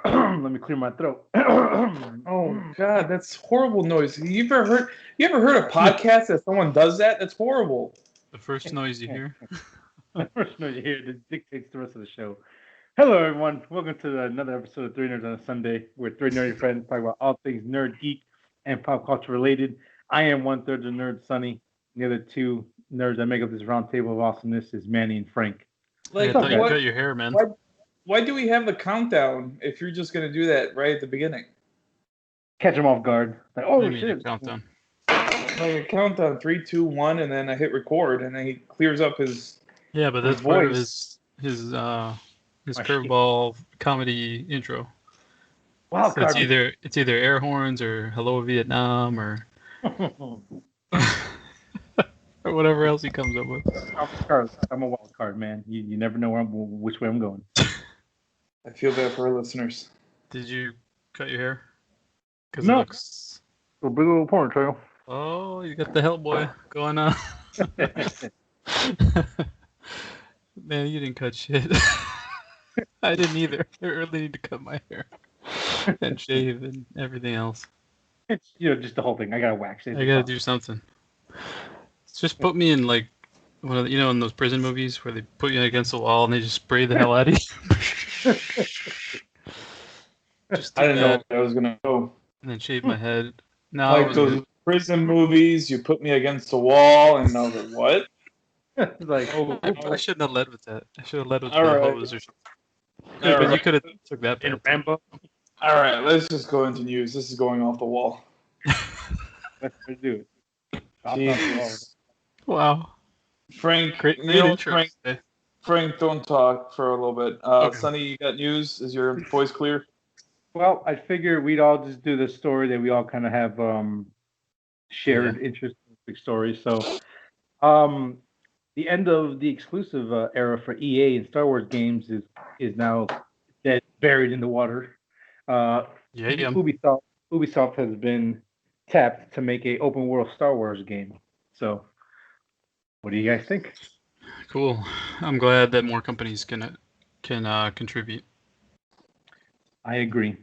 Let me clear my throat. Oh God, that's horrible noise. You ever heard a podcast that someone does that? That's horrible. The first noise you hear. The first note you hear that dictates the rest of the show. Hello, everyone. Welcome to another episode of Three Nerds on a Sunday, where three nerdy friends talk about all things nerd, geek, and pop culture related. I am one third the nerd, Sunny. The other two nerds that make up this round table of awesomeness is Manny and Frank. Hey, I Like thought you what? cut your hair, man. Why do we have the countdown if you're just gonna do that right at the beginning? Catch them off guard. Like, oh Maybe the shit! countdown. Like a countdown, 3, 2, 1, and then I hit record, and then he clears up his. Yeah, but His that's part of voice. his My curveball comedy intro. Wild So card. it's either air horns or Hello Vietnam or or whatever else he comes up with. I'm a wild card, man. You never know which way I'm going. I feel bad for our listeners. Did you cut your hair? Because No. it looks. A big little porn trail. Oh, you got the Hellboy going on. Man, you didn't cut shit. I didn't either. I really need to cut my hair and shave and everything else. It's just the whole thing. I gotta wax it. I gotta do something. Just put me in like one of the, in those prison movies where they put you against the wall and they just spray the hell out of you. Just I didn't know that, where I was gonna go. and then shave my head. No, it Like was those good. prison movies, you put me against the wall, and I was like, "What?" Like, I shouldn't have led with that. I should have led with All the right. hose or something. All But you right. could have took that in bit. Rambo. All right, let's just go into news. This is going off the wall. Let's do it. Off the Jeez. Wow. Frank, Great you know, intro. Frank, don't talk for a little bit. Okay. Sonny, you got news? Is your voice clear? Well, I figured we'd all just do the story that we all kind of have shared interest in big stories. So, the end of the exclusive era for EA and Star Wars games is now dead, buried in the water. Yeah. Ubisoft has been tapped to make a open world Star Wars game. So, what do you guys think? Cool. I'm glad that more companies can contribute. I agree.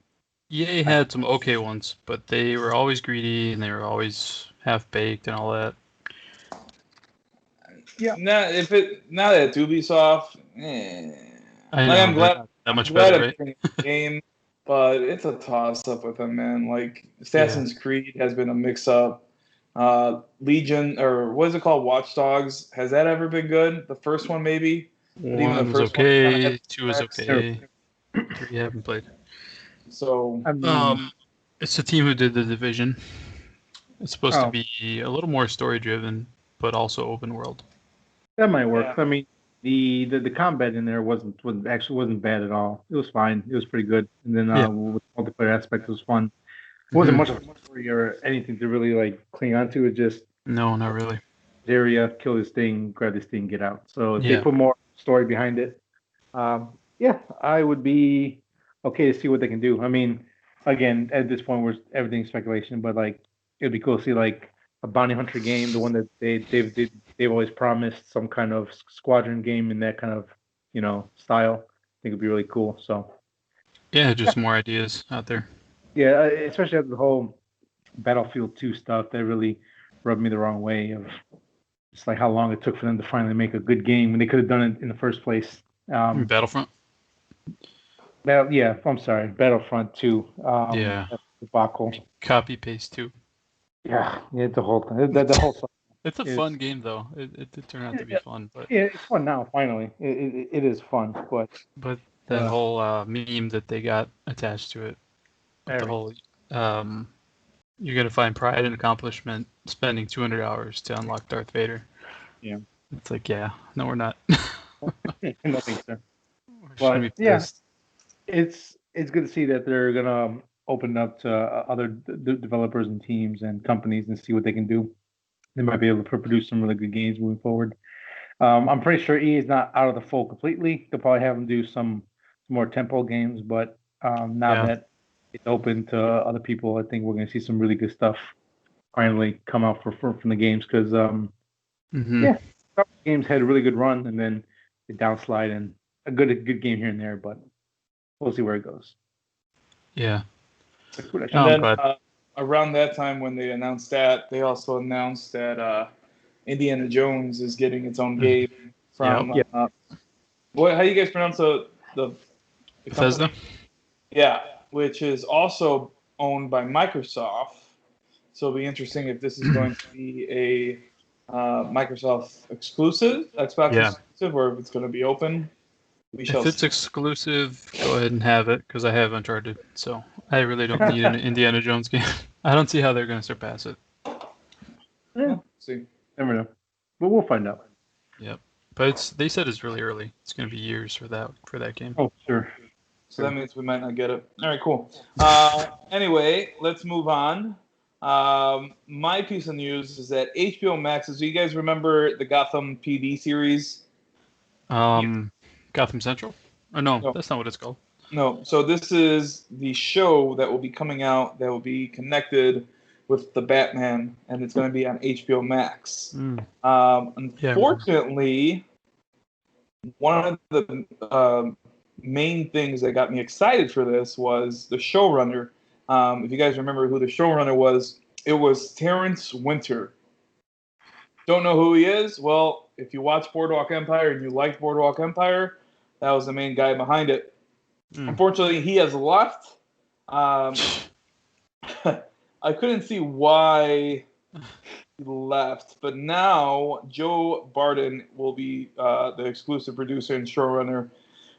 EA had some okay ones, but they were always greedy and they were always half baked and all that. Yeah. Now that it's Ubisoft, I like, know, I'm glad that much glad better, I'm right? playing the game, but it's a toss up with them, man. Like Assassin's Creed has been a mix up. Legion, or what is it called? Watch Dogs. Has that ever been good? The first one, maybe. But even the One was first one kinda okay, had 2 was cracks. okay, 3 I haven't played. So I mean, It's the team who did The Division. It's supposed to Oh. be a little more story driven, but also open world. that might work. Yeah. I mean, the combat in there wasn't bad at all. It was fine. It was pretty good. And then Yeah. with the multiplayer aspect, it was fun. It wasn't Mhm. much of a story or anything to really like cling on to. It just No, not really. area, kill this thing, grab this thing, get out. So if they Yeah. put more story behind it, yeah, I would be okay to see what they can do. I mean, again, at this point, everything's speculation, but like it'd be cool to see like a bounty hunter game, the one that they've always promised, some kind of squadron game in that kind of style. I think it'd be really cool. So Yeah, just more ideas out there. yeah, especially after the whole Battlefield 2 stuff, that really rubbed me the wrong way of just like how long it took for them to finally make a good game when they could have done it in the first place. Battlefront. I'm sorry, Battlefront 2. Yeah. That's debacle. Copy paste too. Yeah, the whole thing. The whole stuff. It's a Yes. fun game though. It did turn out to be fun, but Yeah, it's fun now. Finally, it is fun, but that whole meme that they got attached to it, with the Very. whole you're gonna find pride and accomplishment spending 200 hours to unlock Darth Vader. Yeah. It's like, yeah, no, we're not. nothing, sir. We're just But, gonna be yeah. pissed. It's good to see that they're gonna open up to other developers and teams and companies and see what they can do. They might be able to produce some really good games moving forward. I'm pretty sure EA is not out of the fold completely. They'll probably have them do some more tempo games, but now Yeah. that it's open to other people, I think we're going to see some really good stuff finally come out from the games because Mhm. games had a really good run and then they downslide and a good game here and there, but we'll see where it goes. Yeah. Cool, Oh, And I'm then glad. around that time when they announced that, they also announced that Indiana Jones is getting its own Mm. game Yep. from Yeah. how do you guys pronounce the Bethesda. company? Yeah, which is also owned by Microsoft. So it'll be interesting if this is going to be a Microsoft exclusive, Xbox Yeah. exclusive, or if it's going to be open. We shall If it's see. exclusive, go ahead and have it because I have Uncharted, so I really don't need an Indiana Jones game. I don't see how they're going to surpass it. Yeah, Well, see. never know. But we'll find out. Yep. But they said it's really early. It's going to be years for that game. Oh, sure. So that means we might not get it. All right, cool. Anyway, let's move on. My piece of news is that HBO Max. So you guys remember the Gotham PD series? Gotham Central? Oh no, No, that's not what it's called. no. So this is the show that will be coming out that will be connected with the Batman, and it's going to be on HBO Max. Mm. Yeah, I remember. Unfortunately, one of the main things that got me excited for this was the showrunner. If you guys remember who the showrunner was, it was Terrence Winter. Don't know who he is? Well, if you watch Boardwalk Empire and you liked Boardwalk Empire, that was the main guy behind it. Mm. Unfortunately, he has left. I couldn't see why he left, but now Joe Barton will be the exclusive producer and showrunner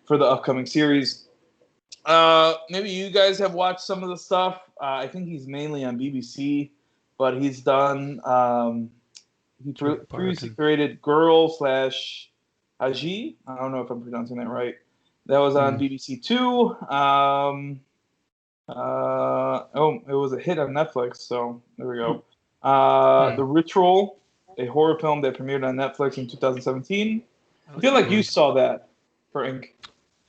for the upcoming series. Maybe you guys have watched some of the stuff. I think he's mainly on BBC, but he's done. He Joe previously Barton. created Girl slash Haji. I don't know if I'm pronouncing that right. That was on BBC Two. It was a hit on Netflix, so there we go. The Ritual, a horror film that premiered on Netflix in 2017. I feel like you saw that, Frank.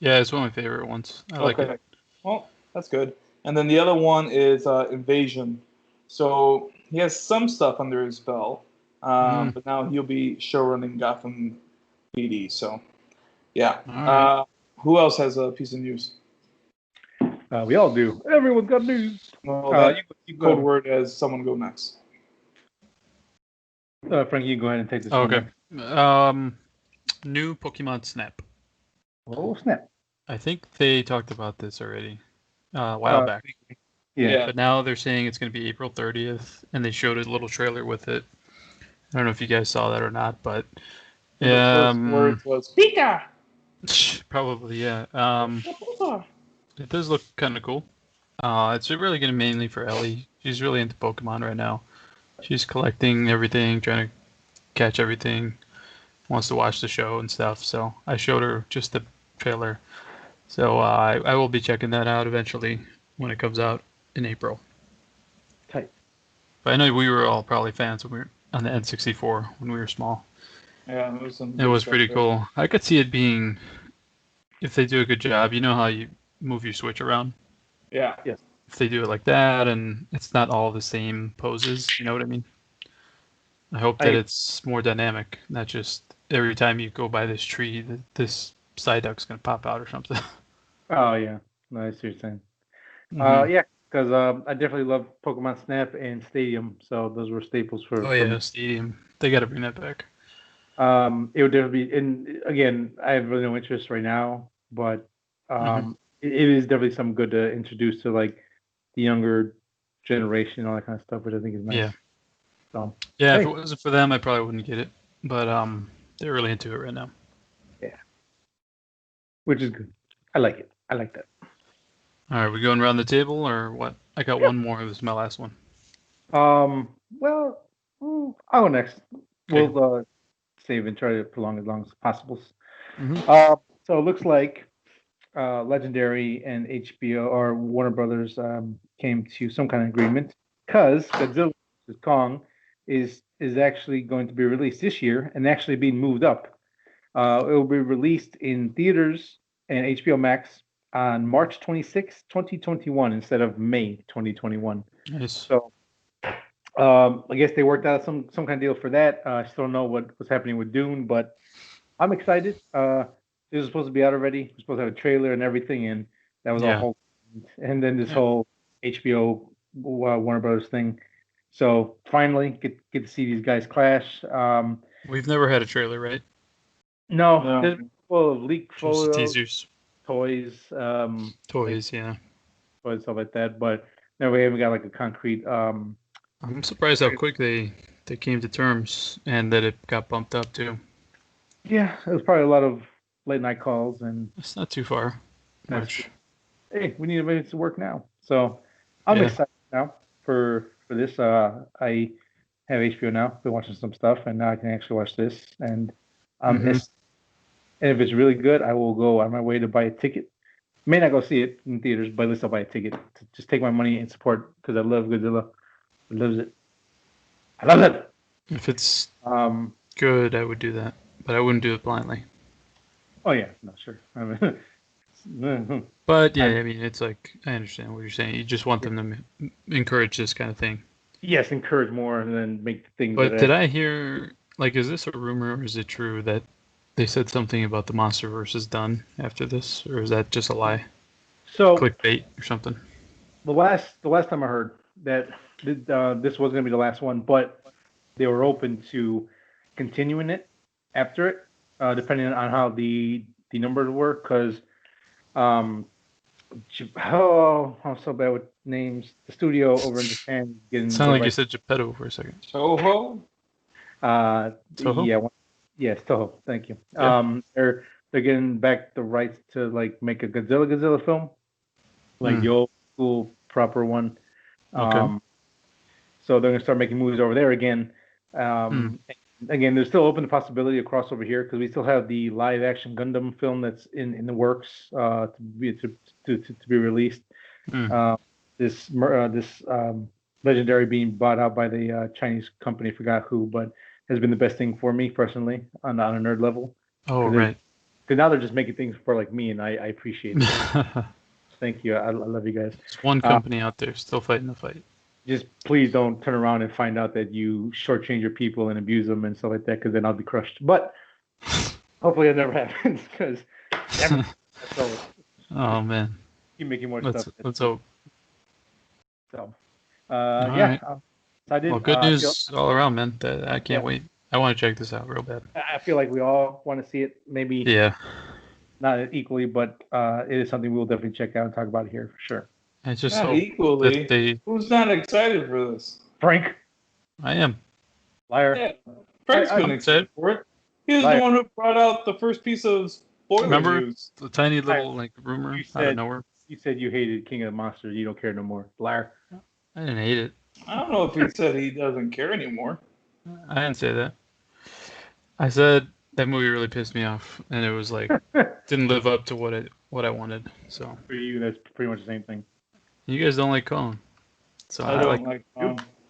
Yeah, it's one of my favorite ones. I like it. Okay. Well, that's good. And then the other one is Invasion. So he has some stuff under his belt, but now he'll be showrunning Gotham PD. So, yeah. All right. Who else has a piece of news? We all do. Everyone's got news. Well, that You go code ahead. word as someone go next. Frank, you go ahead and take this Okay. one. New Pokemon Snap. Oh, snap. I think they talked about this already a while back. Yeah. But now they're saying it's going to be April 30th, and they showed a little trailer with it. I don't know if you guys saw that or not, but The first word was Pika. probably, yeah. It does look kind of cool. It's really going to mainly for Ellie. She's really into Pokemon right now. She's collecting everything, trying to catch everything, wants to watch the show and stuff. So I showed her just the trailer. So I will be checking that out eventually when it comes out in April. Tight. But I know we were all probably fans when we were on the N64 when we were small. Yeah, It was pretty cool. I could see it being, if they do a good job, you know how you move your Switch around? Yeah. Yes. If they do it like that and it's not all the same poses, you know what I mean? I hope that it's more dynamic, not just every time you go by this tree, this Psyduck's going to pop out or something. Oh, yeah. No, I see what you're saying. Mhm. Yeah, because I definitely love Pokemon Snap and Stadium, so those were staples for. Oh yeah, Stadium. They got to bring that back. It would definitely be, and again, I have really no interest right now, but it is definitely something good to introduce to like the younger generation, all that kind of stuff, which I think is nice. Yeah. So Yeah, hey. if it wasn't for them, I probably wouldn't get it. But they're really into it right now. Yeah, which is good. I like it. I like that. All right, we going around the table or what? I got one more. This is my last one. Well, I'll go next. Okay. We'll save and try to prolong as long as possible. Mhm. So it looks like Legendary and HBO or Warner Brothers came to some kind of agreement because Godzilla vs. Kong is actually going to be released this year and actually being moved up. It will be released in theaters and HBO Max on March 26, 2021 instead of May 2021. Nice. So I guess they worked out some kind of deal for that. I still don't know what's happening with Dune, but I'm excited. It was supposed to be out already. It was supposed to have a trailer and everything, and that was all Yeah. whole. and then this Yeah. whole HBO Warner Brothers thing. So finally, get to see these guys clash. We've never had a trailer, right? No, No. there's been full of leaked Just photos, teasers, toys, like toys. Yeah. toys, stuff like that. But no, we haven't got like a concrete. I'm surprised how quick they came to terms and that it got bumped up too. Yeah, it was probably a lot of late night calls, and It's not too far. that's Much. hey, we need to make it work now. So I'm Yeah. excited now for this. I have HBO now. Been watching some stuff, and now I can actually watch this. And Mhm. and if it's really good, I will go on my way to buy a ticket. May not go see it in theaters, but at least I'll buy a ticket to just take my money and support because I love Godzilla. I loves it. I love it. If it's Um. good, I would do that, but I wouldn't do it blindly. Oh yeah. No, sure. I mean, But yeah, I- I mean, it's like I understand what you're saying. You just want them to encourage this kind of thing. yes, encourage more and then make the things But that. did I hear, like, is this a rumor or is it true that they said something about the MonsterVerse is done after this, or is that just a lie? So Clickbait or something? the last time I heard that this was going to be the last one, but they were open to continuing it after it, depending on how the numbers were. Because I'm so bad with names. The studio over in Japan is getting Sound the like you right. said Geppetto for a second. Toho? Toho? Yeah, yes, Toho. Thank you. Yeah. They're getting back the rights to like make a Godzilla film, like the old school proper one. Okay. So they're gonna start making movies over there again. Again, there's still open the possibility of crossover here because we still have the live action Gundam film that's in the works to be released. This Legendary being bought out by the Chinese company, forgot who, but has been the best thing for me personally on a nerd level. Oh, Because right. now they're just making things for like me, and I appreciate it. Thank you. I love you guys. There's one company out there still fighting the fight. Just please don't turn around and find out that you shortchange your people and abuse them and stuff like that, because then I'll be crushed. But hopefully it never happens, because that's all. Oh man. Keep making more Let's stuff. hope. So, All yeah, right. excited. Well, good I feel, news all around, man. I can't yeah, wait. I want to check this out real bad. I feel like we all want to see it. Maybe Yeah. not equally, but it is something we'll definitely check out and talk about here for sure. I just Not hope that equally. they. Who's not excited for this? Frank, I am. liar. Yeah, Frank's been I'm excited for it. He was the Liar. one who brought out the first piece of spoiler Remember news. the tiny little like rumor You out of said nowhere? you said you hated King of the Monsters. You don't care no more. Liar. I didn't hate it. I don't know if he said he doesn't care anymore. I didn't say that. I said that movie really pissed me off, and it was like didn't live up to what I wanted. So For you, that's pretty much the same thing. you guys don't like Kong, so I I don't like.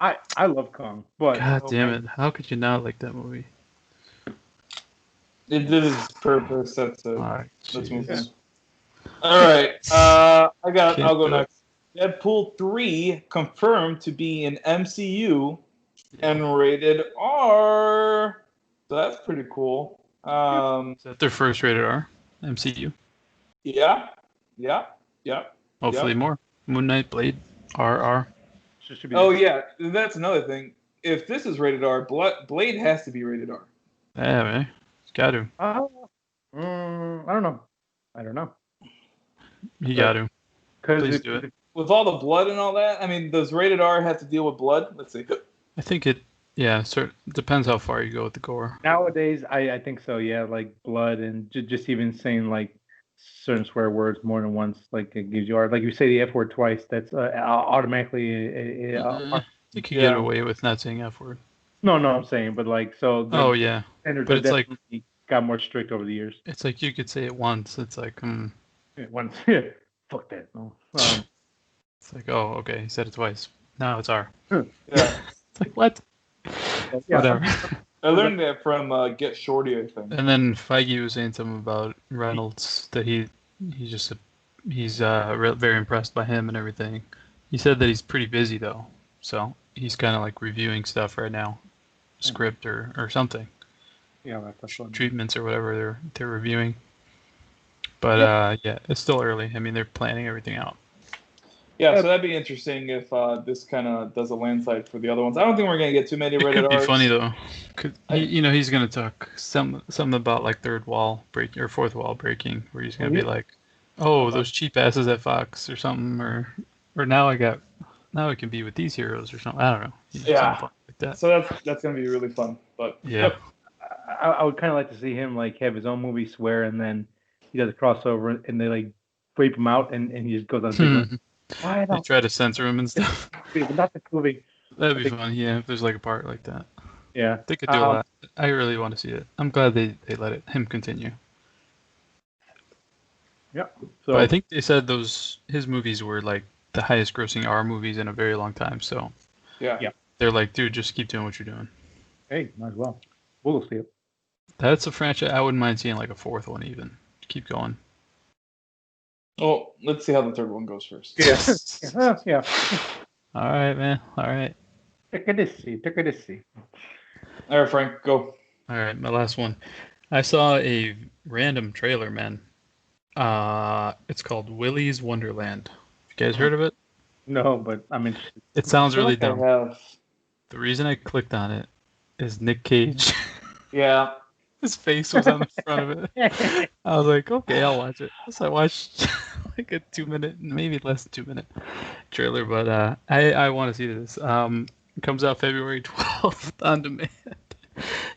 like I love Kong, but God damn it! How could you not like that movie? It did its purpose. That's it. All right, Let's move jeez. on. All right. I'll Can't go do it. next. Deadpool 3 confirmed to be in MCU and rated R. So that's pretty cool. Is that their first rated R MCU? Yeah. Hopefully more. Moon Knight, Blade, RR. should be. Oh yeah, that's another thing. If this is rated R, Blade has to be rated R. Yeah, man. It's got to. I don't know. You got to. Please do it. With all the blood and all that, I mean, does rated R have to deal with blood? Let's see. I think it. Yeah, depends how far you go with the gore. Nowadays, I think so. Yeah, like blood and just even saying like certain swear words more than once, like it gives you R. Like you say the F word twice, that's automatically. I think you get away with not saying F word. No, I'm saying, but like so. Oh yeah, standards but have it's like definitely got more strict over the years. it's like you could say it once. It's like Once, fuck that. No. It's like oh okay, he said it twice. Now it's R. Yeah. It's like what? Yeah. Whatever. I learned that from Get Shorty, I think. And then Feige was saying something about Reynolds that he's very impressed by him and everything. He said that he's pretty busy though, so he's kind of like reviewing stuff right now, script or something. Yeah, that's what Treatments or whatever they're reviewing. But yeah, it's still early. I mean, they're planning everything out. Yeah, so that'd be interesting if this kind of does a landslide for the other ones. I don't think we're gonna get too many It rated could be R's. funny though. He's gonna talk something about like third wall breaking or fourth wall breaking, where he's gonna be like, "Oh, those cheap asses at Fox or something," or now I can be with these heroes or something. I don't know. Yeah. Something like that. So that's gonna be really fun. But Yeah. I would kind of like to see him like have his own movie Swear, and then he does a crossover, and they like rape him out, and he just goes on a big one. Why They try to censor him and stuff. but not the movie. That'd be fun. Yeah, if there's like a part like that. Yeah, They could do a lot. I really want to see it. I'm glad they let him continue. Yeah. So But I think they said his movies were like the highest grossing R movies in a very long time. So yeah. they're like, dude, just keep doing what you're doing. hey, might as well. We'll see it. That's a franchise I wouldn't mind seeing like a fourth one even. Keep going. Well, let's see how the third one goes first. Yeah. All right, man. All right. Take it easy. All right, Frank, go. All right, my last one. I saw a random trailer, man. It's called Willy's Wonderland. You guys heard of it? No, but I'm interested. It sounds really I dumb. have. The reason I clicked on it is Nick Cage. Yeah. His face was on the front of it. I was like, okay, I'll watch it. So I watched like a 2-minute, maybe less than 2-minute trailer, but I want to see this. It comes out February 12th on demand.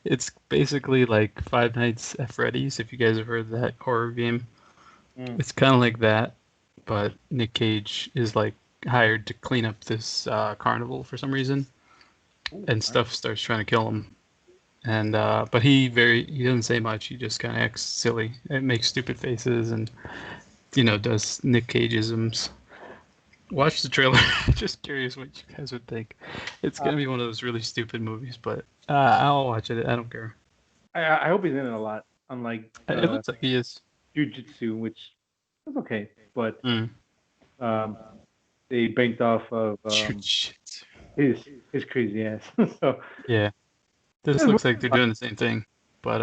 It's basically like Five Nights at Freddy's, if you guys have heard of that horror game. It's kind of like that, but Nick Cage is like hired to clean up this carnival for some reason, and stuff starts trying to kill him. And but he doesn't say much. He just kind of acts silly. It makes stupid faces and does Nick Cageisms. Watch the trailer. Just curious what you guys would think. It's gonna be one of those really stupid movies, but I'll watch it. I don't care. I hope he's in it a lot. Unlike It looks like he is. Jiu-Jitsu, which is okay, but they banked off of his crazy ass. So yeah. This looks like they're doing the same thing, but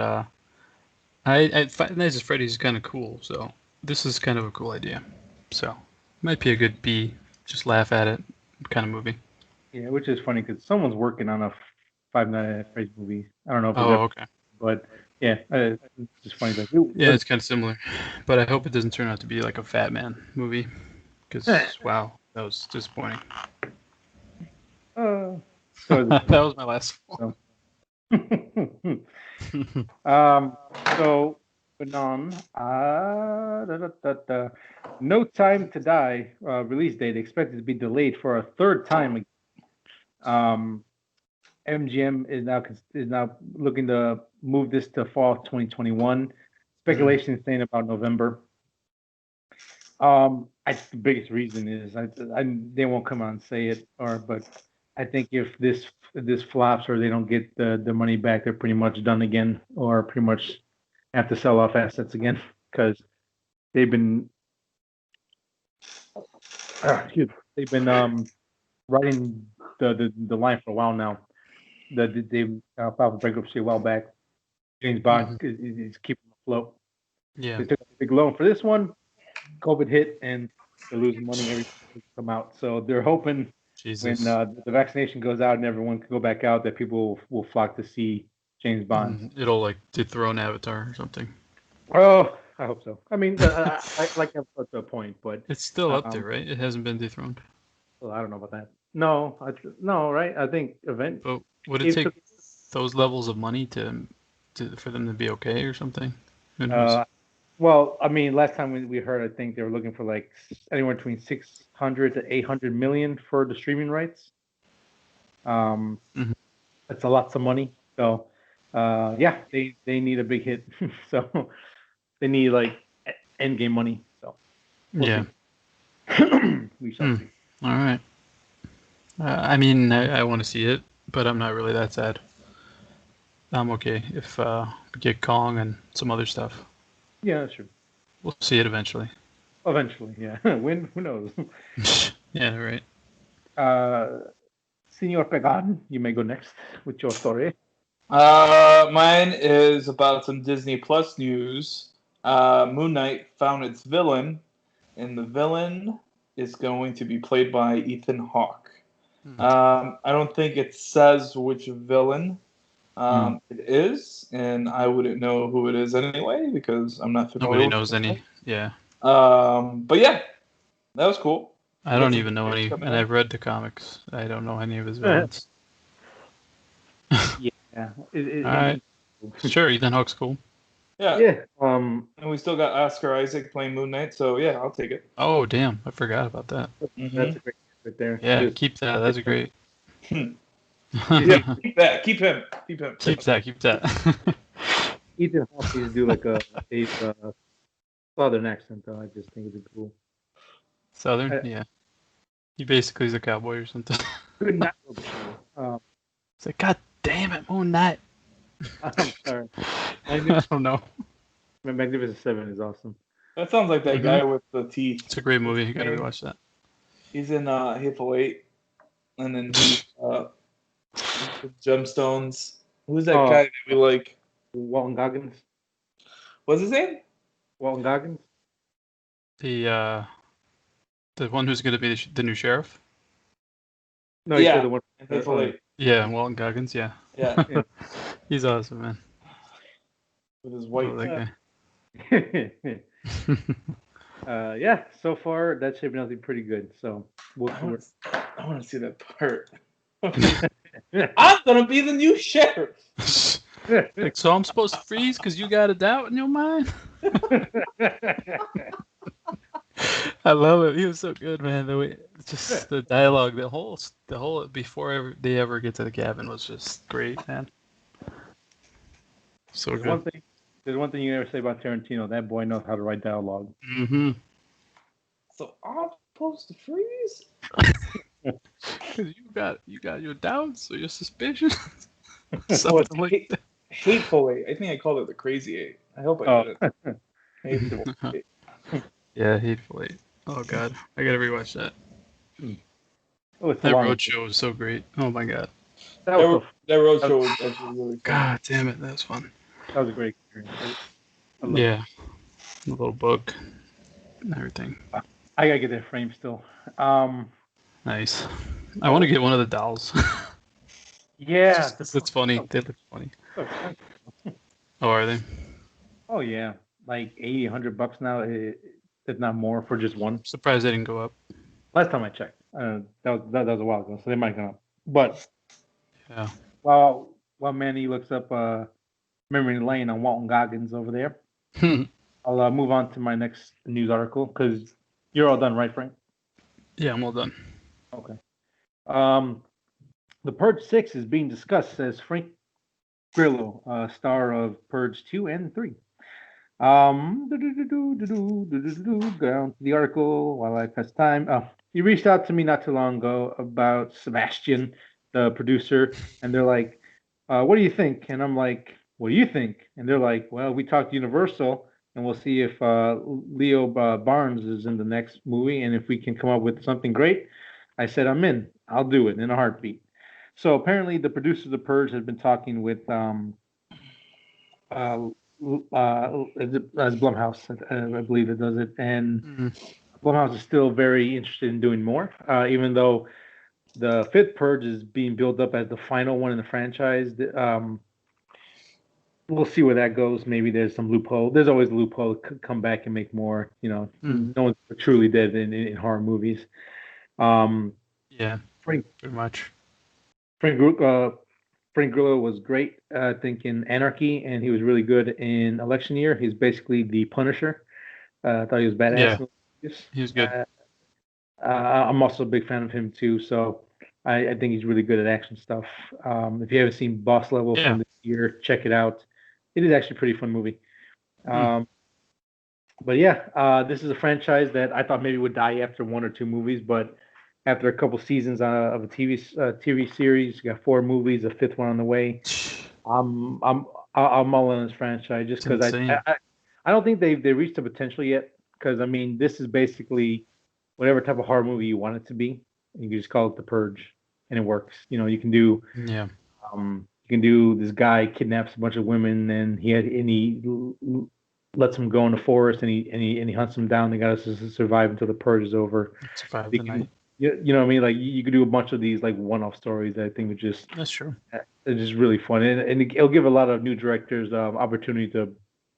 Five Nights at Freddy's is kind of cool, so this is kind of a cool idea. So might be a good just laugh at it kind of movie. Yeah, which is funny because someone's working on a Five Nights at Freddy's movie. I don't know if it's okay. But yeah, it's just funny. Like, yeah, it's kind of similar, but I hope it doesn't turn out to be like a Fat Man movie, because wow, that was disappointing. So that was my last one. So Banon, No Time to Die release date expected to be delayed for a third time. MGM is now looking to move this to fall 2021. Speculation is saying about November. The biggest reason is they won't come out and say it, but I think if this flops or they don't get the money back, they're pretty much done again, or pretty much have to sell off assets again because they've been writing the line for a while now. They filed for bankruptcy a while back. James Bond is keeping them afloat. Yeah, they took a big loan for this one. COVID hit and they're losing money every time they come out. So they're hoping when the vaccination goes out and everyone can go back out, that people will flock to see James Bond. It'll like dethrone Avatar or something. Oh, I hope so. I mean, I like that to a point, but it's still up there, right? It hasn't been dethroned. Well, I don't know about that. No, right? I think event. But would it take those levels of money for them to be okay or something? Well, I mean, last time we heard, I think they were looking for like anywhere between 600 to 800 million for the streaming rights. That's a lot of money. So, yeah, they need a big hit. So they need like endgame money. So we'll we shall see. All right. I mean, I want to see it, but I'm not really that sad. I'm okay if we get Kong and some other stuff. Yeah, sure. We'll see it eventually. Eventually, yeah. When? Who knows? Yeah, right. Senor Pegan, you may go next with your story. Mine is about some Disney Plus news. Moon Knight found its villain, and the villain is going to be played by Ethan Hawke. Hmm. I don't think it says which villain it is, and I wouldn't know who it is anyway because I'm not familiar Nobody with knows it. any. Yeah. But yeah, that was cool. I We got don't some even know trailers any, coming and out. I've read the comics. I don't know any of his villains. Yeah. All right. Sure, Ethan Hawke's cool. Yeah, Yeah. and we still got Oscar Isaac playing Moon Knight, so yeah, I'll take it. Oh, damn. I forgot about that. That's a great right there. Yeah, Just keep that. That's great. Yeah, keep that. Keep him. Keep him. Keep that. Ethan Hawke needs to do like a southern accent though. I just think it'd be cool. Southern? Yeah. He basically is a cowboy or something. Good night. It's like, God damn it, Moon Knight. I'm sorry. I don't know. Magnificent Seven is awesome. That sounds like that guy with the teeth. It's a great movie. You gotta rewatch that. He's in Hateful Eight, and then he's Gemstones. Who's that guy that we like? Walton Goggins. What's his name? Walton Goggins. The one who's gonna be the new sheriff? No, you said the one. Hateful Eight. Yeah, Walton Goggins. Yeah. Yeah. He's awesome, man. With his white. That guy. Yeah. So far, that's shaping out to be pretty good. So we'll. I want to see that part. I'm gonna be the new sheriff. Like, so I'm supposed to freeze because you got a doubt in your mind? I love it. He was so good, man. The way, just the dialogue, the whole before they ever get to the cabin was just great, man. So good. There's one thing you never say about Tarantino. That boy knows how to write dialogue. Mm-hmm. So I'm supposed to freeze? Because you got your doubts or your suspicions. Something like that. Hateful Eight. I think I called it the Crazy Eight. I hope I did it. Hateful Eight. Yeah, Hateful Eight. Oh god, I gotta rewatch that. That road show was so great. Oh my god. That road show was actually really fun. God damn it, that was fun. That was a great experience. Yeah, the little book and everything. I gotta get that frame still. Nice. I want to get one of the dolls. Yeah, that's funny. They look funny. Oh, are they? Oh yeah, like $80-$100 now, if not more, for just one. Surprised they didn't go up. Last time I checked, that was a while ago, so they might go up. But yeah, while Manny looks up memory lane on Walton Goggins over there, I'll move on to my next news article because you're all done, right, Frank? Yeah, I'm all done. Okay. The Purge 6 is being discussed, says Frank Grillo, star of Purge 2 and 3. Down to the article while I pass time. He reached out to me not too long ago about Sebastian, the producer, and they're like, what do you think? And I'm like, what do you think? And they're like, well, we talked Universal, and we'll see if Leo Barnes is in the next movie, and if we can come up with something great. I said, I'm in. I'll do it in a heartbeat. So apparently the producer of The Purge has been talking with as Blumhouse, I believe it does it, and Blumhouse is still very interested in doing more, even though the fifth Purge is being built up as the final one in the franchise. We'll see where that goes. Maybe there's some loophole. There's always a loophole to come back and make more. No one's truly dead in horror movies. Yeah, pretty much. Frank Grillo was great, I think, in Anarchy, and he was really good in Election Year. He's basically the Punisher. I thought he was badass. Yeah, he was good. I'm also a big fan of him, too, so I think he's really good at action stuff. If you haven't seen Boss Level from this year, check it out. It is actually a pretty fun movie. But yeah, this is a franchise that I thought maybe would die after one or two movies, but after a couple seasons of a TV series, you got 4 movies, a 5th one on the way. I'm all in this franchise just because I don't think they've reached the potential yet. Because I mean, this is basically whatever type of horror movie you want it to be. You can just call it The Purge, and it works. You can do you can do this guy kidnaps a bunch of women, and he lets him go in the forest, and he hunts him down. They got to survive until the purge is over. Survive the night. You know what I mean? Like you could do a bunch of these like one-off stories that I think would just That's true. it's just really fun, and it'll give a lot of new directors opportunity to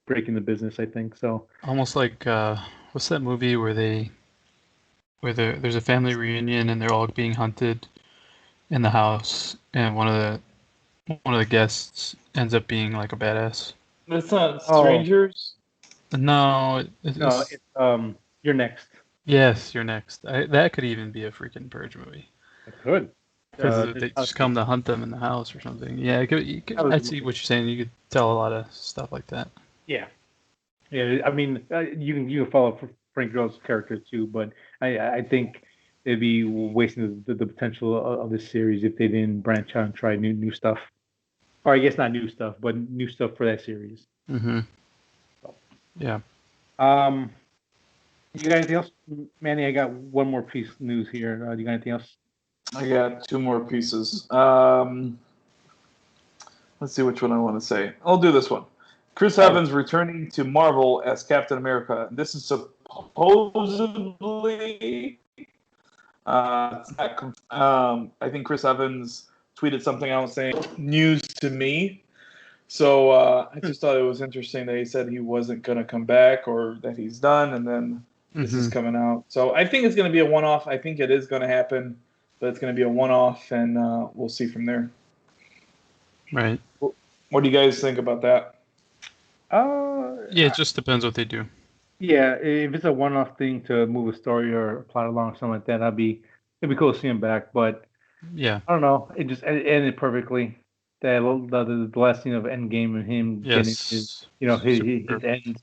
break in the business. I think so. Almost like what's that movie where there's a family reunion and they're all being hunted in the house, and one of the guests ends up being like a badass. It's not Strangers. No, No, it's You're Next. Yes, You're Next. That could even be a freaking Purge movie. It could. Because they just come to hunt them in the house or something. Yeah, I see what you're saying. You could tell a lot of stuff like that. Yeah. I mean, you can follow Frank Grillo's character too, but I think it'd be wasting the potential of this series if they didn't branch out and try new stuff. Or I guess not new stuff, but new stuff for that series. Mm-hmm. So. Yeah. You got anything else, Manny? I got one more piece of news here. Do you got anything else? I got two more pieces. Let's see which one I want to say. I'll do this one. Chris Evans returning to Marvel as Captain America. This is supposedly. It's not, I think Chris Evans tweeted something out saying news to me. So I just thought it was interesting that he said he wasn't going to come back or that he's done, and then this is coming out. So I think it's going to be a one-off. I think it is going to happen, but it's going to be a one-off, and we'll see from there. Right. What do you guys think about that? Yeah, it just depends what they do. Yeah, if it's a one-off thing to move a story or a plot along or something like that, it'd be cool to see him back. But yeah, I don't know. It just ended perfectly. The last scene of Endgame and him getting his end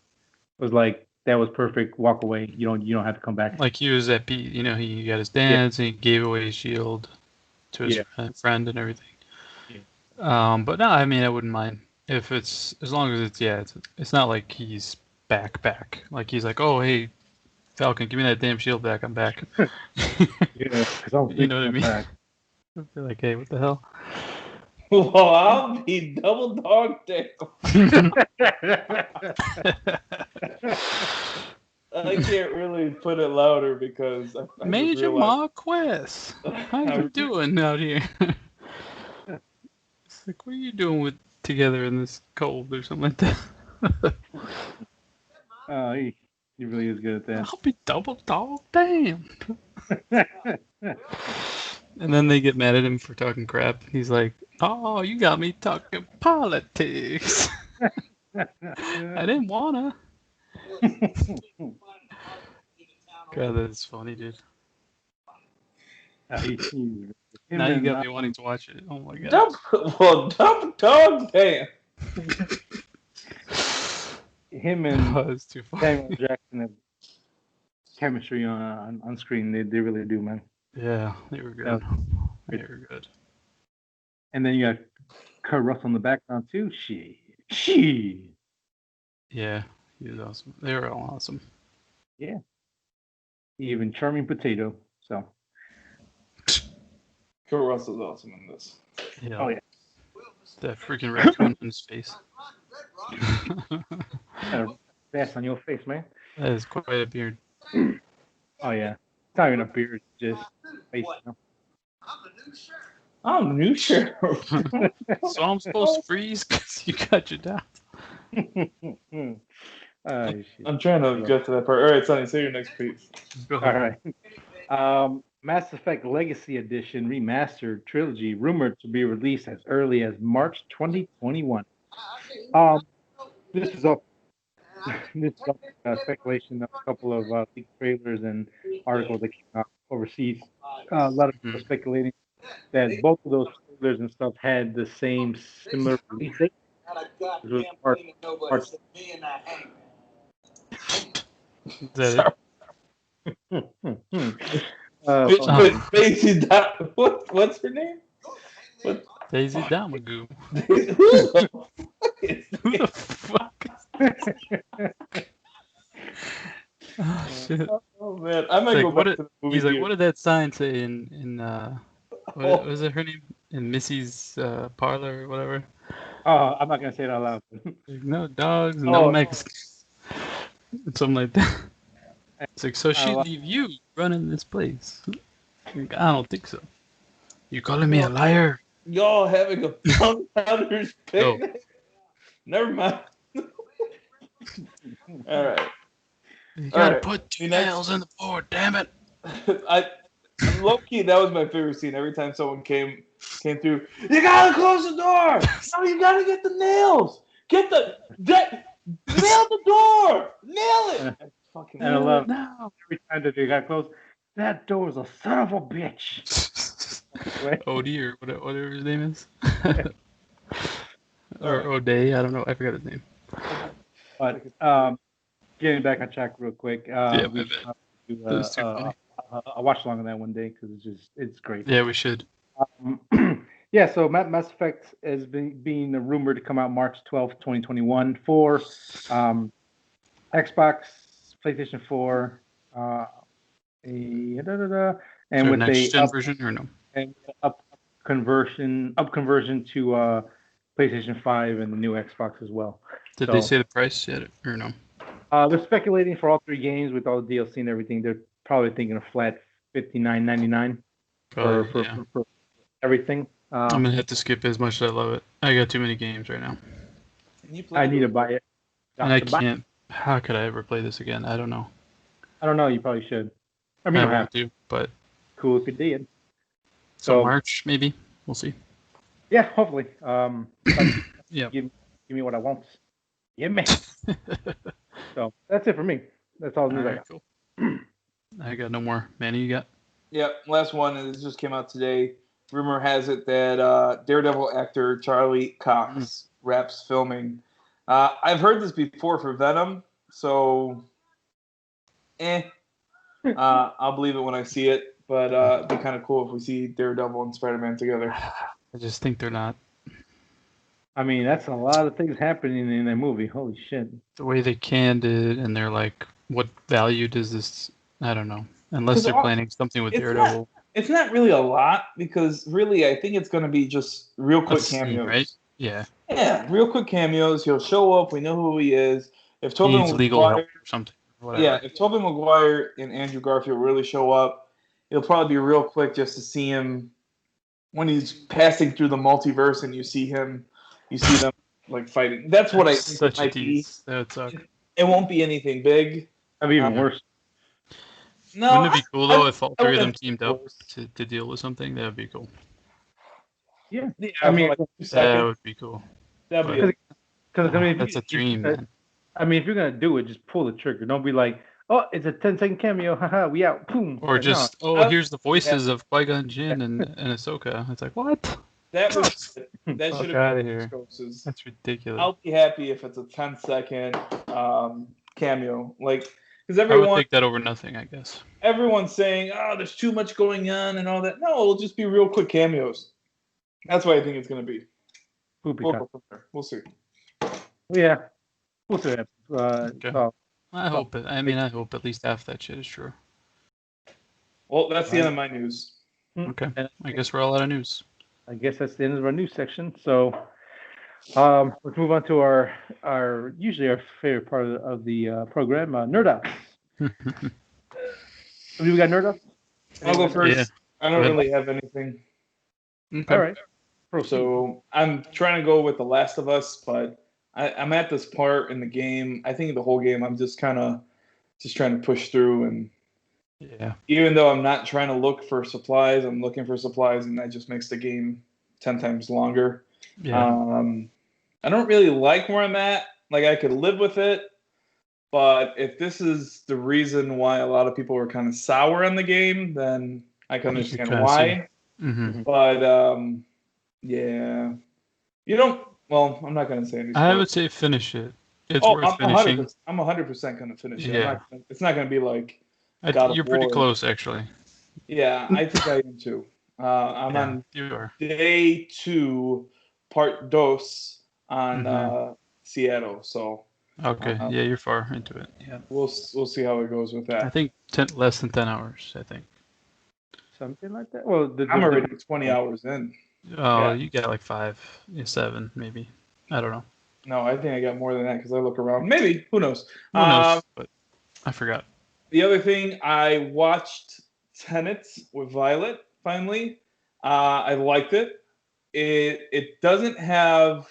was like that was perfect. Walk away. You don't have to come back. Like he was at beat. He got his dance and he gave away his shield to his friend and everything. Yeah. But no, I mean I wouldn't mind if it's as long as it's not like he's back. Like he's like, oh hey, Falcon, give me that damn shield back. I'm back. Yeah, you know what I mean? I'd be like, hey, what the hell? Well, I'll be double dog damn. I can't really put it louder because I Major Marquez, how you doing out here? It's like, what are you doing together in this cold or something like that? He really is good at that. I'll be double dog damn. And then they get mad at him for talking crap. He's like, oh, you got me talking politics. I didn't wanna. God, that's funny, dude. Now you got me wanting to watch it. Oh my god. Double dog damn. Him and too funny. Samuel Jackson have chemistry on screen. They really do, man. Yeah, they were good. They were good. And then you got Kurt Russell in the background too. She. Yeah, he was awesome. They were all awesome. Yeah. Even Charming Potato. So. Kurt Russell's awesome in this. Yeah. Oh yeah. That freaking raccoon in his face. Fast on your face, man. That is quite a beard. Oh yeah. It's not even a beard, just face. I'm a new sheriff. So I'm supposed to freeze because you got your down. I'm trying to get to that part. All right, Sonny, say your next piece. All right. Mass Effect Legacy Edition Remastered Trilogy rumored to be released as early as March 2021. This is up speculation of a couple of leaked trailers and articles that came out overseas. A lot of people speculating that both of those trailers and stuff had the same similar release date. It was March. Is that Daisy what's her name? Daisy Damagoo. Who the fuck is Oh shit! Oh man, I might go back to the movie. He's like, what did that sign say in what was it her name? In Missy's parlor or whatever? I'm not gonna say it out loud. Like, no dogs, no Mexicans. Something like that. It's like, so she Uh, leave you running this place? Like, I don't think so. You calling me a liar? Y'all having a bounty hunters No. picnic? Never mind. All right. You All gotta right. put The two next, nails in the board, damn it. I low key, that was my favorite scene. Every time someone came through, you gotta close the door. No, you gotta get the nails. Nail the door. Nail it. and I fucking I love No. every time that they got close. That door's a son of a bitch. Odie or whatever his name is. All Or right. O'Day, I don't know. I forgot his name. But getting back on track real quick, Yeah, we my should bad. do That was too funny. a watch along on that one day because it's great. Yeah, we should. Yeah, so Mass Effect has been being rumored to come out March 12th, 2021 for Xbox, PlayStation 4, and So with next a gen version or no? up conversion to PlayStation 5 and the new Xbox as well. Did So, they say the price yet or no? they're speculating for all three games with all the DLC and everything. They're probably thinking a flat $59.99 Probably, for, yeah. for everything. I'm gonna have to skip it as much as I love it. I got too many games right now, You play I need to buy it. and I can't. How could I ever play this again? I don't know. I don't know. You probably should. I mean, I you don't have won't do, but cool if you did. so So March maybe. We'll see. yeah, hopefully. Yeah. Give me what I want. Give me. So that's it for me. That's all the All news I right, got. cool. I got no more. Manny, you got? Yep, last one, and this just came out today. Rumor has it that Daredevil actor Charlie Cox wraps filming. I've heard this before for Venom, so I'll believe it when I see it. But it'd be kind of cool if we see Daredevil and Spider-Man together. I just think they're not. I mean, that's a lot of things happening in that movie. Holy shit. The way they canned it, and they're like, what value does this? I don't know. Unless they're planning something with Daredevil. It's not really a lot because really I think it's going to be just real quick A scene, cameos. right? Yeah. Yeah, real quick cameos. He'll show up. We know who he is. If He Tobey needs legal help or something. Whatever. Yeah, if Tobey Maguire and Andrew Garfield really show up, it'll probably be real quick just to see him when he's passing through the multiverse and you see them like fighting. That's what I think Such it a might be. tease. That would suck. It won't be anything big. That'd be even worse. No, Wouldn't it be cool though if all three of them wouldn't teamed up to deal with something? That would be cool. Yeah. Yeah, I mean, for like 2 That seconds. would be cool. That'd be But- it. because I mean, if That's you- a dream, man. I mean, if you're gonna do it, just pull the trigger. Don't be like, oh, it's a 10-second cameo. Haha, we out. Boom. Or Like, no. just, oh, here's the voices of Qui-Gon Jinn and Ahsoka. It's like, what? That should Fuck have outta been here. Scorsese. That's ridiculous. I'll be happy if it's a 10-second cameo, like because I would everyone. take that over nothing, I guess. Everyone's saying, "Oh, there's too much going on and all that." No, it'll just be real quick cameos. That's what I think it's going to be. Poopy We'll cut. go from there. We'll see. Yeah. We'll see what happens. Okay. So, I hope it. I mean, I hope at least half that shit is true. Well, that's the end of my news. Okay. and I guess we're all out of news. I guess that's the end of our news section. So, let's move on to our usually our favorite part of the program, Nerd Outs. We got Nerd Outs? I'll go first. Yeah. I don't Go ahead. really have anything. Okay. All right. So I'm trying to go with The Last of Us, but I'm at this part in the game. I think the whole game I'm just kind of trying to push through, and Yeah. even though I'm not trying to look for supplies, I'm looking for supplies, and that just makes the game 10 times longer. Yeah. I don't really like where I'm at. Like, I could live with it, but if this is the reason why a lot of people are kind of sour on the game, then I can You can understand kinda why. Mm-hmm. But yeah, you don't. Well, I'm not gonna say anything. I would say finish it. It's Oh, worth finishing. I'm 100% gonna finish it. Yeah. It's not gonna be like God of You're pretty War. close, actually. Yeah, I think I am too. I'm Yeah, on you are. day 2, part dos on Seattle. So Okay. Yeah, you're far into it. Yeah. we'll see how it goes with I that. think less than 10 hours, I think. Something like that. Well, I'm already 20 hours in. Oh, Yeah. you got like 5, 7, maybe. I don't know. No, I think I got more than that because I look around. Maybe. Who knows? Who knows? But I forgot. The other thing, I watched Tenet with Violet finally. I liked it. It doesn't have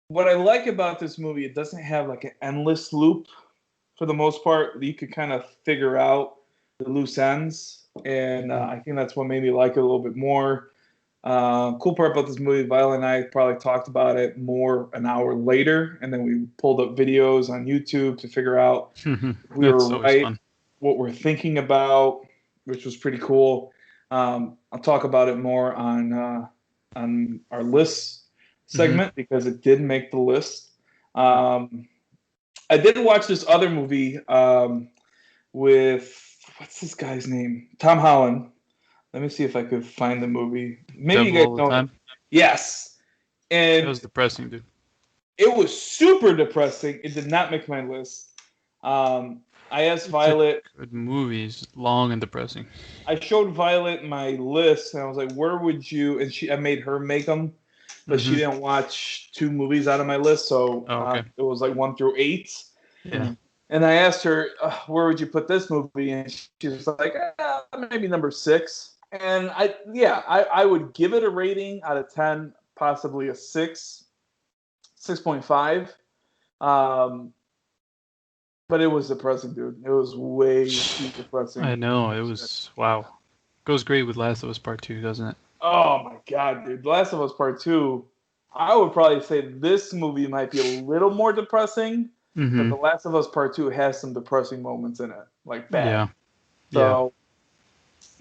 what I like about this movie. It doesn't have like an endless loop for the most part. You could kind of figure out the loose ends, and I think that's what made me like it a little bit more. Cool part about this movie, Violet and I probably talked about it more an hour later, and then we pulled up videos on YouTube to figure out if we were right, fun. What we're thinking about, which was pretty cool. I'll talk about it more on our list segment because it did make the list. I did watch this other movie with what's this guy's name? Tom Holland. Let me see if I could find the movie. Maybe you guys know it. Yes. And that was depressing, dude. It was super depressing. It did not make my list. I asked Violet. Good movies, long and depressing. I showed Violet my list, and I was like, "Where would you?" And I made her make them, but she didn't watch 2 movies out of my list, so it was like 1 through 8. Yeah. And I asked her, "Where would you put this movie?" And she was like, "Maybe number 6." And I would give it a rating out of 10, possibly a 6, 6.5. But it was depressing, dude. It was way too depressing. I know. It was, wow. Goes great with Last of Us Part 2, doesn't it? Oh, my God, dude. Last of Us Part 2, I would probably say this movie might be a little more depressing, but The Last of Us Part 2 has some depressing moments in it. Like, bad. Yeah. So,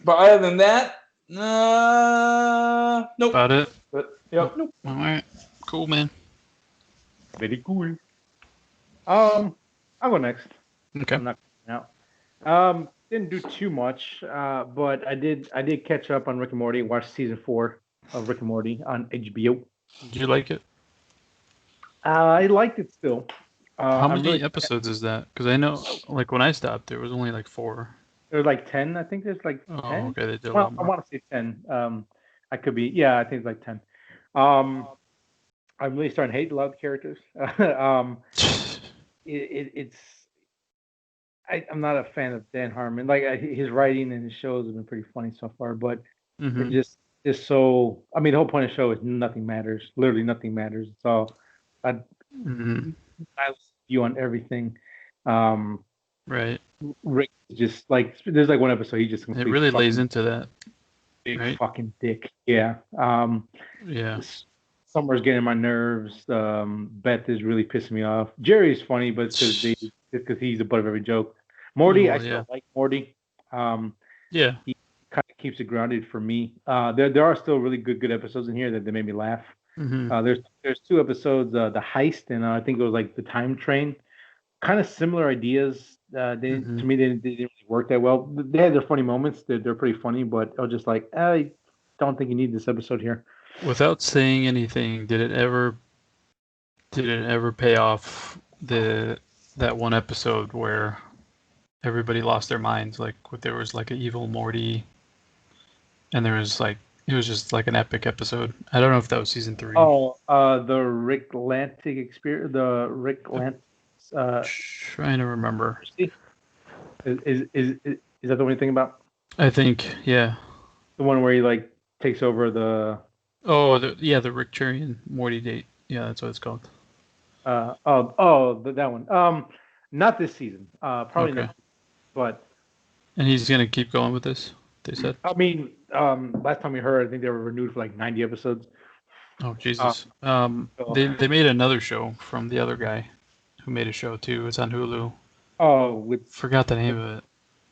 but other than that, nope. About it? But, yep. Nope. All right. Cool, man. Very cool. I'll go next. Okay. I'm not out. Didn't do too much, but I did catch up on Rick and Morty. Watched season 4 of Rick and Morty on HBO. Did you like it? I liked it still. How many episodes is that? Because I know, like when I stopped, there was only like 4. There's like 10. I think there's like 10. Oh, okay. They did a lot more. I want to say 10. I could be. Yeah, I think it's like 10. I'm really starting to hate a lot of the characters. I'm not a fan of Dan Harmon. Like his writing and his shows have been pretty funny so far, but it's just so. I mean, the whole point of the show is nothing matters. Literally, nothing matters. So, I view on everything. Right. Rick just like there's like one episode he just it really lays into that. Big fucking dick. Yeah. Yeah. Summer's getting on my nerves. Beth is really pissing me off. Jerry's funny, but it's because he's the butt of every joke. Morty, I still like Morty. He kind of keeps it grounded for me. There are still really good episodes in here that made me laugh. There's 2 episodes, the heist, and I think it was like the time train. Kind of similar ideas. To me, they didn't really work that well. They had their funny moments. They're pretty funny, but I was just like, I don't think you need this episode here. Without saying anything, did it ever pay off that one episode where everybody lost their minds? Like there was like an evil Morty, and there was like it was just like an epic episode. I don't know if that was season 3. Oh, the Rick Lantic experience. The Rick Lantic. Trying to remember. Is that the only thing about? I think, yeah. The one where he like takes over the. Oh, the Rick Cherry and Morty date. Yeah, that's what it's called. That one. Not this season. Probably not. But. And he's gonna keep going with this. They said. I mean, last time we heard, I think they were renewed for like 90 episodes. Oh Jesus. They made another show from the other guy, who made a show too. It's on Hulu. Oh, forgot the name of it.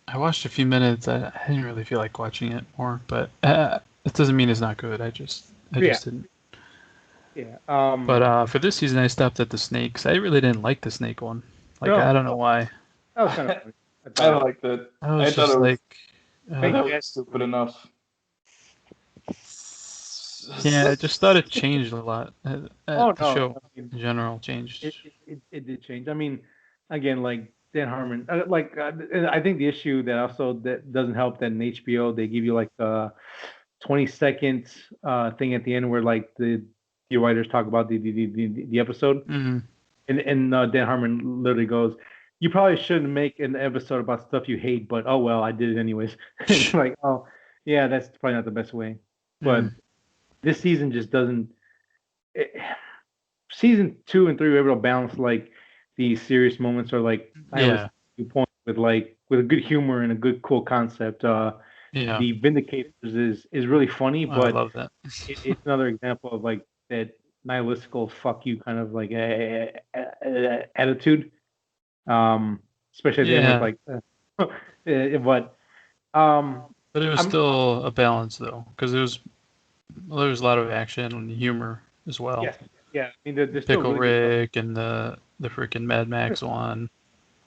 I watched a few minutes. I didn't really feel like watching it more, but it doesn't mean it's not good. I just didn't. Yeah. But for this season, I stopped at the snakes. I really didn't like the snake one. Like I don't know why. That was kind of funny. I liked it. I thought it was stupid enough. Yeah, I just thought it changed a lot. The show in general changed. It did change. I mean, again, like Dan Harmon, I think the issue that doesn't help that in HBO they give you like a 20-second thing at the end where like the few writers talk about the episode, Mm-hmm. and Dan Harmon literally goes, "You probably shouldn't make an episode about stuff you hate, but oh well, I did it anyways." It's like, oh yeah, that's probably not the best way. But this season just doesn't. It, season 2 and 3 were able to balance like these serious moments or like Yeah. points with a good humor and a good cool concept. Yeah. The Vindicators is really funny, I but love that. it's another example of like that nihilistical fuck you kind of like attitude. Especially at the end with like, but But it was I'm still a balance though, because there was a lot of action and humor as well. yes, yeah. I mean, there's still Pickle really good Rick and the freaking Mad Max one.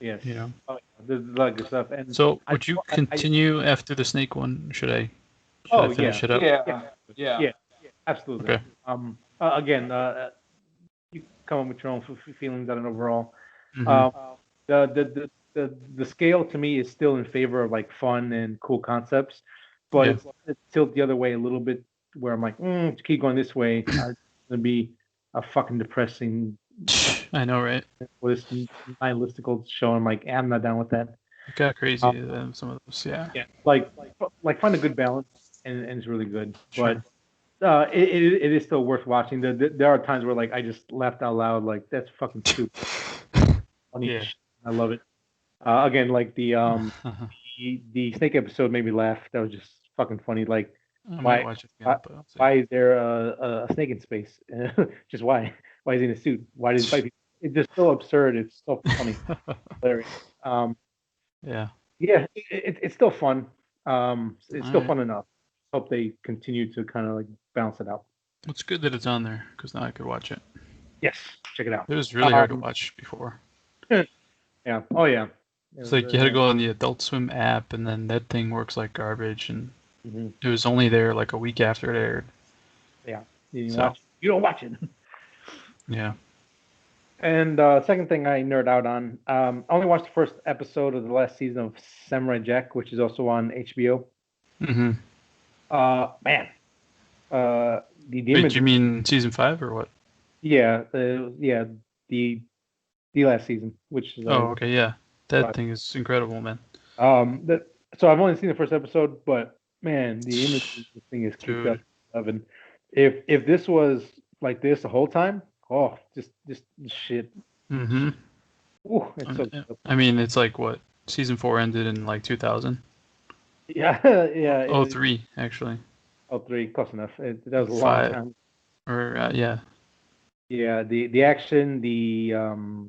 yes. You know. Oh, yeah. There's a lot of good stuff. And So would you continue after the snake one? Should I finish it up? Yeah. Absolutely. Okay. Again, you come up with your own feelings on it overall. Mhm. The scale to me is still in favor of like fun and cool concepts, but Yeah. it's tilt the other way a little bit where I'm like, to keep going this way, it's gonna be a fucking depressing, I know, right? this nihilistical show. I'm like, I'm not down with that. It got crazy. Some of those, yeah. Yeah, like find a good balance, and it's really good. Sure. But it is still worth watching. There are times where like I just laughed out loud, like that's fucking stupid. Funny Yeah. shit. I love it. Again, like the snake episode made me laugh. That was just fucking funny. Like I why might watch it again, but I'll see. why is there a snake in space? Just why? Why is he in a suit? Why did he fight people? It's just so absurd. It's so funny, hilarious. Yeah. Yeah, it's still fun. It's still Alright. fun enough. Hope they continue to kind of like balance it out. It's good that it's on there because now I could watch it. Yes, check it out. It was really hard to watch before. Yeah. Oh yeah. It's like you had to go on the Adult Swim app, and then that thing works like garbage, and Mhm. it was only there like a week after it aired. Yeah. You, So- you don't watch it. Yeah. And second thing I nerd out on, I only watched the first episode of the last season of Samurai Jack, which is also on HBO. Mm-hmm. Man, the Wait, image, you mean season 5 or what? yeah, the last season, which is Oh, okay, yeah. That Right. thing is incredible, man. so I've only seen the first episode, but man, the image of this thing is kicked up. And if this was like this the whole time, oh, just shit. Mm-hmm. Ooh, it's so good. I mean, it's like what? Season 4 ended in like 2000? Yeah, yeah. Oh, 3, actually. Oh, 3, close enough. That was a long 5. time. Or, yeah. Yeah, the action, because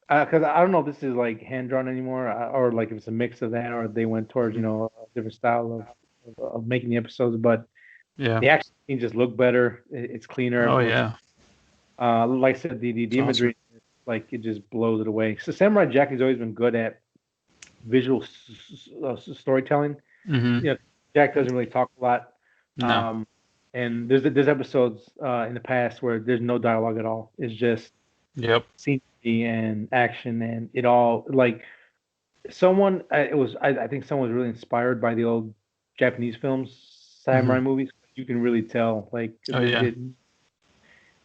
I don't know if this is like hand drawn anymore, or like if it's a mix of that, or they went towards a different style of making the episodes. But Yeah. the action scenes just look better. It's cleaner. Oh, yeah. Like I said, the imagery, like it just blows it away. So Samurai Jack has always been good at visual storytelling. Mm-hmm. Yeah, Jack doesn't really talk a lot. No. And there's episodes in the past where there's no dialogue at all. It's just Yep. scenery and action, and it all like someone. I think someone was really inspired by the old Japanese films, samurai movies. You can really tell, like, Oh, yeah.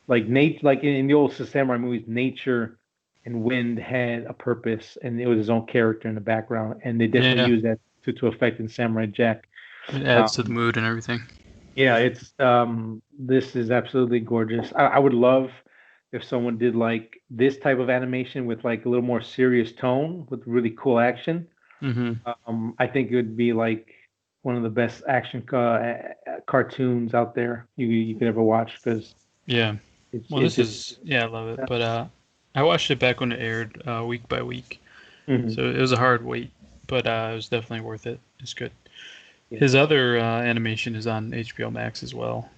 like in the old samurai movies, nature and wind had a purpose, and it was his own character in the background, and they definitely used that to affect in Samurai Jack. It adds to the mood and everything. Yeah, it's this is absolutely gorgeous. I would love if someone did like this type of animation with like a little more serious tone with really cool action. Mm-hmm. I think it would be like one of the best action cartoons out there you could ever watch because Yeah. Well, it's just, I love it. But I watched it back when it aired, week by week. Mhm. So it was a hard wait, but it was definitely worth it. It's good. Yeah. His other animation is on HBO Max as well.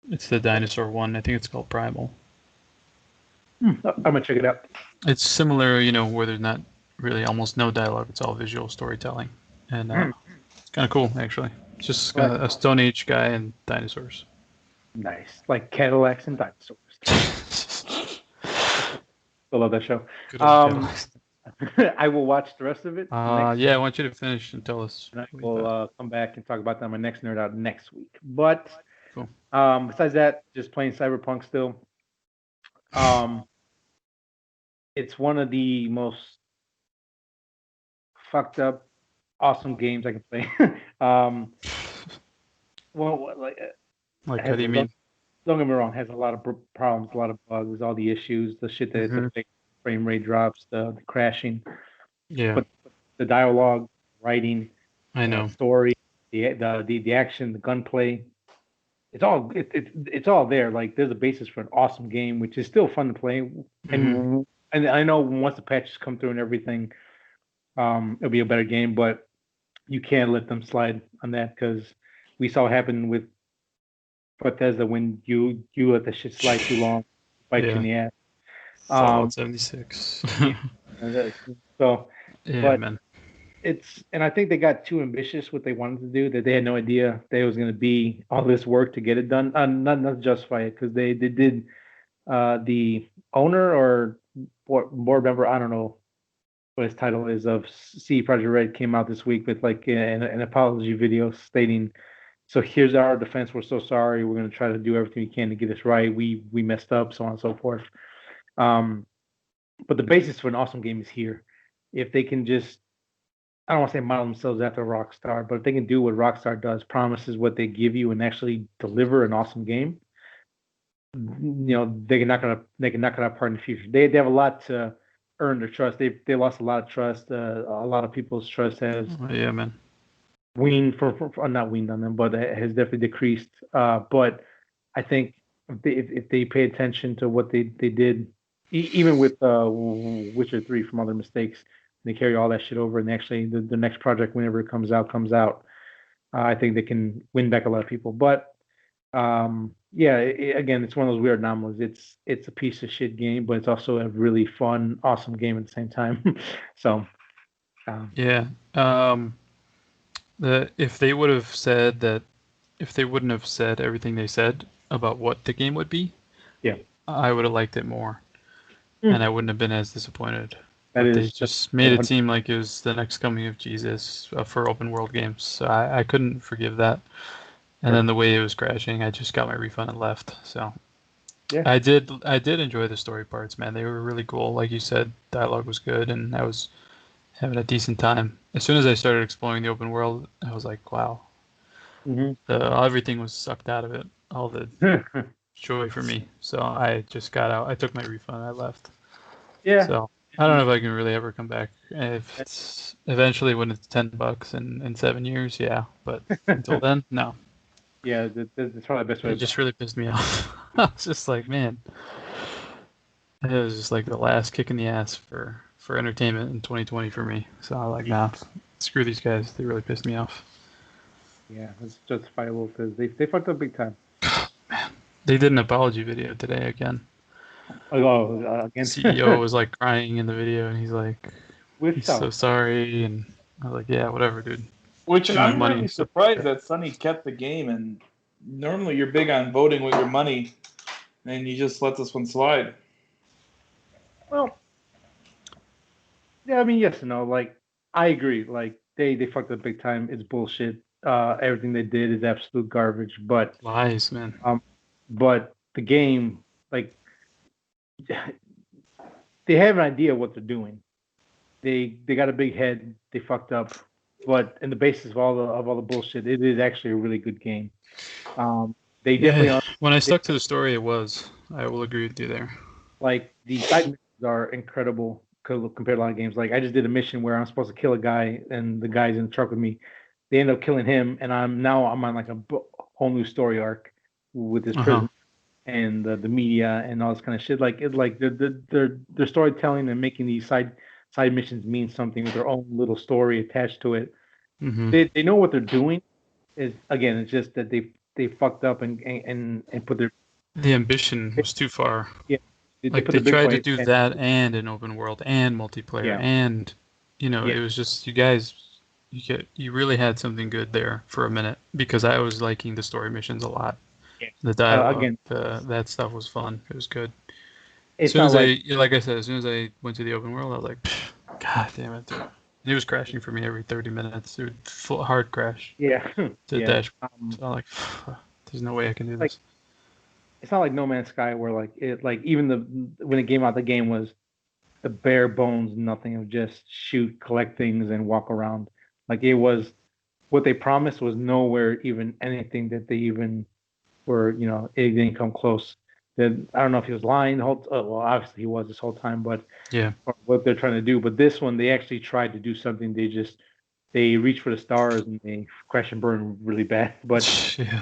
It's the dinosaur one. I think it's called Primal. I'm gonna check it out. It's similar, where there's not really almost no dialogue. It's all visual storytelling, and it's kind of cool actually. It's just a Stone Age guy and dinosaurs. Nice, like Cadillacs and dinosaurs. I love that show. Good old Cadillacs. I will watch the rest of it. Yeah, I want you to finish and tell us. And I what you thought. will come back and talk about that on my next nerd out next week. But Cool. Besides that, just playing Cyberpunk still. It's one of the most fucked up, awesome games I can play. Well, like Like, how do you mean? don't get me wrong, has a lot of problems, a lot of bugs, all the issues, the shit that Mhm. the frame rate drops, the crashing, Yeah, but the dialogue, writing, I know. story, the action, the gunplay, it's all there. Like there's a basis for an awesome game, which is still fun to play. Mhm. And I know once the patches come through and everything, it'll be a better game. But you can't let them slide on that because we saw it happen with Bethesda when you let the shit slide too long, bite you in Yeah. the ass. Fallout 76. Yeah, so, Yeah, but man. and I think they got too ambitious what they wanted to do that they had no idea that it was going to be all this work to get it done. Not to justify it because they did the owner or board member, I don't know what his title is, of C Project Red came out this week with like an apology video stating, so here's our defense. We're so sorry. We're going to try to do everything we can to get this right. We messed up, so on and so forth. Um, but the basis for an awesome game is here. If they can just, I don't want to say model themselves after Rockstar, but if they can do what Rockstar does, promises what they give you, and actually deliver an awesome game, they can knock it out apart in the future. They have a lot to earn their trust. They lost a lot of trust. A lot of people's trust has Yeah, man. weaned not weaned on them, but it has definitely decreased. But I think if they pay attention to what they did, even with Witcher 3 from other mistakes, they carry all that shit over, and actually the next project, whenever it comes out, I think they can win back a lot of people. But yeah, again, it's one of those weird anomalies. It's a piece of shit game, but it's also a really fun, awesome game at the same time. So, Yeah. Um, if they would have said that, if they wouldn't have said everything they said about what the game would be, yeah, I would have liked it more, and I wouldn't have been as disappointed. that But they is just made it seem like it was the next coming of Jesus for open world games. So I couldn't forgive that. And then the way it was crashing, I just got my refund and left. So yeah. I did enjoy the story parts, man. They were really cool. Like you said, dialogue was good, and I was having a decent time. As soon as I started exploring the open world, I was like, wow, Hmm. everything was sucked out of it. All the joy for me. So I just got out. I took my refund. I left. Yeah. So I don't know if I can really ever come back. If it's eventually when it's $10 in 7 years, yeah. But until then, no. Yeah, that's probably the best way It to just really pissed me off. I was just like, man, it was just like the last kick in the ass for entertainment in 2020 for me. So I was like, nah, screw these guys. They really pissed me off. Yeah, it's justifiable because they fucked up big time. They did an apology video today again. Oh, again, CEO was like crying in the video, and he's like, with he's so sorry, and I was like, yeah, whatever, dude. Which Give me my I'm money. really surprised that Sonny kept the game, and normally you're big on voting with your money, and you just let this one slide. well, yeah, I mean, yes and no. Like, I agree. Like, they fucked up big time. It's bullshit. Everything they did is absolute garbage. Lies, man. But the game, like, they have an idea what they're doing. They got a big head. They fucked up, but in the basis of all the bullshit, it is actually a really good game. They definitely Yeah, are. when I stuck to the story, it was. I will agree with you there. Like the side missions are incredible compared to a lot of games. Like I just did a mission where I'm supposed to kill a guy, and the guy's in the truck with me. They end up killing him, and I'm on like a whole new story arc with this Uh huh. prison and the media and all this kind of shit. Like it, like their storytelling and making these side missions mean something with their own little story attached to it. Mhm. They know what they're doing. Is again, it's just that they fucked up and put their The ambition was too far. yeah they Like put they their big tried to boy do and that and an open world and multiplayer yeah and yeah it was just you guys you really had something good there for a minute because I was liking the story missions a lot. yeah. The dialogue, Again, that stuff was fun. It was good. As it's soon not as like like I said, as soon as I went to the open world, I was like, God damn it, dude. It was crashing for me every 30 minutes. It would full hard crash yeah to the yeah dash. So I'm like, There's no way I can do Like, this. it's not like No Man's Sky where like it like even when it came out, the game was the bare bones, nothing of just shoot, collect things, and walk around. Like it was what they promised was nowhere even anything that they even were. It didn't come close. Then I don't know if he was lying the whole. Well, obviously he was this whole time, but Yeah. what they're trying to do. But this one, they actually tried to do something. They reached for the stars and they crash and burn really bad. But Yeah.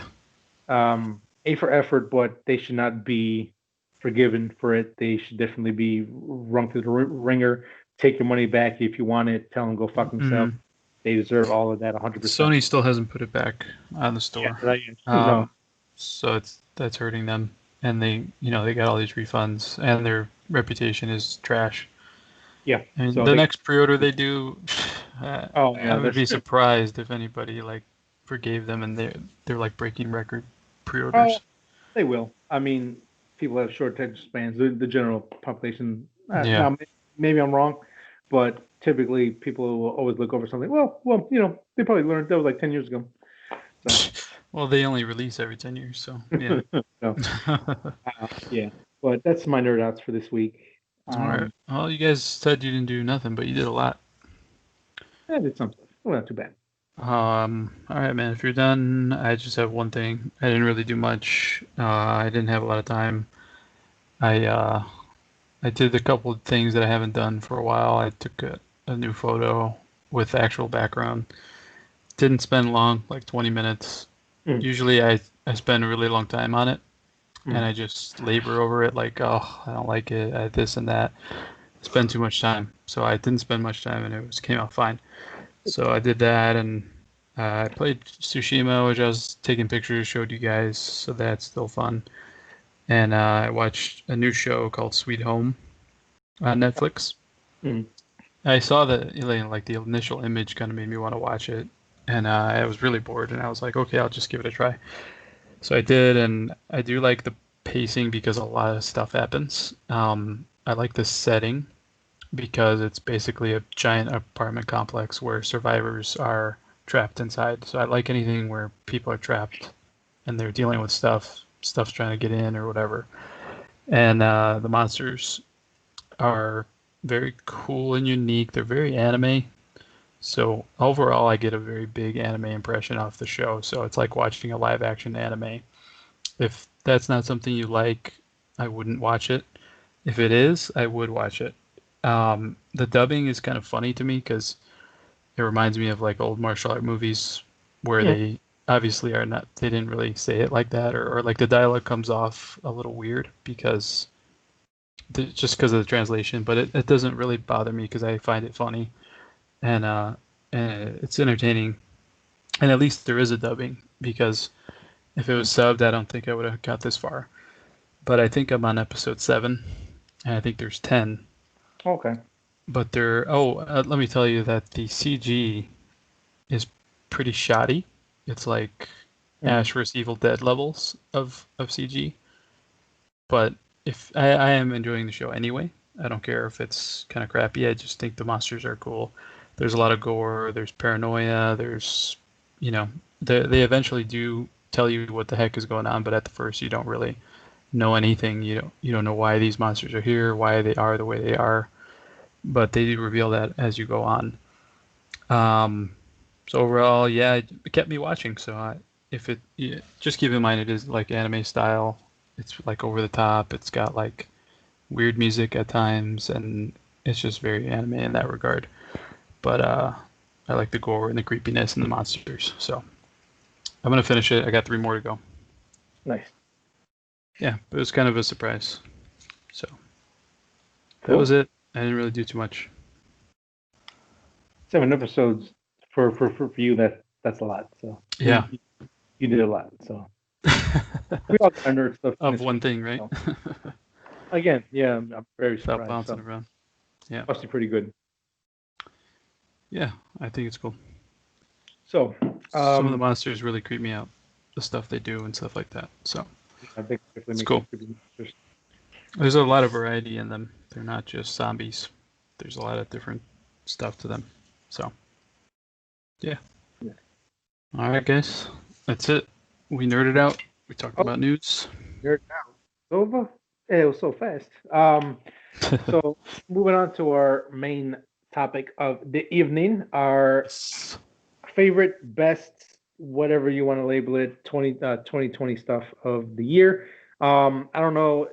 A for effort, but they should not be forgiven for it. They should definitely be rung through the ringer. Take your money back if you want it. Tell them go fuck themselves. Mhm. They deserve all of that 100%. Sony still hasn't put it back on the Yeah, store. no. So that's hurting them, and they got all these refunds, and their reputation is trash. Yeah. And So the next pre-order they do, Oh, I yeah, would be that's surprised if anybody like forgave them, and they're like breaking record oh, pre-orders. they will. I mean, people have short attention spans. The general population. Yeah. Now, maybe I'm wrong, but typically people will always look over something. Well, they probably learned that was like 10 years ago. So, Well, they only release every 10 years, so yeah. so yeah. But that's my nerd outs for this week. All right. Well, you guys said you didn't do nothing, but you did a lot. I did some stuff. Well, not too bad. All right, man. If you're done, I just have one thing. I didn't really do much. I didn't have a lot of time. I did a couple of things that I haven't done for a while. I took a new photo with actual background. Didn't spend long, like 20 minutes. Mm. Usually I spend a really long time on it, Mm. and I just labor over it like, oh, I don't like it, this and that. I spend too much time. So I didn't spend much time, and it came out fine. So I did that, and I played Tsushima, which I was taking pictures, showed you guys, so that's still fun. And I watched a new show called Sweet Home on Netflix. Mm. I saw the like the initial image kind of made me want to watch it, and I was really bored, and I was like, okay, I'll just give it a try. So I did, and I do like the pacing because a lot of stuff happens. I like the setting because it's basically a giant apartment complex where survivors are trapped inside. So I like anything where people are trapped and they're dealing with stuff's trying to get in or whatever. And the monsters are very cool and unique. They're very anime. So overall, I get a very big anime impression off the show. So it's like watching a live action anime. If that's not something you like, I wouldn't watch it. If it is, I would watch it. The dubbing is kind of funny to me because it reminds me of like old martial art movies where Yeah. they obviously are not, they didn't really say it like that, or like the dialogue comes off a little weird because just because of the translation, but it doesn't really bother me because I find it funny and it's entertaining. And at least there is a dubbing because if it was subbed, I don't think I would have got this far. But I think I'm on episode 7 and I think there's 10. Okay. But let me tell you that the CG is pretty shoddy. It's like Ash vs. Evil Dead levels of CG. But if I am enjoying the show anyway, I don't care if it's kind of crappy. I just think the monsters are cool. There's a lot of gore. There's paranoia. There's, they eventually do tell you what the heck is going on, but at the first you don't really know anything. You don't know why these monsters are here, why they are the way they are. But they do reveal that as you go on. So overall, yeah, it kept me watching. So just keep in mind it is like anime style. It's like over the top. It's got like weird music at times, and it's just very anime in that regard. But I like the gore and the creepiness and the monsters. So I'm gonna finish it. I got 3 more to go. Nice. Yeah, but it was kind of a surprise. So that Cool. was it. I didn't really do too much. 7 episodes for you. That's a lot. So Yeah. you did a lot. So we all got our nerd stuff Of one thing, right? So. Again, yeah, I'm very Stop surprised. bouncing around. Yeah. Must be pretty good. Yeah, I think it's cool. So some of the monsters really creep me out. The stuff they do and stuff like that. So I think it's cool. There's a lot of variety in them. They're not just zombies. There's a lot of different stuff to them. So yeah. All right, guys. That's it. We nerded out. We talked Oh, about news. nerd out. Over? Yeah, it was so fast. So moving on to our main topic of the evening, our Yes. favorite, best, whatever you want to label it, 2020 stuff of the year. I don't know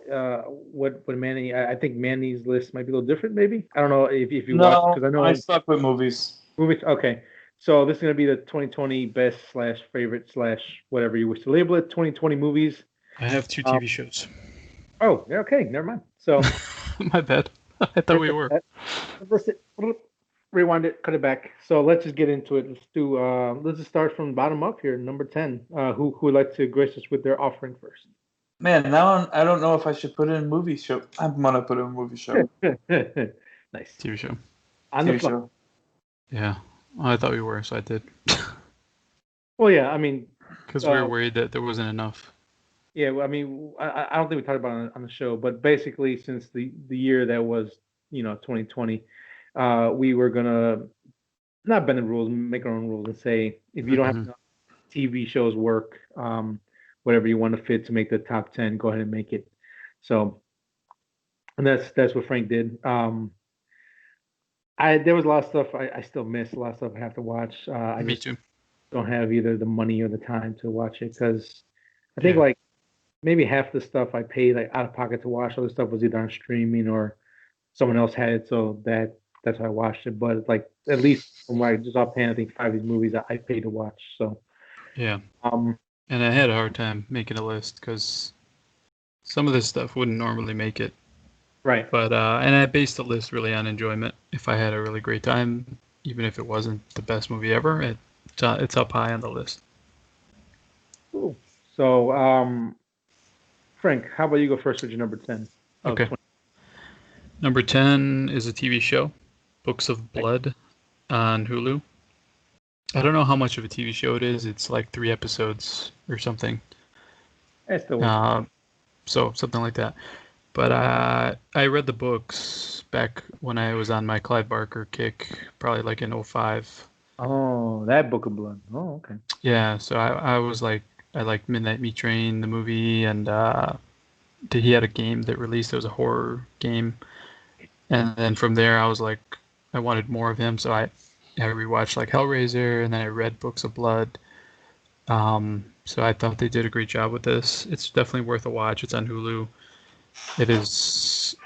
what Manny. I think Manny's list might be a little different. Maybe I don't know if you watched No, because I I know stuck with movies. movies. Okay, so this is gonna be the 2020 best slash favorite slash whatever you wish to label it. 2020 movies. I have two Um, TV shows. oh, yeah, okay, never mind. So My bad. I thought we were. reverse it, rewind it, cut it back. So let's just get into it. Let's just start from the bottom up here. Number 10. Who would like to grace us with their offering first? Man, now I don't know if I should put in a movie show. I'm gonna put in a movie show. Nice. TV show. On the TV fly. show. Yeah. Well, I thought we were, so I did. Well, yeah, I mean, Because we were worried that there wasn't enough. yeah, well, I mean, I don't think we talked about it on the show, but basically, since the year that was, 2020, we were gonna not bend the rules, make our own rules, and say if you don't have Mhm. enough TV shows work, whatever you want to fit to make the top 10, go ahead and make it. So, and that's what Frank did. There was a lot of stuff I still miss, a lot of stuff I have to watch. I Me just too. don't have either the money or the time to watch it because I think Yeah. like maybe half the stuff I paid like out of pocket to watch, other stuff was either on streaming or someone else had it, so that's why I watched it. But like at least from like just offhand, I think five of these movies I paid to watch. So Yeah. um, And I had a hard time making a list because some of this stuff wouldn't normally make it. right. But and I based the list really on enjoyment. If I had a really great time, even if it wasn't the best movie ever, it's up high on the list. Cool. So Frank, how about you go first with your number 10 of Okay. 20? Number 10 is a TV show, Books of Blood on Hulu. I don't know how much of a TV show it is. It's like 3 episodes or something. That's still works. So something like that. But I read the books back when I was on my Clive Barker kick, probably like in '05. Oh, that Book of Blood. Oh, okay. Yeah, so I was like, I liked Midnight Meat Train, the movie, and he had a game that released. It was a horror game, and then from there I was like, I wanted more of him, so I rewatched like Hellraiser, and then I read Books of Blood. So I thought they did a great job with this. It's definitely worth a watch. It's on Hulu. It is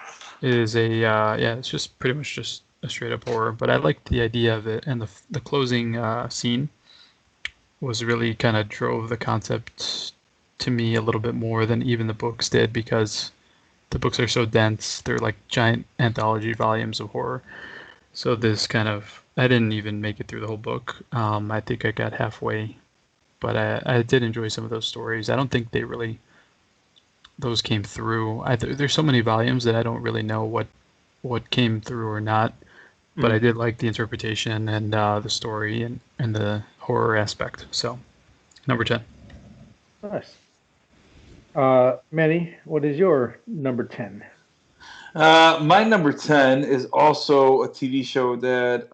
yeah, it's just pretty much just a straight up horror, but I liked the idea of it, and the closing scene was really kind of drove the concept to me a little bit more than even the books did, because the books are so dense. They're like giant anthology volumes of horror. So this kind of, I didn't even make it through the whole book. I think I got halfway, but I did enjoy some of those stories. I don't think those came through. There's so many volumes that I don't really know what came through or not, but I did like the interpretation and the story and the horror aspect. So, number 10. Nice. Manny, what is your number 10? My number 10 is also a TV show that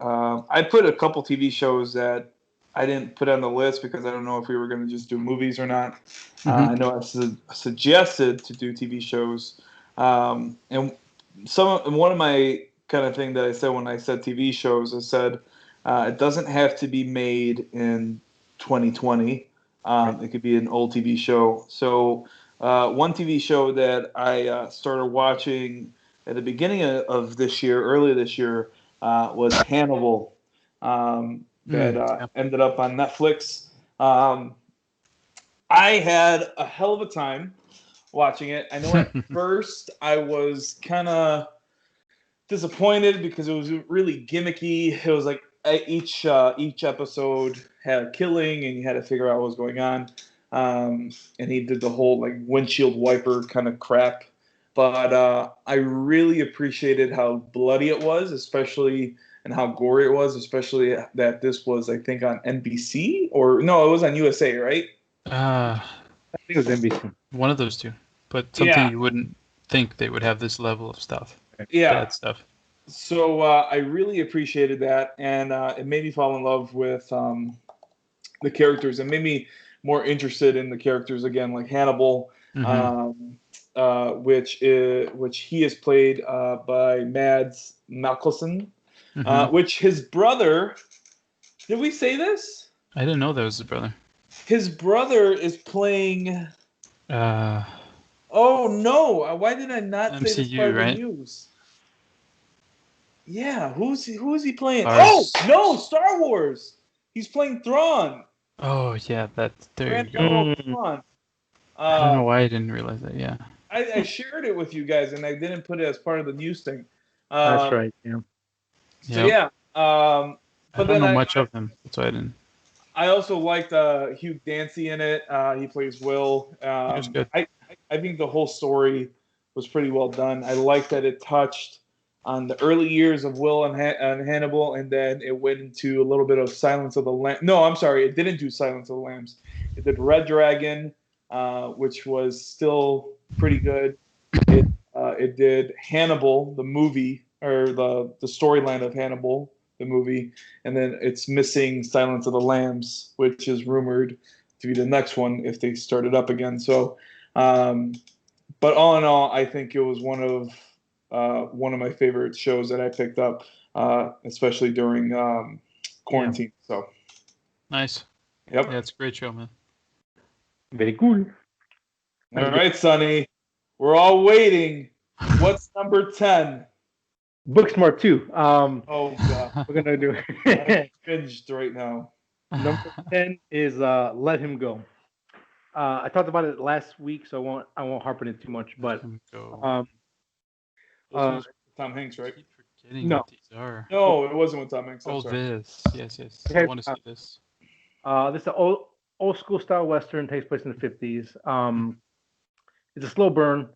I put a couple TV shows that I didn't put on the list because I don't know if we were going to just do movies or not. I know I suggested to do TV shows. And one of my kind of thing that I said when I said TV shows, I said it doesn't have to be made in 2020. It could be an old TV show. So one TV show that I started watching at the beginning of this year, early this year, was Hannibal, that Yeah. ended up on Netflix. I had a hell of a time watching it. I know at first I was kind of disappointed because it was really gimmicky. It was like each episode had a killing, and you had to figure out what was going on. And he did the whole like windshield wiper kind of crap. But I really appreciated how bloody it was, especially, and how gory it was, especially that this was, I think, on NBC, or no, it was on USA, right? Uh, I think it was NBC. one of those two, but something Yeah, you wouldn't think they would have this level of stuff, yeah. bad stuff. So I really appreciated that, and it made me fall in love with the characters, and made me more interested in the characters again, like Hannibal, which he is played by Mads Mikkelsen, which his brother. Did we say this? I didn't know that was his brother. His brother is playing. Oh no! Why did I not say this part of the news? Yeah, who is he playing? Oh no, Star Wars. He's playing Thrawn. Oh yeah, there you go. Thrawn. I don't know why I didn't realize that. Yeah, I shared it with you guys, and I didn't put it as part of the news thing. That's right. Yeah. So yeah. I don't know much of him. That's why I didn't. I also liked Hugh Dancy in it. He plays Will. He was good. I think the whole story was pretty well done. I like that it touched on the early years of Will and Hannibal, and then it went into a little bit of Silence of the Lambs. No, I'm sorry, it didn't do Silence of the Lambs. It did Red Dragon, which was still pretty good. It did Hannibal, the movie, or the storyline of Hannibal, the movie, and then it's missing Silence of the Lambs, which is rumored to be the next one if they start it up again. So, but all in all, I think it was one of my favorite shows that I picked up, especially during quarantine. Yeah. So nice. Yep. Yeah, it's a great show, man. Very cool. All right, Sonny. We're all waiting. What's number 10? Booksmart 2. Oh god. We're gonna do it. I'm binged right now. Number 10 is Let Him Go. I talked about it last week, so I won't harp on it too much. But Tom Hanks, right? I keep forgetting what these are. No, it wasn't with Tom Hanks. This. Yes. I want to see this. This is an old school style Western, takes place in the 50s. It's a slow burn,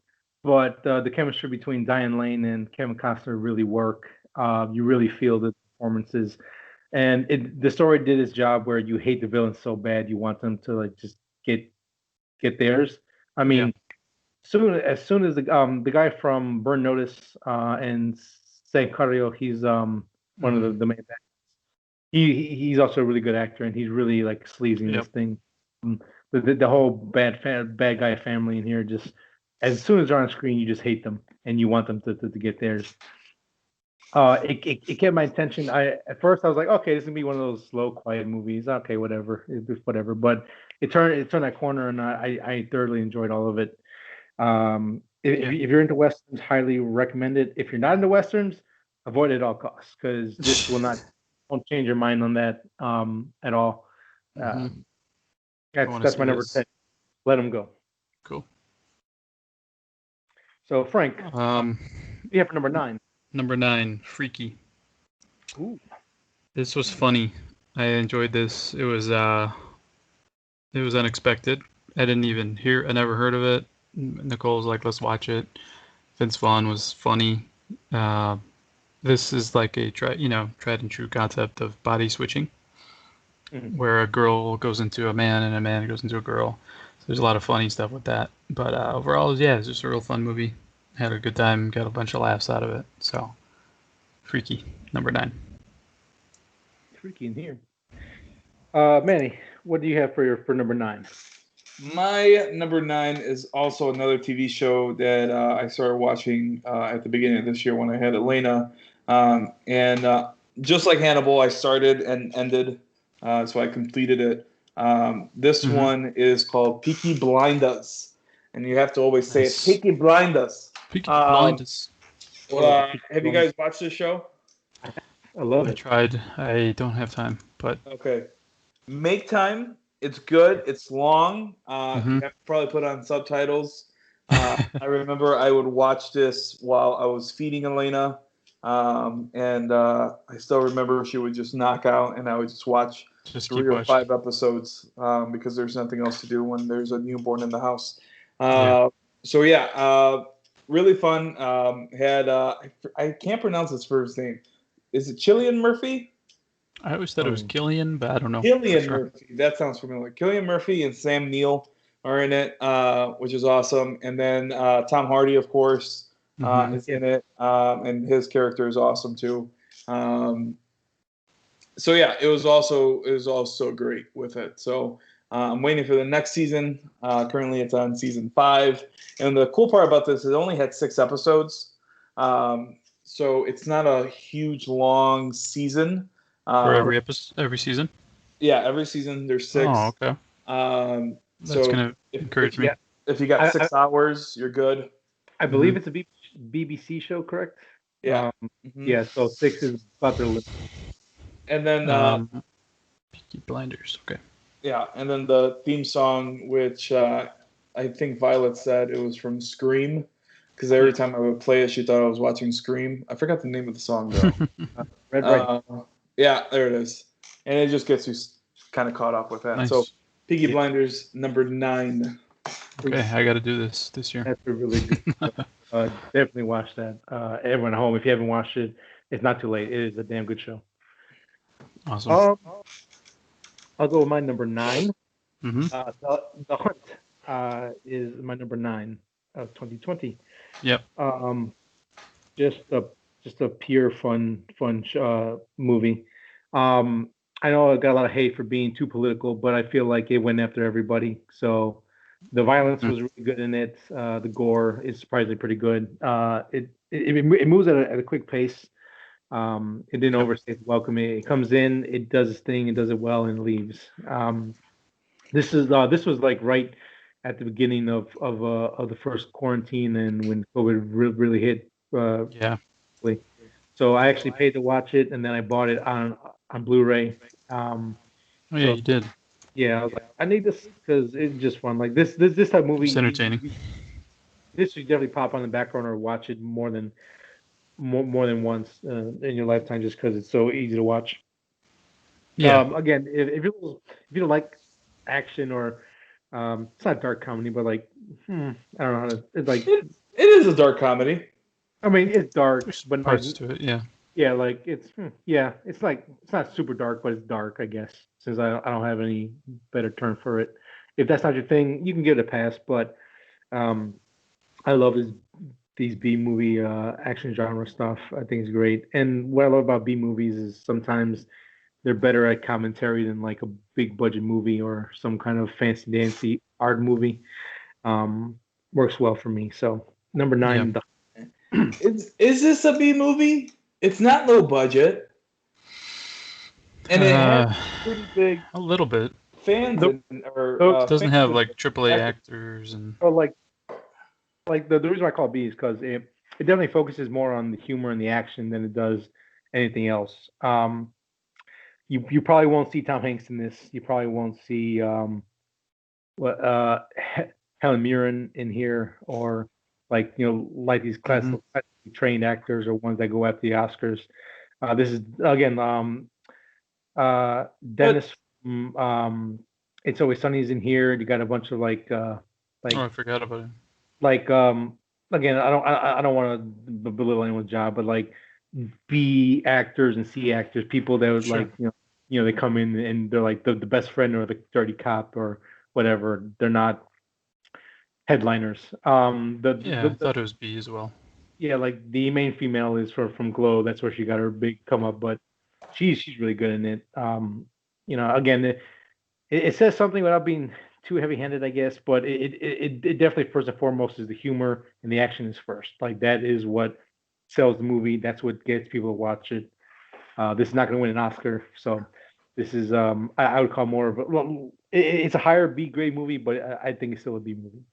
but the chemistry between Diane Lane and Kevin Costner really work. You really feel the performances, and the story did its job where you hate the villains so bad you want them to like just get theirs. I mean, as soon as the guy from Burn Notice and Sankario, he's one of the main actors. He's also a really good actor, and he's really like sleazing this thing. The whole bad guy family in here, just as soon as they're on screen, you just hate them and you want them to get theirs. It kept my attention. At first I was like, okay, this is gonna be one of those slow, quiet movies. Okay, whatever. But it turned that corner, and I thoroughly enjoyed all of it. If you're into westerns, highly recommend it. If you're not into westerns, avoid it at all costs, because this won't change your mind on that at all. That's my number 10. Let Him Go. Cool. So Frank, yeah, for number 9. Number 9, Freaky. Ooh. This was funny. I enjoyed this. It was unexpected. I never heard of it. Nicole was like, let's watch it. Vince Vaughn was funny. This is like a tried and true concept of body switching, where a girl goes into a man and a man goes into a girl. So there's a lot of funny stuff with that. But overall, it's just a real fun movie. Had a good time, got a bunch of laughs out of it. So, Freaky, number 9. Freaky in here. Manny, what do you have for number 9? My number 9 is also another TV show that I started watching at the beginning of this year when I had Elena. And just like Hannibal, I started and ended, so I completed it. This one is called Peaky Blinders. And you have to always say it, Peaky Blinders. Peaky Blinders. Have you guys watched this show? I love it. I tried. I don't have time, but... Okay. Make time. It's good. It's long. You have to probably put on subtitles. I remember I would watch this while I was feeding Elena. And I still remember she would just knock out, and I would just watch 3 or 5 episodes because there's nothing else to do when there's a newborn in the house. Really fun. I can't pronounce his first name. Is it Cillian Murphy? I always thought it was Killian, but I don't know. Cillian Murphy. That sounds familiar. Cillian Murphy and Sam Neill are in it, which is awesome. And then Tom Hardy, of course, is in it, and his character is awesome too. It was also great with it. So I'm waiting for the next season. Currently, it's on season 5. And the cool part about this is it only had 6 episodes. So it's not a huge, long season. For every episode, every season? Yeah, every season there's 6. Oh, okay. That's going to encourage me. If you got 6 hours, you're good. I believe it's a BBC show, correct? Yeah. Yeah, so 6 is about their limit. And then Peaky Blinders, okay. Yeah, and then the theme song, which I think Violet said it was from Scream, because every time I would play it, she thought I was watching Scream. I forgot the name of the song, though. Red Right. Yeah, there it is. And it just gets you kind of caught up with that. Nice. So, Peaky Blinders, number 9. Okay, I got to do this year. That's a really good definitely watch that. Everyone at home, if you haven't watched it, it's not too late. It is a damn good show. Awesome. I'll go with my number 9. Mm-hmm. The Hunt is my number 9 of 2020. Yep. Just a pure fun movie. I know I got a lot of hate for being too political, but I feel like it went after everybody. So the violence was really good in it. The gore is surprisingly pretty good. It moves at a quick pace. It didn't overstay the welcome. It comes in, it does its thing, it does it well, and leaves. This was like right at the beginning of the first quarantine and when COVID really hit. So I actually paid to watch it, and then I bought it on Blu-ray. You did. Yeah, I was like, I need this because it's just fun. Like this type of movie. It's entertaining. This should definitely pop on the background or watch it more than once in your lifetime, just because it's so easy to watch. Yeah. Again, if you don't like action or it's not dark comedy, but like I don't know how to. It's like it is a dark comedy. I mean, it's dark, but parts to it, yeah. Yeah, like it's not super dark, but it's dark, I guess. Since I don't have any better term for it. If that's not your thing, you can give it a pass. But I love these B movie action genre stuff. I think it's great. And what I love about B movies is sometimes they're better at commentary than like a big budget movie or some kind of fancy dancy art movie. Works well for me. So number 9. Is this a B movie? It's not low budget, and it has pretty big. A little bit. Fans it doesn't have like AAA actors and. Or like the reason why I call it B is because it definitely focuses more on the humor and the action than it does anything else. You probably won't see Tom Hanks in this. You probably won't see Helen Mirren in here or. Like like these classically trained actors or ones that go after the Oscars. This is again Dennis. It's Always Sunny's in here. You got a bunch of like. Oh, I forgot about it. Like again, I don't want to belittle anyone's job, but like B actors and C actors, people that would like they come in and they're like the best friend or the dirty cop or whatever. They're not headliners. I thought it was B as well. Yeah, like the main female is from Glow. That's where she got her big come up, but she's really good in it. Again, it says something without being too heavy-handed, I guess, but it definitely first and foremost is the humor and the action is first. Like that is what sells the movie. That's what gets people to watch it. This is not going to win an Oscar, so this is I would call more of it's a higher B grade movie, but I think it's still a B movie.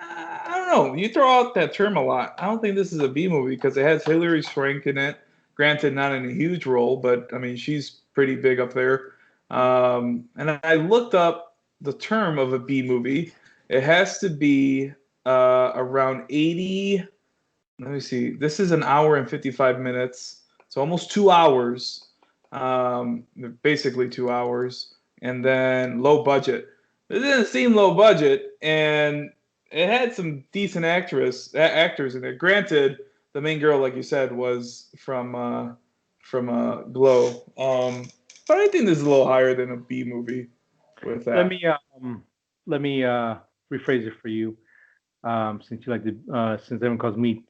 I don't know. You throw out that term a lot. I don't think this is a B movie because it has Hilary Swank in it. Granted, not in a huge role, but I mean, she's pretty big up there. And I looked up the term of a B movie. It has to be around 80. Let me see. This is an hour and 55 minutes. So almost 2 hours. Basically 2 hours. And then low budget. It didn't seem low budget. And it had some decent actors in it. Granted, the main girl, like you said, was from Glow. But I think this is a little higher than a B movie with that. Let me rephrase it for you. Since you like since everyone calls me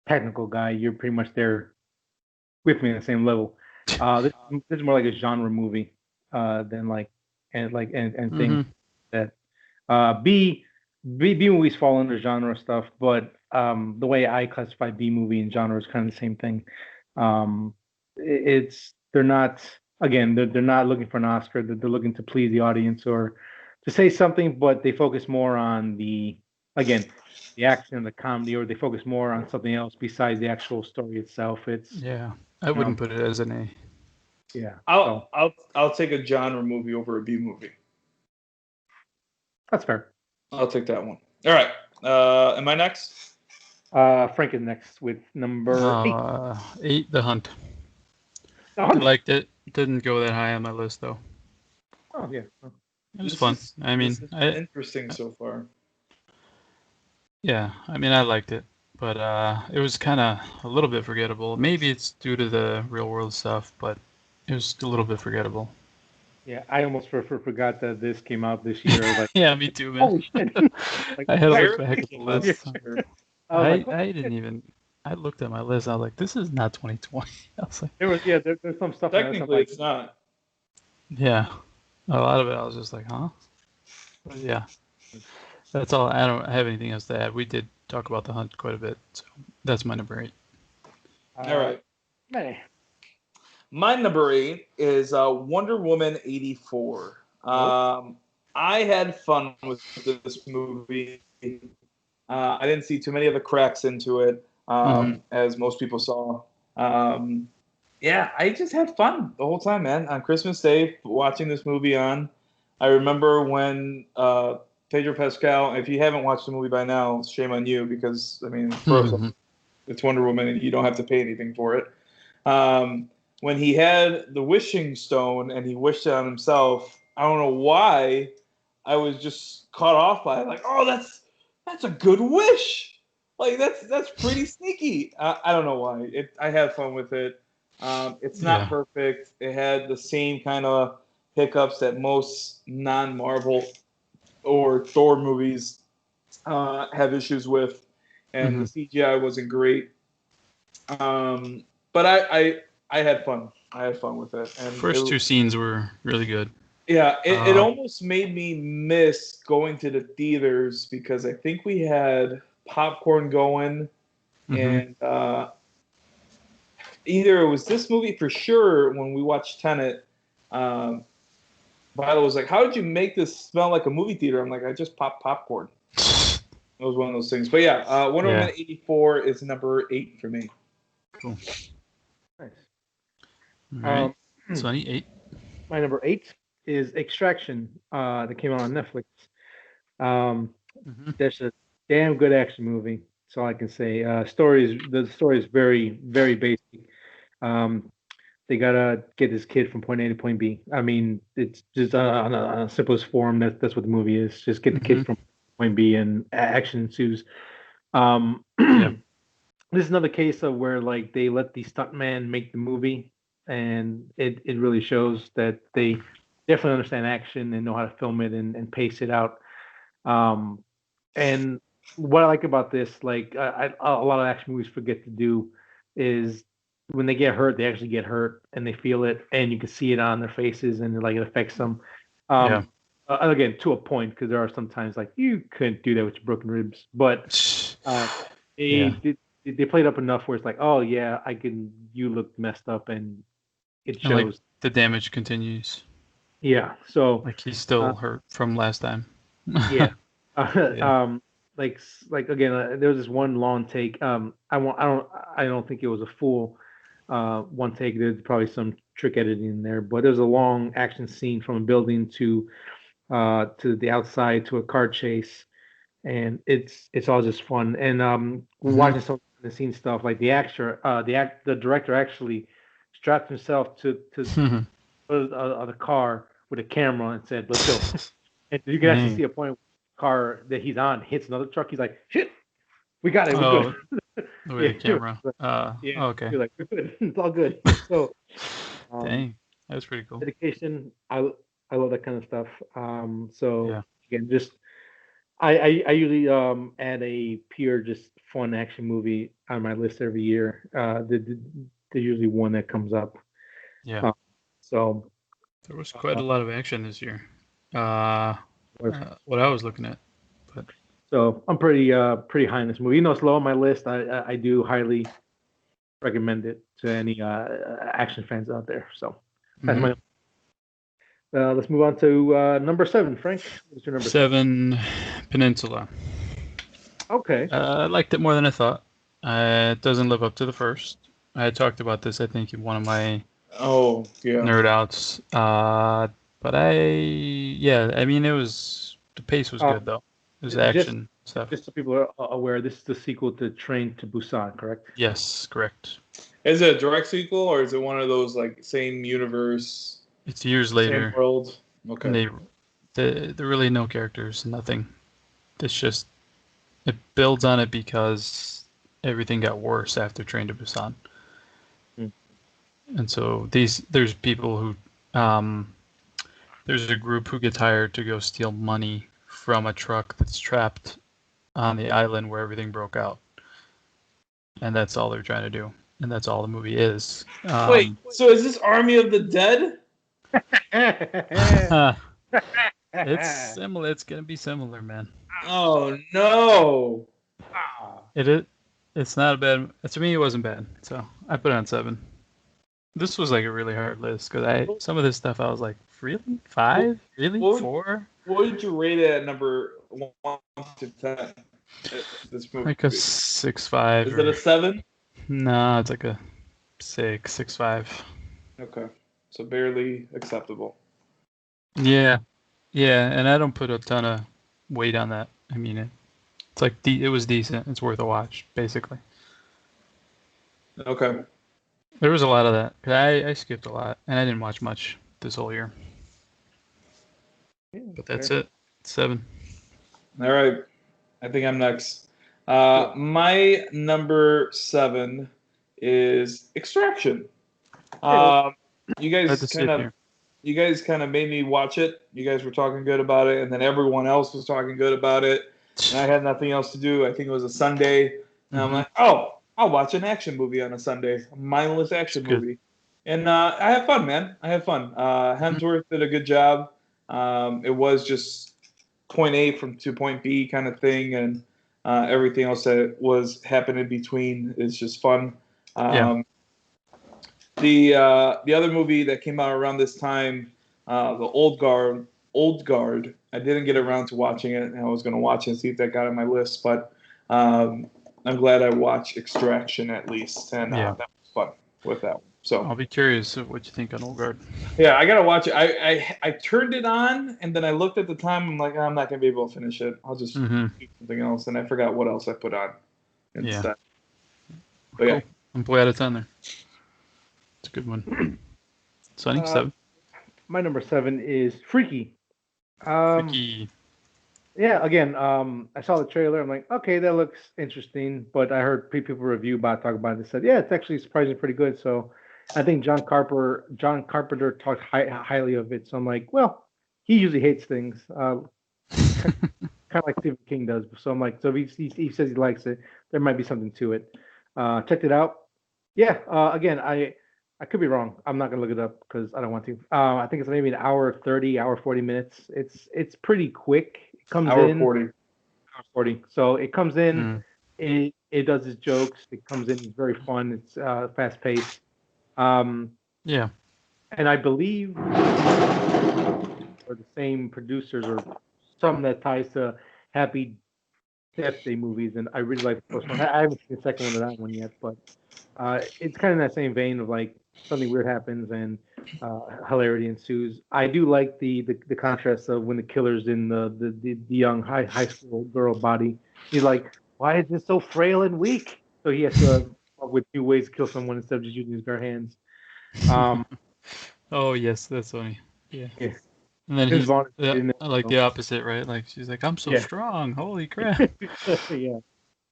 technical guy, you're pretty much there with me on the same level. This is more like a genre movie than like and Mm-hmm. things that B movies fall under genre stuff, but the way I classify B movie and genre is kind of the same thing. It's they're not again they're not looking for an Oscar. They're looking to please the audience or to say something, but they focus more on again the action, the comedy, or they focus more on something else besides the actual story itself. It's Yeah, I wouldn't put it as an A. yeah. I'll take a genre movie over a B movie. That's fair. I'll take that one. All right. Am I next? Frank is next with number 8, The Hunt. The I Hunt. liked it. Didn't go that high on my list though. Oh yeah. It was fun. I mean, this is interesting so far. Yeah, I mean, I liked it, but it was kind of a little bit forgettable. Maybe it's due to the real world stuff, but it was a little bit forgettable. Yeah, I almost forgot that this came out this year. Like, Yeah, me too, man. holy shit! Like, I had to where look back at the list. I didn't even. I looked at my list. I was like, "This is not 2020." I was like, there's some stuff. Technically, it's not. Yeah, a lot of it. I was just like, "Huh?" But yeah, that's all. I don't have anything else to add. We did talk about The Hunt quite a bit, so that's my number 8. All right. Man. My number 8 is Wonder Woman 84. I had fun with this movie. I didn't see too many of the cracks into it, as most people saw. Yeah, I just had fun the whole time, man. On Christmas Day, watching this movie I remember when Pedro Pascal, if you haven't watched the movie by now, shame on you because, I mean, it's Wonder Woman and you don't have to pay anything for it. When he had the wishing stone and he wished it on himself, I don't know why I was just caught off by it. Like, oh, that's a good wish. Like that's pretty sneaky. I don't know why. I had fun with it. It's not perfect. It had the same kind of hiccups that most non-Marvel or Thor movies have issues with, and the CGI wasn't great. But I had fun. I had fun with it. And First 2 scenes were really good. Yeah, it almost made me miss going to the theaters because I think we had popcorn going, and either it was this movie for sure when we watched Tenet. Viola was like, "How did you make this smell like a movie theater?" I'm like, "I just popped popcorn." It was one of those things. But yeah, Wonder Woman 84 is number 8 for me. Cool. Nice. All right. Sonny, 8. My number 8 is Extraction. That came out on Netflix. That's a damn good action movie. That's all I can say. The story is very, very basic. They gotta get this kid from point A to point B. I mean, it's just on a simplest form. That's what the movie is. Just get the kid from point B, and action ensues. This is another case of where like they let the stuntman make the movie, and it really shows that they definitely understand action and know how to film it and pace it out. And what I like about this, like a lot of action movies forget to do, is when they get hurt, they actually get hurt and they feel it, and you can see it on their faces, and like it affects them. Again, to a point, because there are sometimes like you couldn't do that with your broken ribs, but they played up enough where it's like, oh yeah, you look messed up, and it shows. And, like, the damage continues. Yeah, so like he's still hurt from last time. Yeah. Like again, there was this one long take. I don't think it was a full one take. There's probably some trick editing in there, but there's a long action scene from a building to the outside to a car chase, and it's all just fun. And watching some of the scene stuff, like the director actually strapped himself to the car with a camera and said, "Let's go." And you can actually see a point where the car that he's on hits another truck. He's like, "Shit, we got it. We're good." The way the camera. Okay. You're like, "We're good. It's all good." So, dang, that was pretty cool. dedication. I love that kind of stuff. So again, just I usually add a pure just fun action movie on my list every year. There's usually one that comes up. Yeah. So there was quite a lot of action this year. What I was looking at. But So I'm pretty high in this movie. Even though it's low on my list, I do highly recommend it to any action fans out there. So that's my. Let's move on to number 7. Frank, what's your number 7? Peninsula. Okay. I liked it more than I thought. It doesn't live up to the first. I talked about this, I think, in one of my nerd outs. But I mean, the pace was good though. It was action stuff. Just so people are aware, this is the sequel to Train to Busan, correct? Yes, correct. Is it a direct sequel or is it one of those like same universe? It's years later. Same world. Okay. There are really no characters, nothing. It's just it builds on it because everything got worse after Train to Busan. And so there's people who there's a group who gets hired to go steal money from a truck that's trapped on the island where everything broke out. And that's all they're trying to do. And that's all the movie is. Wait, so is this Army of the Dead? It's similar. It's gonna be similar, man. Oh no! It's not a bad. To me, it wasn't bad. So I put it on 7. This was like a really hard list because some of this stuff I was like, really 5, really 4. What did you rate it at number 1 to 10? This movie, like a 6.5. Is it a 7? No, it's like a 6.5. Okay, so barely acceptable. Yeah, and I don't put a ton of weight on that. I mean, it's like it was decent. It's worth a watch, basically. Okay. There was a lot of that. I skipped a lot, and I didn't watch much this whole year. Yeah, but that's it. 7. All right. I think I'm next. My number 7 is Extraction. You guys kind of made me watch it. You guys were talking good about it, and then everyone else was talking good about it. And I had nothing else to do. I think it was a Sunday, and I'm like, oh, I'll watch an action movie on a Sunday, a mindless action movie. And I have fun, man. I have fun. Hemsworth did a good job. It was just point A to point B kind of thing, and everything else that was happening in between is just fun. The other movie that came out around this time, the Old Guard. I didn't get around to watching it, and I was going to watch it and see if that got on my list, but I'm glad I watched Extraction at least, and that was fun with that one. So I'll be curious of what you think on Old Guard. Yeah, I gotta watch it. I turned it on, and then I looked at the time. I'm like, I'm not gonna be able to finish it. I'll just do something else, and I forgot what else I put on instead. But cool. I'm glad it's on there. It's a good one. Sonny, 7. My number 7 is Freaky. Freaky. Yeah, again, I saw the trailer. I'm like, okay, that looks interesting. But I heard people talk about it. They said, yeah, it's actually surprisingly pretty good. So I think John Carpenter talked highly of it. So I'm like, well, he usually hates things, kind of like Stephen King does. So I'm like, so if he says he likes it, there might be something to it. Checked it out. Yeah, again, I could be wrong. I'm not gonna look it up because I don't want to. I think it's maybe an hour 30, hour 40 minutes. It's pretty quick. It comes hour in 40. Hour 40. So it comes in. It does its jokes. It comes in. It's very fun. It's fast paced. Yeah. And I believe or the same producers or something that ties to Happy Death Day movies, and I really like the first one. I haven't seen the second one of that one yet, but it's kind of in that same vein of like something weird happens and hilarity ensues. I do like the contrast of when the killer's in the young high school girl body. He's like, why is this so frail and weak? So he has to come up with new ways to kill someone instead of just using his bare hands. Oh yes, that's funny. Yeah. And then I like the opposite, right? Like she's like, I'm so strong. Holy crap. Yeah.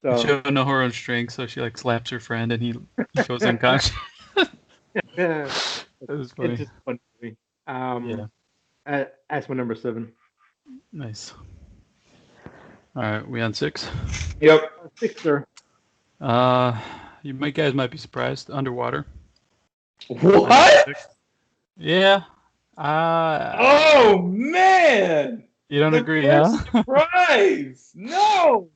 So she don't know her own strength, so she like slaps her friend, and he goes unconscious. Yeah. That was funny. It's just a fun movie. That's my number 7. Nice. All right, we on 6? Yep. 6, sir. You guys might be surprised. Underwater. What? Yeah. Oh man! You don't The agree, first huh? surprise! No!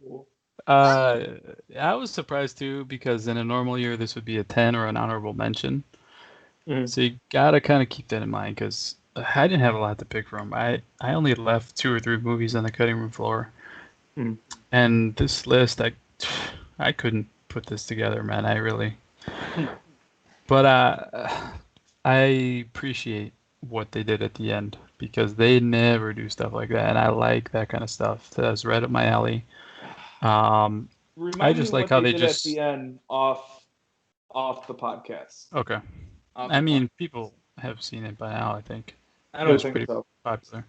I was surprised too because in a normal year this would be a 10 or an honorable mention. Mhm. So you gotta kind of keep that in mind because I didn't have a lot to pick from. I only left 2 or 3 movies on the cutting room floor, Mhm. and this list I couldn't put this together, man. I really, but I appreciate what they did at the end because they never do stuff like that, and I like that kind of stuff. That's right up my alley. Um, I Remind me just like what how they they did at just the end off the podcast. okay. Off I the pod. mean, people have seen it by now. I think I it don't was think pretty so. popular.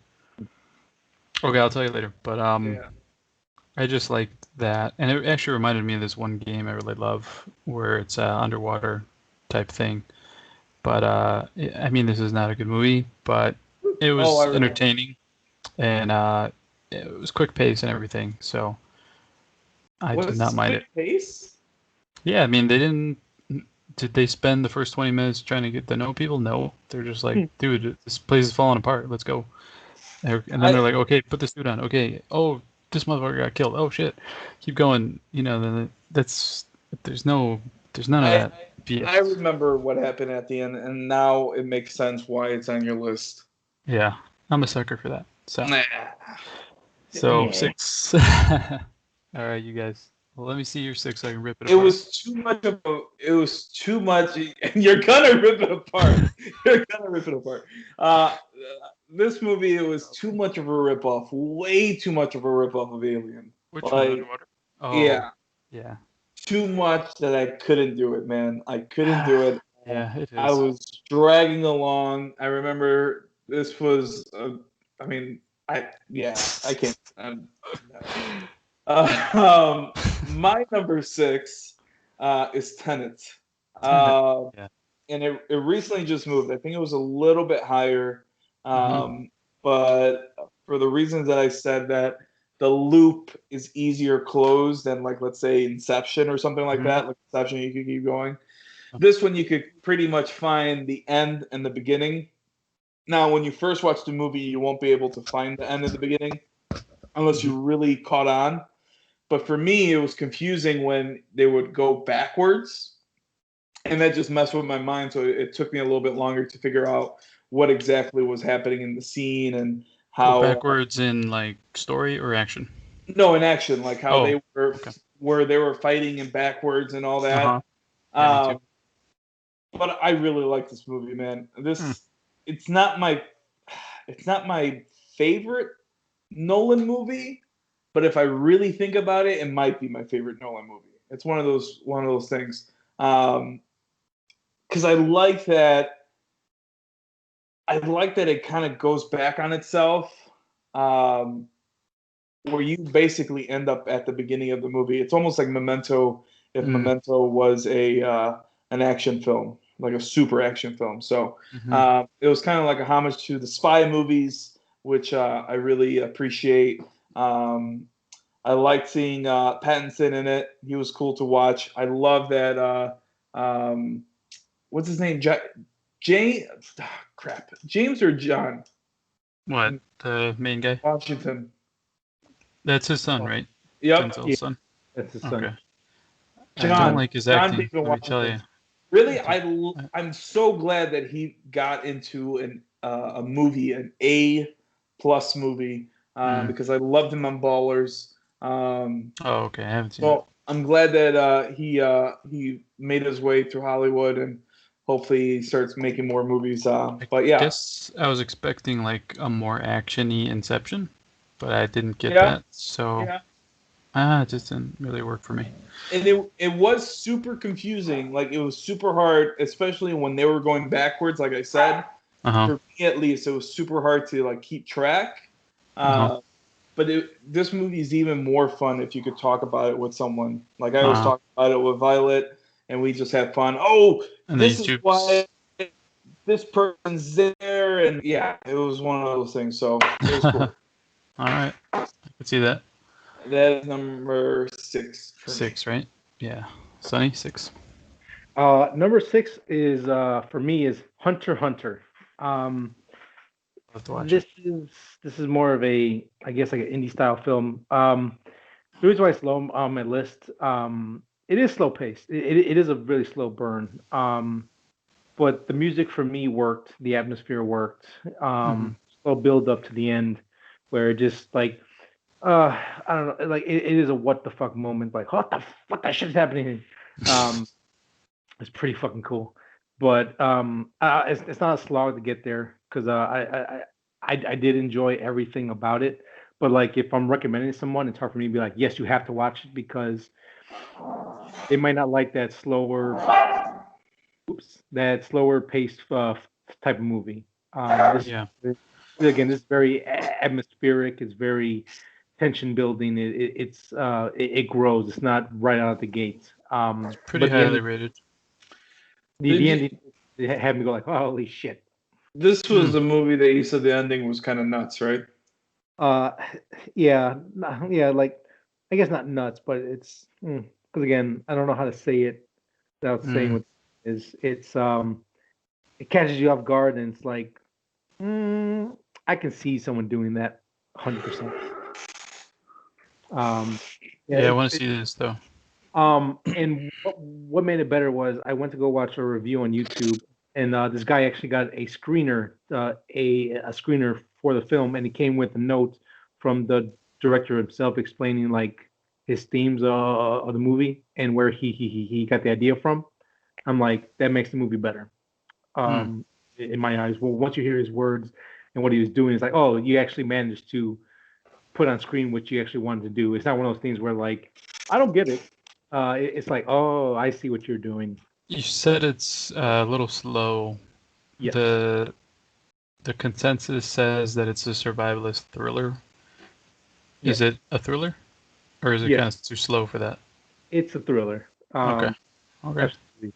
Okay, I'll tell you later. But Yeah. I just like that, and it actually reminded me of this one game I really love, where it's underwater type thing. But I mean, this is not a good movie, but it Oh, I was remember. entertaining, and it was quick pace and everything, so I did Was not this mind it. quick pace? Yeah, I mean, they didn't. Did they spend the first 20 minutes trying to get to know people? No, they're just like, dude, this place is falling apart. Let's go. And then they're I like, okay, put this dude on. Okay, oh, this motherfucker got killed. Oh shit, keep going. You know, then that's there's none of I that I BS. remember what happened at the end, and now it makes sense why it's on your list. Yeah, I'm a sucker for that. Nah. So Yeah. 6. All right, you guys. Well, let me see your 6 so I can rip it It apart. was too much of a. It was too much, and you're gonna rip it apart. You're gonna rip it apart. Uh, this movie, it was too much of a ripoff. Way too much of a ripoff of Alien. Which one, Like, underwater? Oh, yeah, yeah. too much that I couldn't do it, man. I couldn't do it. Yeah, it I is. was dragging along. I remember this was. I mean, I can't. My number 6 is Tenet. Tenet. Uh, Yeah. and it recently just moved. I think it was a little bit higher. Mm-hmm. But for the reasons that I said, that the loop is easier closed than, like, let's say Inception or something like Mm-hmm. that. Like Inception, you could keep going. This one, you could pretty much find the end and the beginning. Now, when you first watch the movie, you won't be able to find the end and the beginning unless you really caught on. But for me, it was confusing when they would go backwards, and that just messed with my mind. So it took me a little bit longer to figure out what exactly was happening in the scene and Go how. backwards in like story or action. No, in action, like how Oh, they were okay. where they were fighting and backwards and all that. Uh-huh. Yeah, me too. Um, but I really like this movie, man. Hmm. It's not my it's not my favorite Nolan movie, but if I really think about it, it might be my favorite Nolan movie. It's one of those things. Because I like that it kind of goes back on itself, um, where you basically end up at the beginning of the movie. It's almost like Memento, if Mm. Memento was an action film, like a super action film. So Mm-hmm. it was kind of like a homage to the spy movies, which I really appreciate. Um, I liked seeing Pattinson in it. He was cool to watch. I love that. What's his name? James. Crap. James or John What? The main guy? Washington. That's his son, right? Yep. Yeah, Denzel's son. that's his son. Okay. I don't John. like his John acting, David let me tell Washington. you. Really, I think, I'm so glad that he got into a movie, an A+ movie, mm. because I loved him on Ballers. Oh, okay. I haven't seen it. So I'm glad that he made his way through Hollywood, and hopefully he starts making more movies. I But yeah, guess I was expecting like a more action-y Inception, but I didn't get yeah, that. So, yeah. it just didn't really work for me. And it was super confusing. Like, it was super hard, especially when they were going backwards. Like I said, Uh-huh. for me at least, it was super hard to, like, keep track. Uh-huh. But this movie is even more fun if you could talk about it with someone. Like, I was Uh-huh. talking about it with Violet, and we just had fun. Oh, And the this is why YouTube's this person's there, and yeah, it was one of those things. So it was cool. All right. I could see that. That is number 6 for me. 6, right? Yeah. Sunny, 6. Number 6 is for me is Hunter x Hunter. Um, I'll have to watch this it. this is more of a, I guess, like an indie style film. The reason why it's low on my list, it is slow paced. It is a really slow burn. But the music for me worked. The atmosphere worked. Mhm. Slow build up to the end, where it just like, I don't know, like it is a what the fuck moment. Like what the shit is happening? Um, it's pretty fucking cool. But it's not a slog to get there because I did enjoy everything about it. But like if I'm recommending someone, it's hard for me to be like, yes, you have to watch it because they might not like that slower paced type of movie. Yeah, Again, this is very atmospheric. It's very tension building. It grows. It's not right out of the gates. pretty But the highly ending, rated. the ending it had me go like, oh, holy shit. This was Mm. the movie that you said the ending was kind of nuts, right? Uh, yeah, yeah, like I guess not nuts, but it's because again, I don't know how to say it without saying Mm. what it's it catches you off guard and it's like I can see someone doing that 100%. Um, yeah, Yeah, I want to see this though. and what made it better was I went to go watch a review on YouTube, and this guy actually got a screener, a screener for the film, and he came with a note from the director himself explaining like his themes of the movie and where he got the idea from. I'm like, that makes the movie better. Mm. In my eyes. Well, once you hear his words and what he was doing, it's like, oh, you actually managed to put on screen what you actually wanted to do. It's not one of those things where like, I don't get it. It's like, oh, I see what you're doing. You said it's a little slow. Yes. The the consensus says that it's a survivalist thriller. Yes. Is it a thriller, or is it Yes. kind of too slow for that? It's a thriller. Okay. Okay. Absolutely.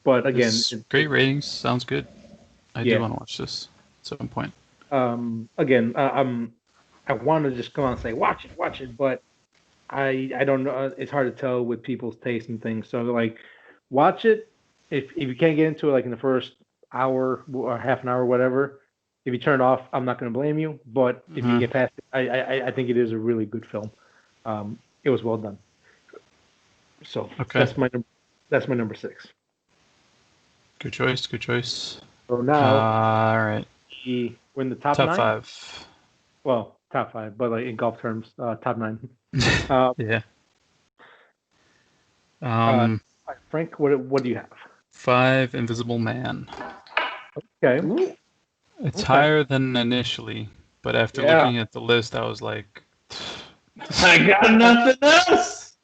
But again, It's great ratings. Sounds good. I do yeah. want to watch this at some point. Again, I want to just come on and say, watch it, but I don't know. It's hard to tell with people's taste and things. So like, watch it. If you can't get into it like in the first hour or half an hour, whatever, if you turn it off, I'm not going to blame you. But if you can Hmm. get past it, I think it is a really good film. It was well done. So Okay. that's my number six. Good choice. Good choice. So now All right. we're in the top Top nine. five. Well, top five, but like in golf terms, top nine. Uh, Yeah. uh, Um, Frank, what do you have? 5 Invisible Man. Okay, Ooh, It's okay. higher than initially, but after yeah. looking at the list, I was like, I got nothing else.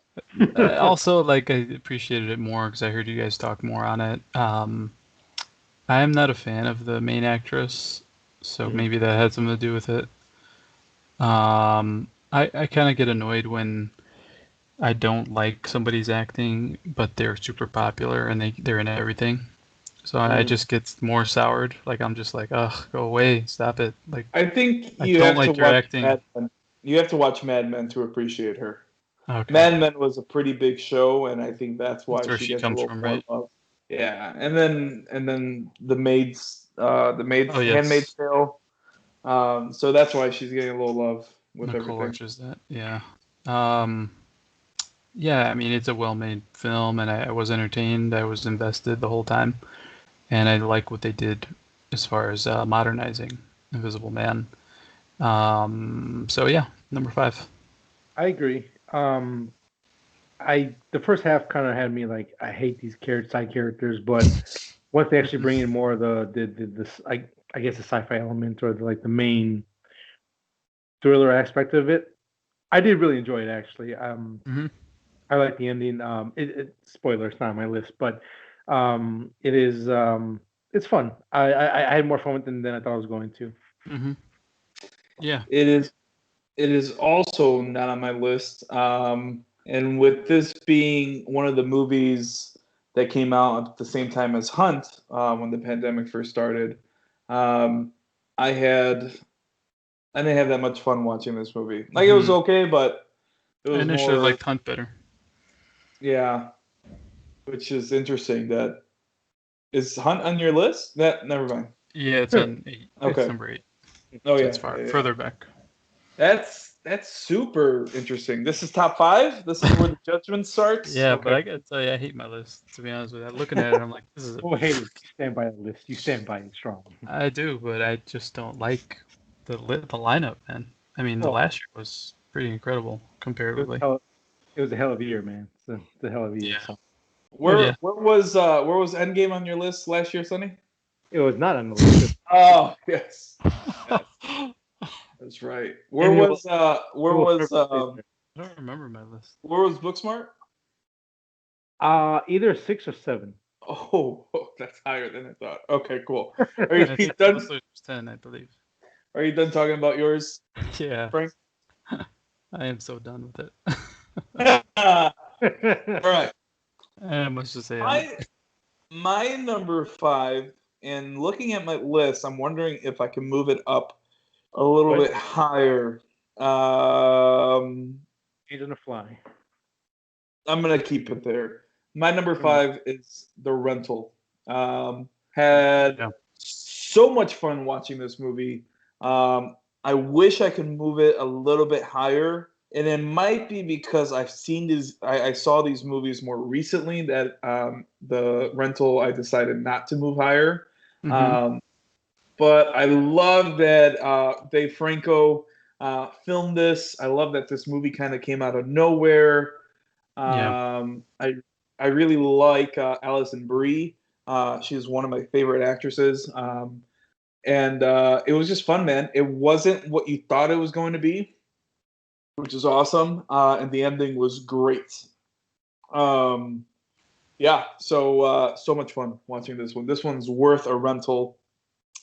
also like I appreciated it more because I heard you guys talk more on it. I am not a fan of the main actress, so Mhm. maybe that had something to do with it. I kind of get annoyed when I don't like somebody's acting, but they're super popular and they're in everything. So I Mhm. just get more soured. Like I'm just like, ugh, go away, stop it. Like I think I you don't have to like your watch acting. Mad Men. You have to watch Mad Men to appreciate her. Okay, Mad Men was a pretty big show, and I think that's that's why where she she gets a comes little from, more right? love. Yeah, and then the Oh maids, Handmaid's yes, Tale. So that's why she's getting a little love with Nicole everything. watches that. Yeah. Um, yeah, I mean it's a well-made film, and I was entertained. I was invested the whole time, and I like what they did as far as modernizing Invisible Man. So yeah, number 5. I agree. I the first half kind of had me like I hate these side characters, but once they actually bring in more of I guess the sci-fi element or like the main thriller aspect of it, I did really enjoy it actually. Hmm. I like the ending. Spoiler, it's not on my list, but it is it's fun. I had more fun with it than I thought I was going to. Hmm. Yeah. It is it is also not on my list. And with this being one of the movies that came out at the same time as Hunt, when the pandemic first started, um, I had I didn't have that much fun watching this movie. Like it was Hmm. okay, but it I was initially more liked Hunt better. yeah, which is interesting. That is Hunt on your list? That never mind. Yeah, it's on 8. It's Okay. number 8. Oh So yeah, it's further back. That's super interesting. This is top 5. This is where the judgment starts. Yeah, Okay. but I gotta tell you, I hate my list. To be honest with you, looking at it, I'm like, this is. Oh, hey, you stand by the list. You stand by it strong. I do, but I just don't like the lineup, man. I mean, the Well, last year was pretty incredible comparatively. It was a hell of a year, man. It's a hell of a year. Yeah. So. Where was Endgame on your list last year, Sonny? It was not on the list. Oh yes, that's right. Where was I don't remember my list. Booksmart? Either 6 or 7. Oh, that's higher than I thought. Okay, cool. Are I you think done? Hustlers was 10, I believe. Are you done talking about yours, Yeah, Frank? I am so done with it. All right. I must just say, My number 5, and looking at my list, I'm wondering if I can move it up a little bit higher. He's gonna fly. I'm gonna keep it there. My number 5 is The Rental. Had so much fun watching this movie. I wish I could move it a little bit higher, and it might be because I've seen these. I saw these movies more recently that The Rental I decided not to move higher. But I love that Dave Franco filmed this. I love that this movie kind of came out of nowhere. I really like Alison Brie. She's one of my favorite actresses. And it was just fun, man. It wasn't what you thought it was going to be, which is awesome. And the ending was great. Yeah, so much fun watching this one. This one's worth a rental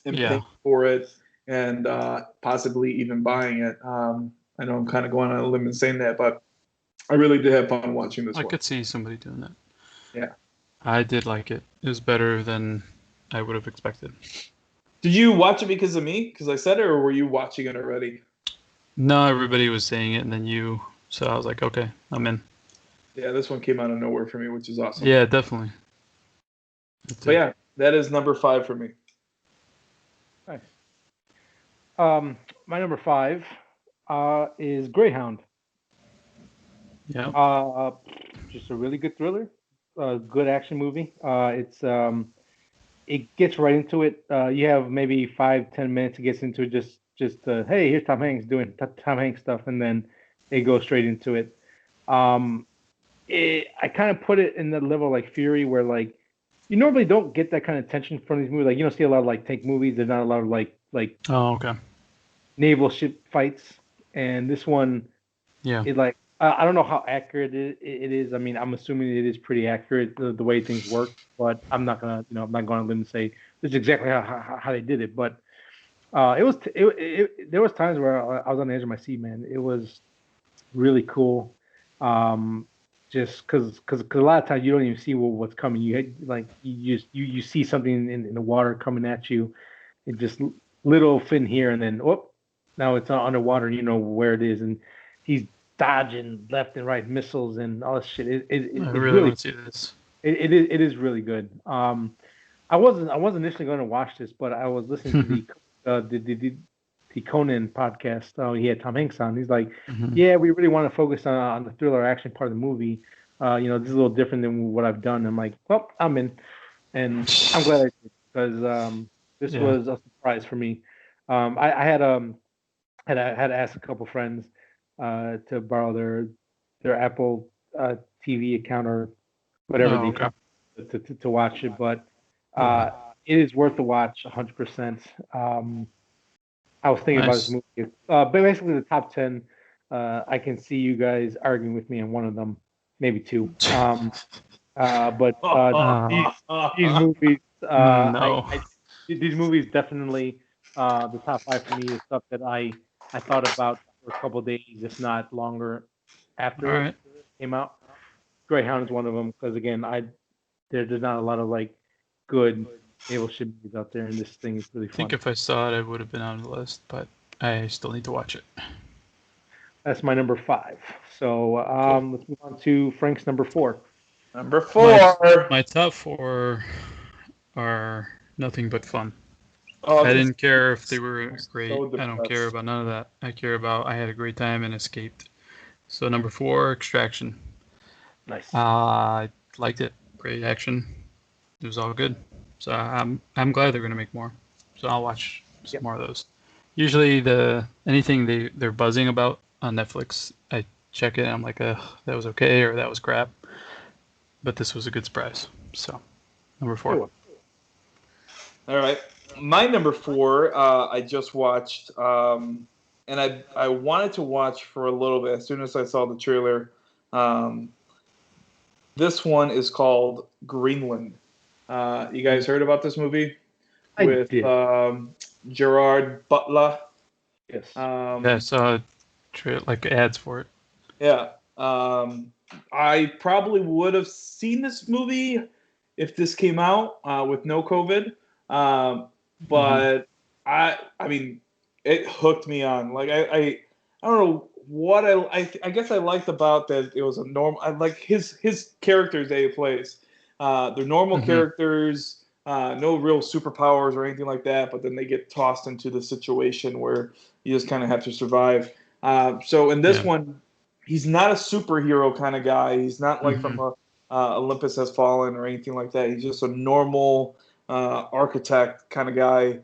and paying for it and possibly even buying it. I know I'm kind of going on a limb and saying that, but I really did have fun watching this one. I could see somebody doing that. Yeah. I did like it. It was better than I would have expected. Did you watch it because of me? Because I said it, or were you watching it already? No, everybody was saying it, and then you. So I was like, okay, I'm in. Yeah, this one came out of nowhere for me, which is awesome. Yeah, definitely. But yeah, that is number 5 for me. Nice. My number 5 is Greyhound. Yeah. Just a really good thriller, good action movie. It gets right into it. You have maybe 5-10 minutes to get into it. Just hey, here's Tom Hanks doing Tom Hanks stuff, and then it goes straight into it. I kind of put it in the level like Fury, where like you normally don't get that kind of tension from these movies. Like you don't see a lot of like tank movies. There's not a lot of like Oh, okay. naval ship fights, and this one, it like I don't know how accurate it is. I mean, I'm assuming it is pretty accurate the way things work, but I'm not gonna I'm not going to limit and say this is exactly how they did it. But there was times where I was on the edge of my seat, man. It was really cool. Just because a lot of times you don't even see what's coming. You see something in the water coming at you. It just little fin here, and then now it's underwater. And you know where it is, and he's dodging left and right missiles and all this shit. I really want to see this. It is really good. I wasn't initially going to watch this, but I was listening to the Conan podcast. He had Tom Hanks on. He's like, yeah, we really want to focus on the thriller action part of the movie. This is a little different than what I've done. I'm like, well, I'm in, and I'm glad I did because this was a surprise for me. I had to ask a couple friends to borrow their Apple TV account or whatever to watch it, but it is worth the watch 100%. I was thinking about this movie, but basically the top 10. I can see you guys arguing with me on one of them, maybe 2. But these movies, these movies definitely the top 5 for me is stuff that I thought about for a couple of days, if not longer, after it came out. Greyhound is one of them because again, there's not a lot of like good naval ship movies out there, and this thing is really fun. I think if I saw it, I would have been on the list, but I still need to watch it. That's my number 5. So let's move on to Frank's number 4. Number 4. My top 4 are nothing but fun. Oh, I didn't care if they were great. so I don't care depressed. about none of that. I care about I had a great time and escaped. So number 4, Extraction. Nice. I liked it. Great action. It was all good. So I'm glad they're gonna make more. So I'll watch some Yep. more of those. Usually anything they're buzzing about on Netflix, I check it and I'm like, that was okay or that was crap. But this was a good surprise. So number 4. Cool. All right. My number 4, I just watched, and I wanted to watch for a little bit as soon as I saw the trailer. This one is called Greenland. You guys heard about this movie I with did. Gerard Butler? Yes. Yeah, I saw like ads for it. Yeah. I probably would have seen this movie if this came out with no COVID. But I mean, it hooked me on. Like I don't know what I guess I liked about that it was a normal. I like his characters that he plays. They're normal characters, no real superpowers or anything like that. But then they get tossed into the situation where you just kind of have to survive. So in this one, he's not a superhero kind of guy. He's not like from Olympus Has Fallen or anything like that. He's just a normal architect kind of guy.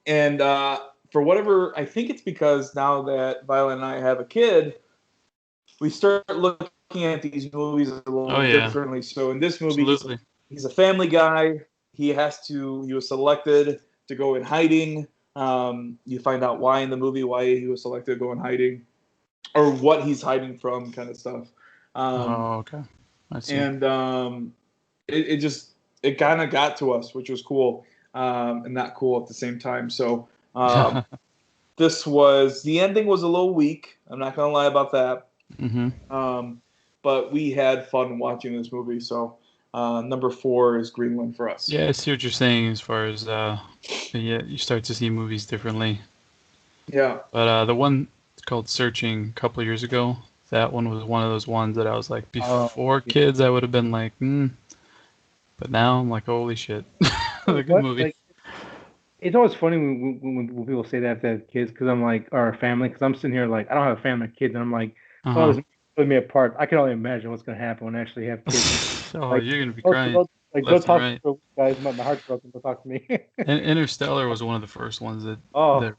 And for whatever, I think it's because now that Violet and I have a kid, we start looking at these movies a little differently. So in this movie, he's a family guy. He was selected to go in hiding. You find out why in the movie, why he was selected to go in hiding, or what he's hiding from, kind of stuff. Okay. I see. And it kind of got to us, which was cool and not cool at the same time. So the ending was a little weak. I'm not gonna lie about that. But we had fun watching this movie. So number 4 is Greenland for us. Yeah, I see what you're saying as far as you start to see movies differently. Yeah. But the one called Searching a couple of years ago, that one was one of those ones that I was like, before kids, I would have been like, but now I'm like, holy shit, a good movie. Like, it's always funny when people say that to have kids, because I'm like, or a family, because I'm sitting here like, I don't have a family of kids, and I'm like, oh, this put me apart. I can only imagine what's gonna happen when I actually have kids. You're gonna be crying. Go talk to me, guys. My heart's broken. Go talk to me. Interstellar was one of the first ones that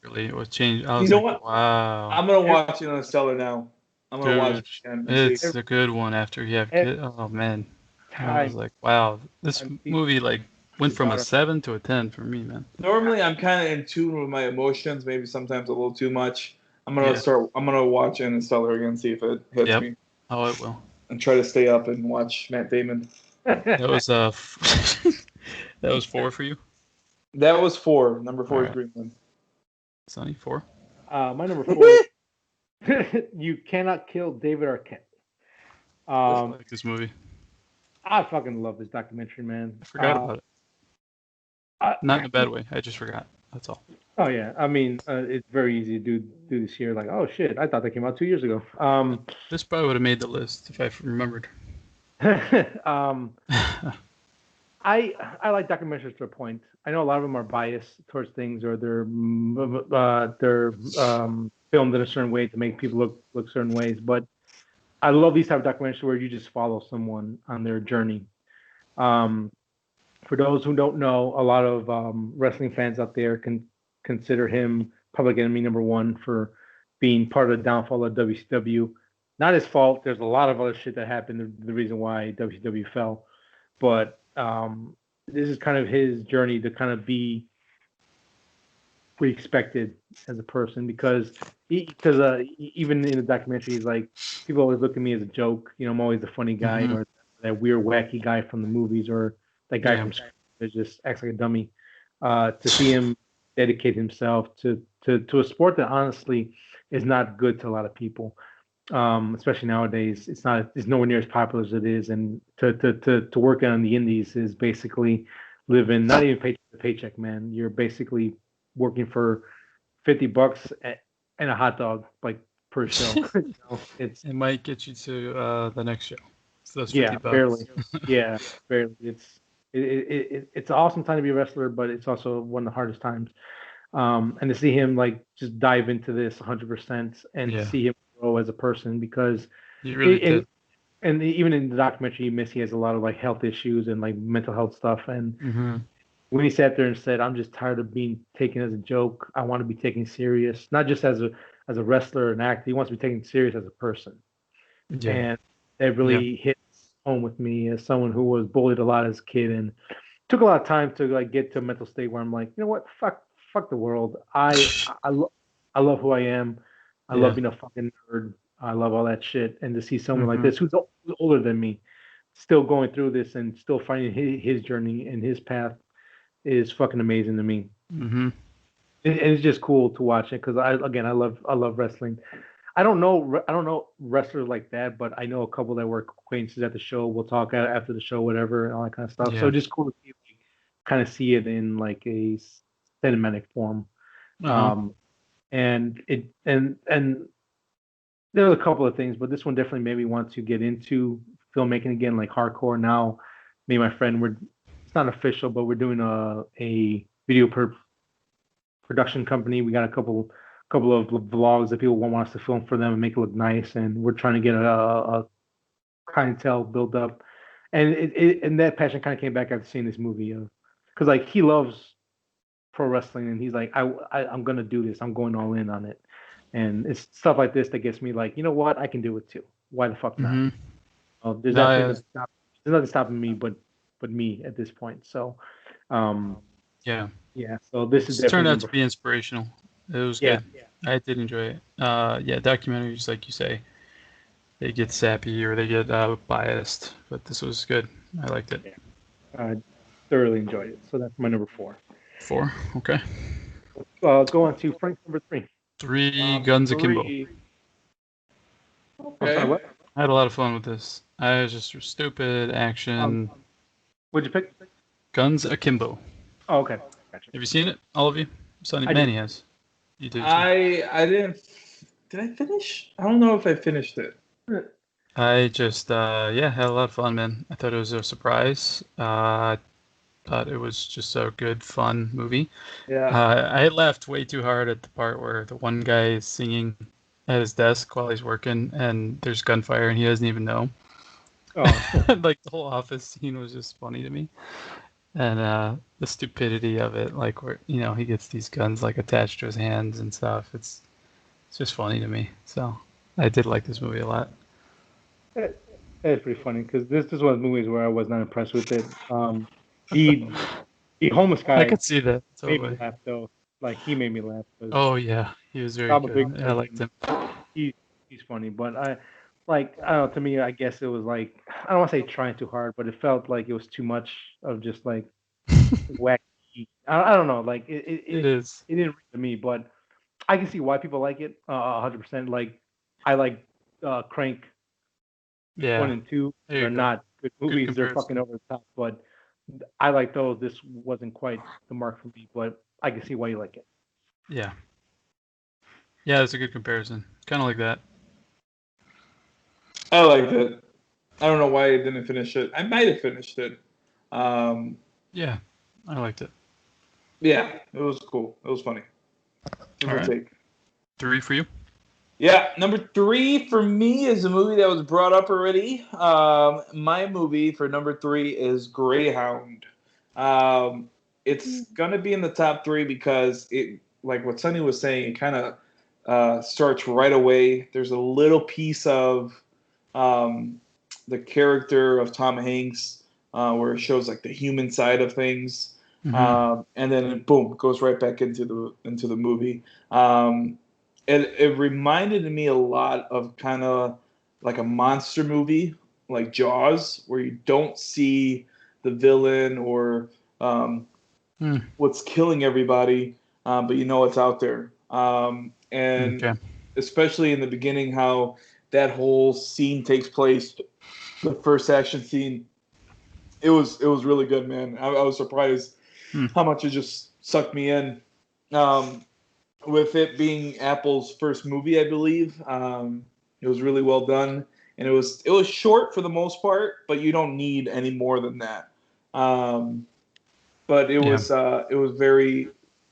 really was changed. I was what? Wow. I'm gonna watch Interstellar now. I'm gonna watch it again. It's a good one after you have kids. Oh man, I was like, wow, this movie like went from a 7 to a 10 for me, man. Normally, I'm kind of in tune with my emotions. Maybe sometimes a little too much. I'm gonna watch Interstellar again, see if it hits me. Oh, it will. And try to stay up and watch Matt Damon. That was that was 4 for you. That was 4. Number 4 is Greenland. Sonny, 4. My number 4. You Cannot Kill David Arquette. I like this movie. I fucking love this documentary, man. I forgot about it. Not in a bad way. I just forgot. That's all. Oh yeah, I mean, it's very easy to do this here. Like, oh shit, I thought that came out 2 years ago. This probably would have made the list if I remembered. I like documentaries to a point. I know a lot of them are biased towards things, or they're filmed in a certain way to make people look certain ways. But I love these type of documentaries where you just follow someone on their journey. For those who don't know, a lot of wrestling fans out there can consider him public enemy number 1 for being part of the downfall of WCW. Not his fault. There's a lot of other shit that happened. The reason why WCW fell, but this is kind of his journey to kind of be respected as a person, because even in the documentary, he's like, people always look at me as a joke. You know, I'm always the funny guy, or that weird wacky guy from the movies, or that guy from Scream that just acts like a dummy. To see him dedicate himself to a sport that honestly is not good to a lot of people. Especially nowadays, it's nowhere near as popular as it is, and to work on the indies is basically living not even paycheck to paycheck, man. You're basically working for $50 and a hot dog, like, per show. You know, it might get you to the next show. So that's $50. Barely. Yeah, barely. It's an awesome time to be a wrestler, but it's also one of the hardest times. And to see him like just dive into this 100% and Yeah, see him grow as a person because you really it, did. and even in the documentary, you miss he has a lot of like health issues and like mental health stuff. And Mm-hmm. when he sat there and said, "I'm just tired of being taken as a joke. I want to be taken serious, not just as a wrestler and actor. He wants to be taken serious as a person." Yeah, And that yeah, really hits home with me as someone who was bullied a lot as a kid and took a lot of time to like get to a mental state where I'm like, you know what, fuck the world. I love who I am. I love yeah. being a fucking nerd. I love all that shit. And to see someone like Mm-hmm. this who's older than me, still going through this and still finding his journey and his path is fucking amazing to me. Mm-hmm. And it's just cool to watch it because I love wrestling. I don't know wrestlers like that, but I know a couple that were acquaintances at the show. We'll talk after the show, whatever, and all that kind of stuff. So Yeah. just cool to see, like, kind of see it in like a cinematic form. Uh-huh. And it and there are a couple of things, but this one definitely made me want to get into filmmaking again, like hardcore. Now, me and my friend, we're it's not official, but we're doing a video production company. We got a couple of vlogs that people want us to film for them and make it look nice, and we're trying to get a clientele built up. And and that passion kind of came back after seeing this movie, because like he loves pro wrestling, and he's like, I'm gonna do this. I'm going all in on it, and it's stuff like this that gets me like, you know what, I can do it too. Why the fuck not? Mm-hmm. There's No, absolutely yeah, nothing stopping me but me at this point. So, um, yeah. yeah. So this is It's turned definitely out to number be inspirational. It was yeah. good. I did enjoy it. Yeah, documentaries, like you say, they get sappy or they get biased, but this was good. I liked it. Yeah. I thoroughly enjoyed it. So that's my number four. 4. Okay. Go on to Frank's number three. 3 Guns Akimbo. Three. Oh, sorry, Okay. what? I had a lot of fun with this. I was just stupid Um, action. what'd you pick? Guns Akimbo. Oh, okay. Gotcha. Have you seen it? All of you? Sonny I did. Manny has. You did too. I didn't. Did I finish? I don't know if I finished it. I just yeah, had a lot of fun, man. I thought it was a surprise. Thought it was just a good, fun movie. Yeah. I had laughed way too hard at the part where the one guy is singing at his desk while he's working, and there's gunfire, and he doesn't even know. Oh, Like the whole office scene was just funny to me, and the stupidity of it, like where he gets these guns like attached to his hands and stuff. It's just funny to me. So I did like this movie a lot. that's pretty funny because this is one of the movies where I was not impressed with it. The the homeless I guy could see that made me totally. laugh though. Like he made me laugh because Oh yeah, he was very I'm a big good. I fan of liked him. him. He he's funny, but I don't know. To me, I guess it was like I don't want to say trying too hard, but it felt like it was too much of just like wacky. I don't know. Like It is. it didn't reach to me, but I can see why people like it. 100%. Like I like Crank one Yeah. and two. There you They're go. not good Good movies. They're fucking comparison. over the top, but I like those. This wasn't quite the mark for me, but I can see why you like it. Yeah. Yeah, that's a good comparison. Kind of like that. I liked it. I don't know why I didn't finish it. I might have finished it. Um, Yeah, I liked it. yeah, it was cool. It was funny. Give All or right. take. 3 for you. Yeah, number 3 for me is a movie that was brought up already. My movie for number 3 is Greyhound. It's gonna be in the top 3 because it, like what Sunny was saying, it kind of starts right away. There's a little piece of um, the character of Tom Hanks where it shows like the human side of things, Mm-hmm. and then boom, goes right back into the movie. Um, it reminded me a lot of kind of like a monster movie like Jaws, where you don't see the villain or Mm. what's killing everybody, but you know it's out there. And Okay. especially in the beginning, how that whole scene takes place, the first action scene, it was really good, man. I was surprised Mm. how much it just sucked me in. Um, with it being Apple's first movie, I believe. It was really well done, and it was short for the most part, but you don't need any more than that. But it was very,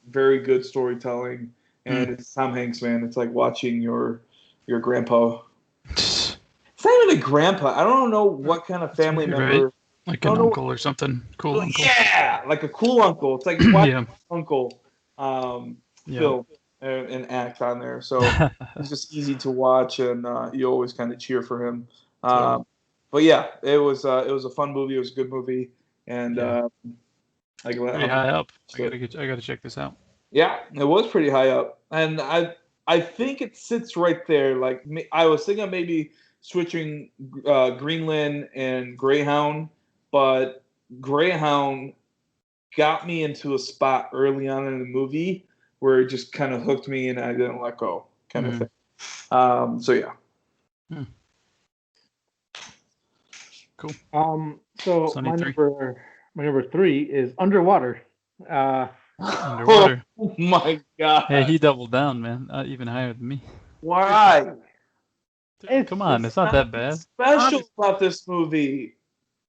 very good storytelling, and it's Tom Hanks, man. It's like watching your grandpa. It's not even a grandpa. I don't know what kind of family member. Right? Like an uncle or something. Cool uncle. Yeah, like a cool uncle. It's like watching uncle film and act on there. So it's just easy to watch, and you always kind of cheer for him. But yeah, it was a fun movie. It was a good movie, and pretty high up. I gotta check this out. Yeah, it was pretty high up, and I think it sits right there. Like I was thinking of maybe switching Greenland and Greyhound, but Greyhound got me into a spot early on in the movie where it just kind of hooked me and I didn't let go, kind of thing. So yeah. Cool. So my number 3 is Underwater. Underwater. Oh my god! Hey, he doubled down, man. Even higher than me. Why? Dude, come on, it's not that bad. Special about this movie.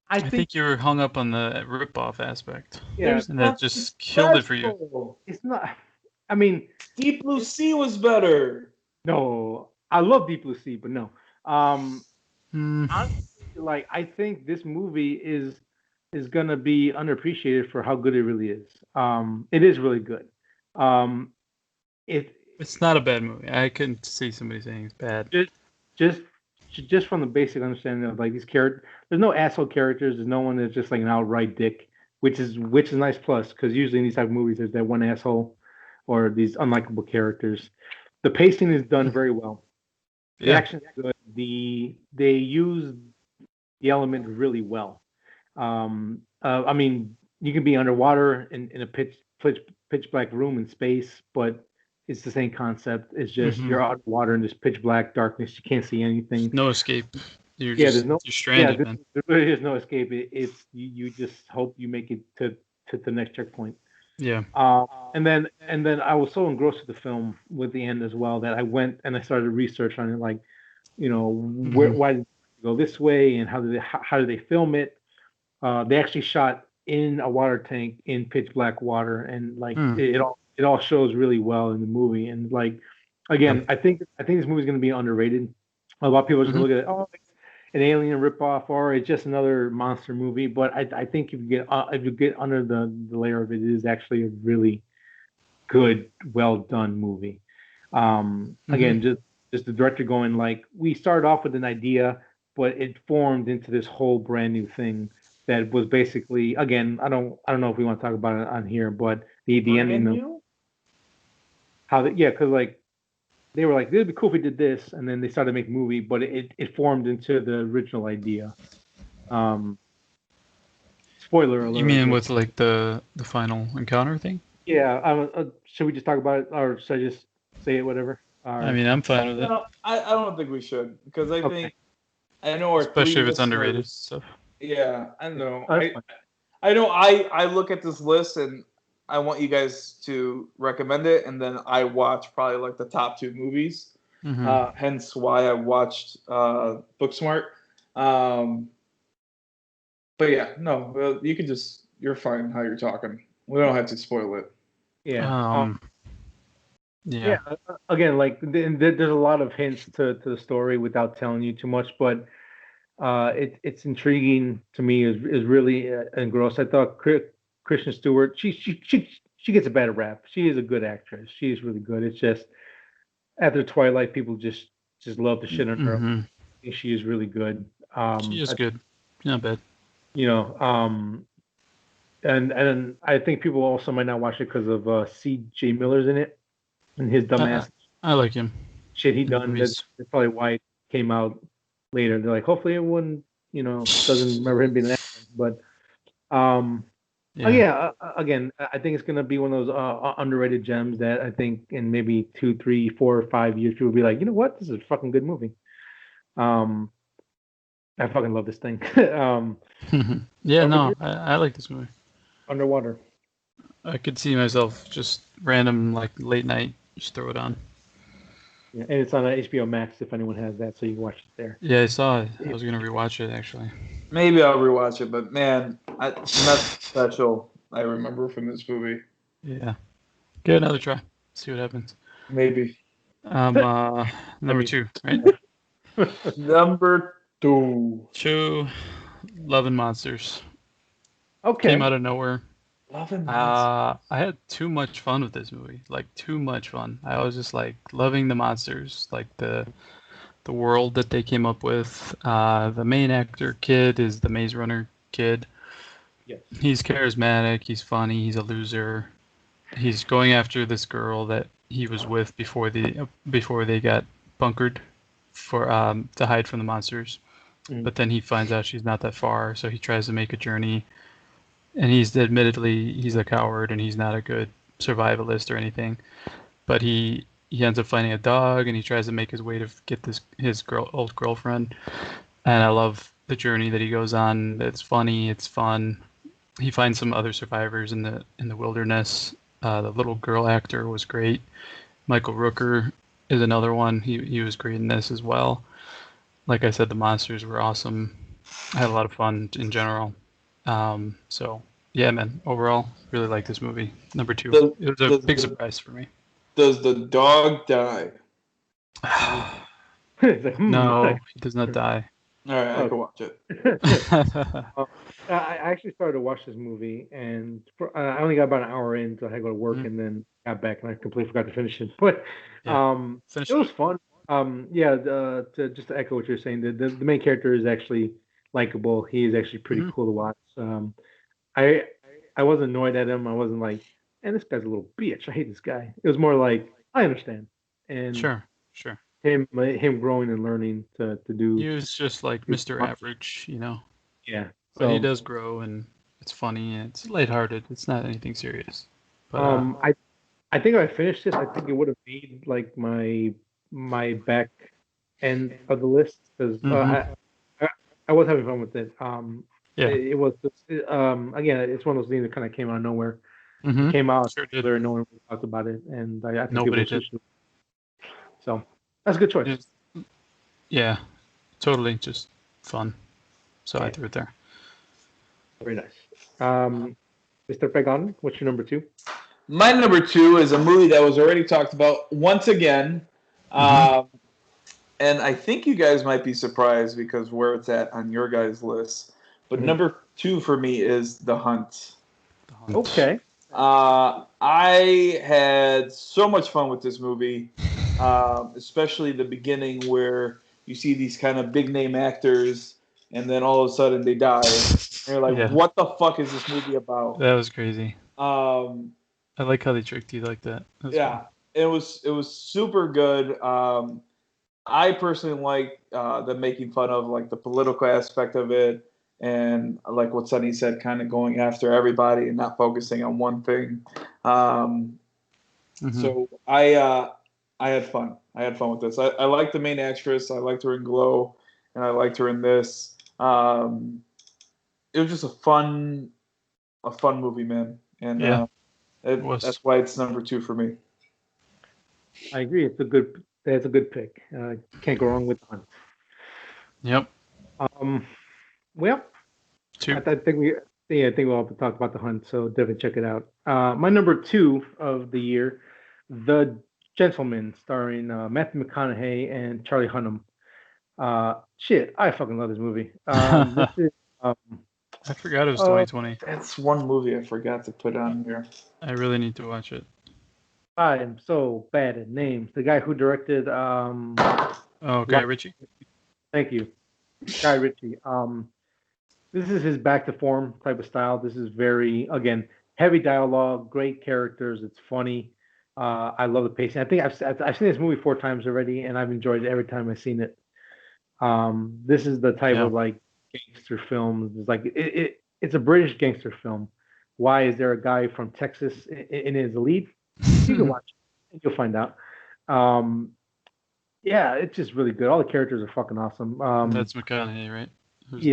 I think you were hung up on the rip-off aspect. Yeah, and that just killed it for you. It's not. I mean, Deep Blue Sea was better. No, I love Deep Blue Sea, but no. Honestly, like I think this movie is gonna be underappreciated for how good it really is. It is really good. It's not a bad movie. I couldn't see somebody saying it's bad. Just from the basic understanding of like these characters, there's no asshole characters. There's no one that's just like an outright dick, which is nice plus because usually in these type of movies there's that one asshole or these unlikable characters. The pacing is done very well. The action is good. They use the element really well. I mean, you can be underwater in a pitch black room in space, but it's the same concept. It's just you're out of water in this pitch black darkness. You can't see anything. There's no escape. You're stranded, man. There really is no escape. It's you just hope you make it to the next checkpoint. Yeah. And then I was so engrossed with the film with the end as well that I went and I started research on it, like, why did they go this way and how did they film it? They actually shot in a water tank in pitch black water, and like it all shows really well in the movie. And like again, I think this movie is going to be underrated. A lot of people are just going to look at it, it's an alien ripoff or it's just another monster movie. But I think if you get under the layer of it, it is actually a really good, well done movie. Again, just the director going like, we started off with an idea, but it formed into this whole brand new thing that was basically, again, I don't know if we want to talk about it on here, but the ending of because like they were like, it'd be cool if we did this, and then they started to make a movie, but it formed into the original idea. Spoiler alert. You mean with like the final encounter thing? Yeah. Should we just talk about it, or should I just say it, whatever? I mean, I'm fine with it. No, I don't think we should, because I think I know our especially if it's underrated stuff. Yeah, I know. I know. I look at this list and I want you guys to recommend it, and then I watch probably like the top 2 movies. Hence why I watched Booksmart. But yeah, no, you can just, you're fine how you're talking. We don't have to spoil it. Yeah. Yeah. Again, like there's a lot of hints to the story without telling you too much, but it's intriguing to me. Is really engrossed. I thought Kristen Stewart, she gets a bad rap. She is a good actress. She is really good. It's just after Twilight, people just love to shit on her. I think she is really good. She is good. Not bad. And I think people also might not watch it because of C.J. Miller's in it and his dumbass. I like him. Shit he done. That's probably why it came out later. They're like, hopefully everyone, doesn't remember him being an actor. But again, I think it's gonna be one of those underrated gems that I think in maybe 2, 3, 4, or 5 years people will be like, you know what, this is a fucking good movie. I fucking love this thing. I like this movie. Underwater. I could see myself just random like late night just throw it on. Yeah, and it's on HBO Max if anyone has that, so you can watch it there. Yeah, I saw it. I was gonna rewatch it actually. Maybe I'll rewatch it, but man, nothing special I remember from this movie. Yeah. Give it another try. See what happens. Maybe. Number two, right? Number 2. Two, Love and Monsters. Okay. Came out of nowhere. Love and Monsters. I had too much fun with this movie. Like too much fun. I was just like loving the monsters, like the world that they came up with. The main actor kid is the Maze Runner kid. Yes. He's charismatic. He's funny. He's a loser. He's going after this girl that he was with before they got bunkered for to hide from the monsters. Mm. But then he finds out she's not that far, so he tries to make a journey. And he's a coward and he's not a good survivalist or anything. But he ends up finding a dog and he tries to make his way to get his old girlfriend. And I love the journey that he goes on. It's funny, it's fun. He finds some other survivors in the wilderness. The little girl actor was great. Michael Rooker is another one. He was great in this as well. Like I said, the monsters were awesome. I had a lot of fun in general. So yeah, man. Overall, really like this movie. Number 2. It was a big surprise for me. Does the dog die? No, he does not die. All right, I can watch it. I actually started to watch this movie, and I only got about an hour in, so I had to go to work, and then got back, and I completely forgot to finish it. But it was fun. Just to echo what you're saying, the main character is actually likable. He is actually pretty cool to watch. I wasn't annoyed at him. I wasn't like, "Man, this guy's a little bitch. I hate this guy." It was more like, I understand. And Sure. him growing and learning to do. He was just like Mr. Average, Yeah. But he does grow, and it's funny, and it's lighthearted. It's not anything serious. But I think if I finished this, I think it would have made like my back end of the list because I was having fun with it. It was just, again, it's one of those things that kind of came out of nowhere. Mm-hmm. Came out Sure did. there, no one really talked about it, and I think Nobody did. So that's a good choice. Yeah, totally, just fun. So I threw it there. Very nice. Mr. Pagan, what's your number 2? My number 2 is a movie that was already talked about once again. And I think you guys might be surprised because where it's at on your guys' list. But number 2 for me is The Hunt. Okay. I had so much fun with this movie, especially the beginning where you see these kind of big name actors and then all of a sudden they die. And you're like, what the fuck is this movie about? That was crazy. I like how they tricked you like that. Fun. It was super good. I personally like them making fun of like the political aspect of it, and like what Sonny said, kind of going after everybody and not focusing on one thing. So I had fun. I had fun with this. I liked the main actress. I liked her in Glow, and I liked her in this. It was just a fun movie, man. And that's why it's number 2 for me. I agree. It's a good pick. Can't go wrong with The Hunt. Yep. Well, 2. I think we'll have to talk about The Hunt, so definitely check it out. My number 2 of the year, The Gentleman, starring Matthew McConaughey and Charlie Hunnam. I fucking love this movie. This is, I forgot it was 2020. That's one movie I forgot to put on here. I really need to watch it. I am so bad at names. The guy who directed Guy Ritchie. Thank you. Guy Ritchie. This is his back to form type of style. This is very, again, heavy dialogue, great characters. It's funny. I love the pacing. I think I've seen this movie 4 times already, and I've enjoyed it every time I've seen it. This is the type of like gangster films. It's like it's a British gangster film. Why is there a guy from Texas in his lead? You can watch it and you'll find out. It's just really good. All the characters are fucking awesome. That's McConaughey, right? Who's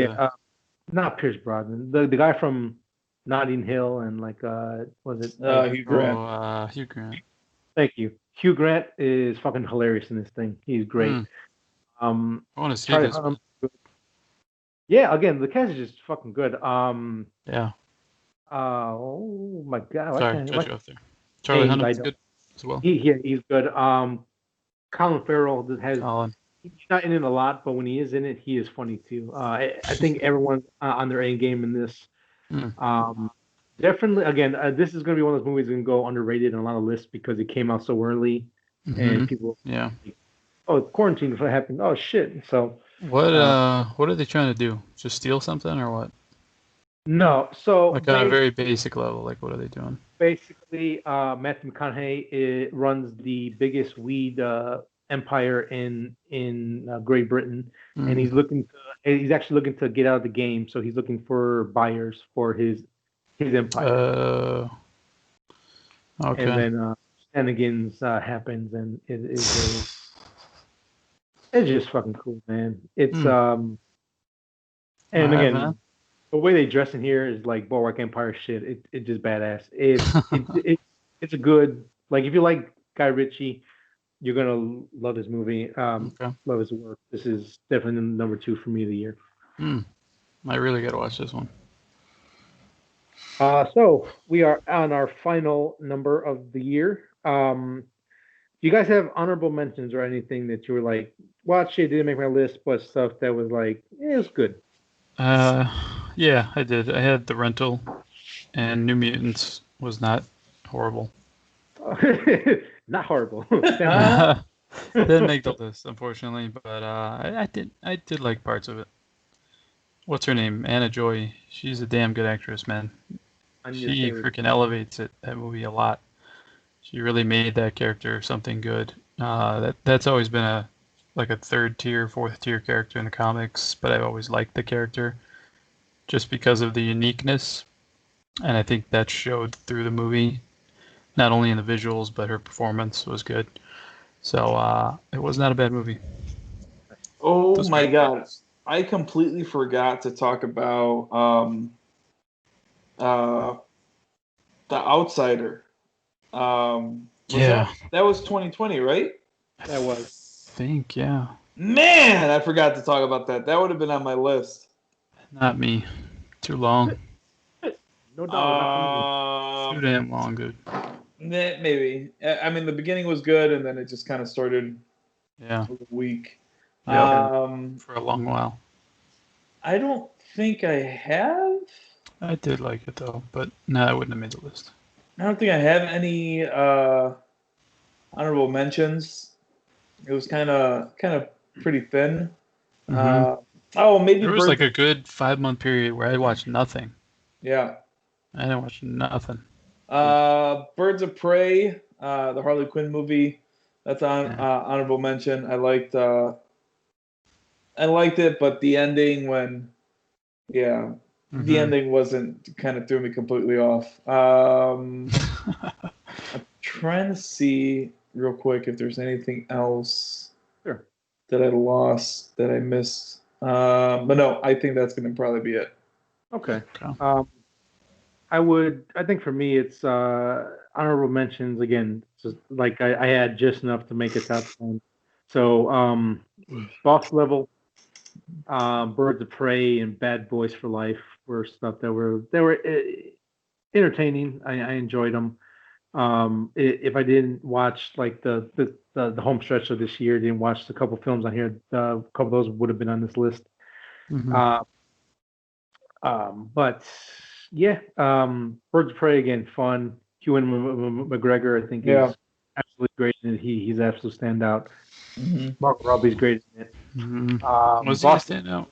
not Pierce Brosnan. The guy from Notting Hill and like was it Hugh Grant? Hugh Grant. Thank you. Hugh Grant is fucking hilarious in this thing. He's great. I want to see Charlie this. Hunnam. Yeah, again, the cast is just fucking good. Yeah. Oh my god, Sorry, cut you off there. Charlie names I Hunnam's don't. good as well. He's good. Colin Farrell has. Colin. He's not in it a lot, but when he is in it, he is funny too. I think everyone's on their A game in this. Definitely, again, this is going to be one of those movies that can go underrated on a lot of lists because it came out so early, and people. Yeah. Oh, quarantine what happened. Oh shit! So. What are they trying to do? Just steal something or what? No, so Like on a very basic level, like what are they doing? Basically, Matthew McConaughey runs the biggest weed empire in Great Britain, and he's actually looking to get out of the game. So he's looking for buyers for his empire. Okay. And then shenanigans happens, and it's just fucking cool, man. It's and again. Man. The way they dress in here is like Boardwalk Empire shit. It's just badass. It's a good, like, if you like Guy Ritchie, you're gonna love this movie. Love his work. This is definitely number 2 for me of the year. I really gotta watch this one. So we are on our final number of the year. Do you guys have honorable mentions or anything that you were like, watch it, didn't make my list, but stuff that was like, it was good? Yeah, I did. I had The Rental, and New Mutants was not horrible. Not horrible. Didn't make the list, unfortunately, but I did like parts of it. What's her name? Anna Joy. She's a damn good actress, man. She freaking elevates that movie a lot. She really made that character something good. That's always been a 3rd tier, 4th tier character in the comics, but I've always liked the character just because of the uniqueness, and I think that showed through the movie, not only in the visuals, but her performance was good. So it was not a bad movie. Oh my god, I completely forgot to talk about The Outsider. That was 2020, right? That was. I think, yeah. Man, I forgot to talk about that. That would have been on my list. Not me. Too long. No doubt. Too damn long, dude. Maybe. I mean, the beginning was good, and then it just kind of started. Yeah. A little weak. For a long while. I don't think I have. I did like it though, but no, I wouldn't have made the list. I don't think I have any honorable mentions. It was kind of pretty thin. Maybe there was like a good 5-month period where I watched nothing. Yeah, I didn't watch nothing. Birds of Prey, the Harley Quinn movie. That's on honorable mention. I liked it, but the ending the ending wasn't, kind of threw me completely off. I'm trying to see real quick if there's anything else that I lost, that I missed. But no, I think that's going to probably be it. Okay. I think for me, it's honorable mentions again. Just like I had just enough to make a top 10. So, Boss Level, Birds of Prey, and Bad Boys for Life were stuff that were entertaining. I enjoyed them. If I didn't watch like the home stretch of this year, didn't watch a couple films on here, a couple of those would have been on this list. But yeah, Birds of Prey again, fun. Ewan McGregor, I think, is absolutely great, and he's an absolute standout. Mark Robbie's great in it. Was he a standout?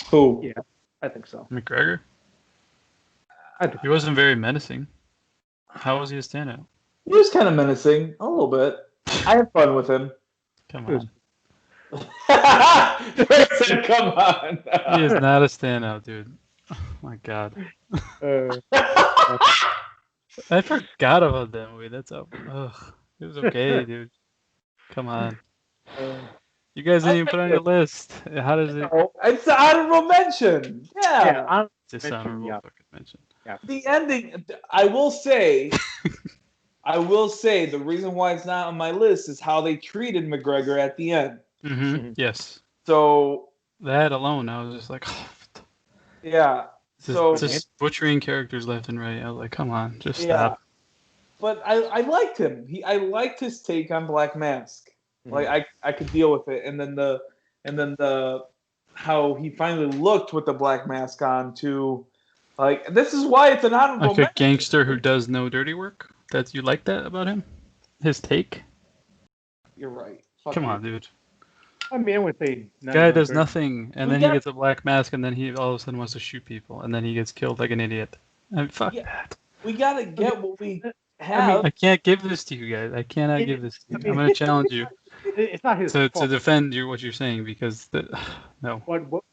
Who? Yeah, I think so. McGregor? He wasn't very menacing. How was he a standout? He was kind of menacing, a little bit. I had fun with him. Come on. Come on. He is not a standout, dude. Oh my god. I forgot about that movie. That's up. Ugh. It was okay, dude. Come on. You guys didn't even put on your list. How does it? It's an honorable mention. Yeah. Dishonorable fucking mention. Yeah. The ending, I will say, I will say the reason why it's not on my list is how they treated McGregor at the end. Mm-hmm. Yes. So that alone, I was just like, yeah. So just butchering characters left and right. I was like, come on, just yeah. stop. But I liked him. I liked his take on Black Mask. Like I could deal with it. And then the how he finally looked with the Black Mask on too. Like this is why it's an honorable Like a gangster who does no dirty work. That you like that about him? His take? You're right. Come on, dude. I mean, I would say Guy does nothing, and then he gets a black mask, and then he all of a sudden wants to shoot people, and then he gets killed like an idiot. I mean, fuck that. We gotta get what we have. I mean, I can't give this to you guys. I cannot give this to you. I'm gonna challenge you. It's not his to fault. defend what you're saying because no.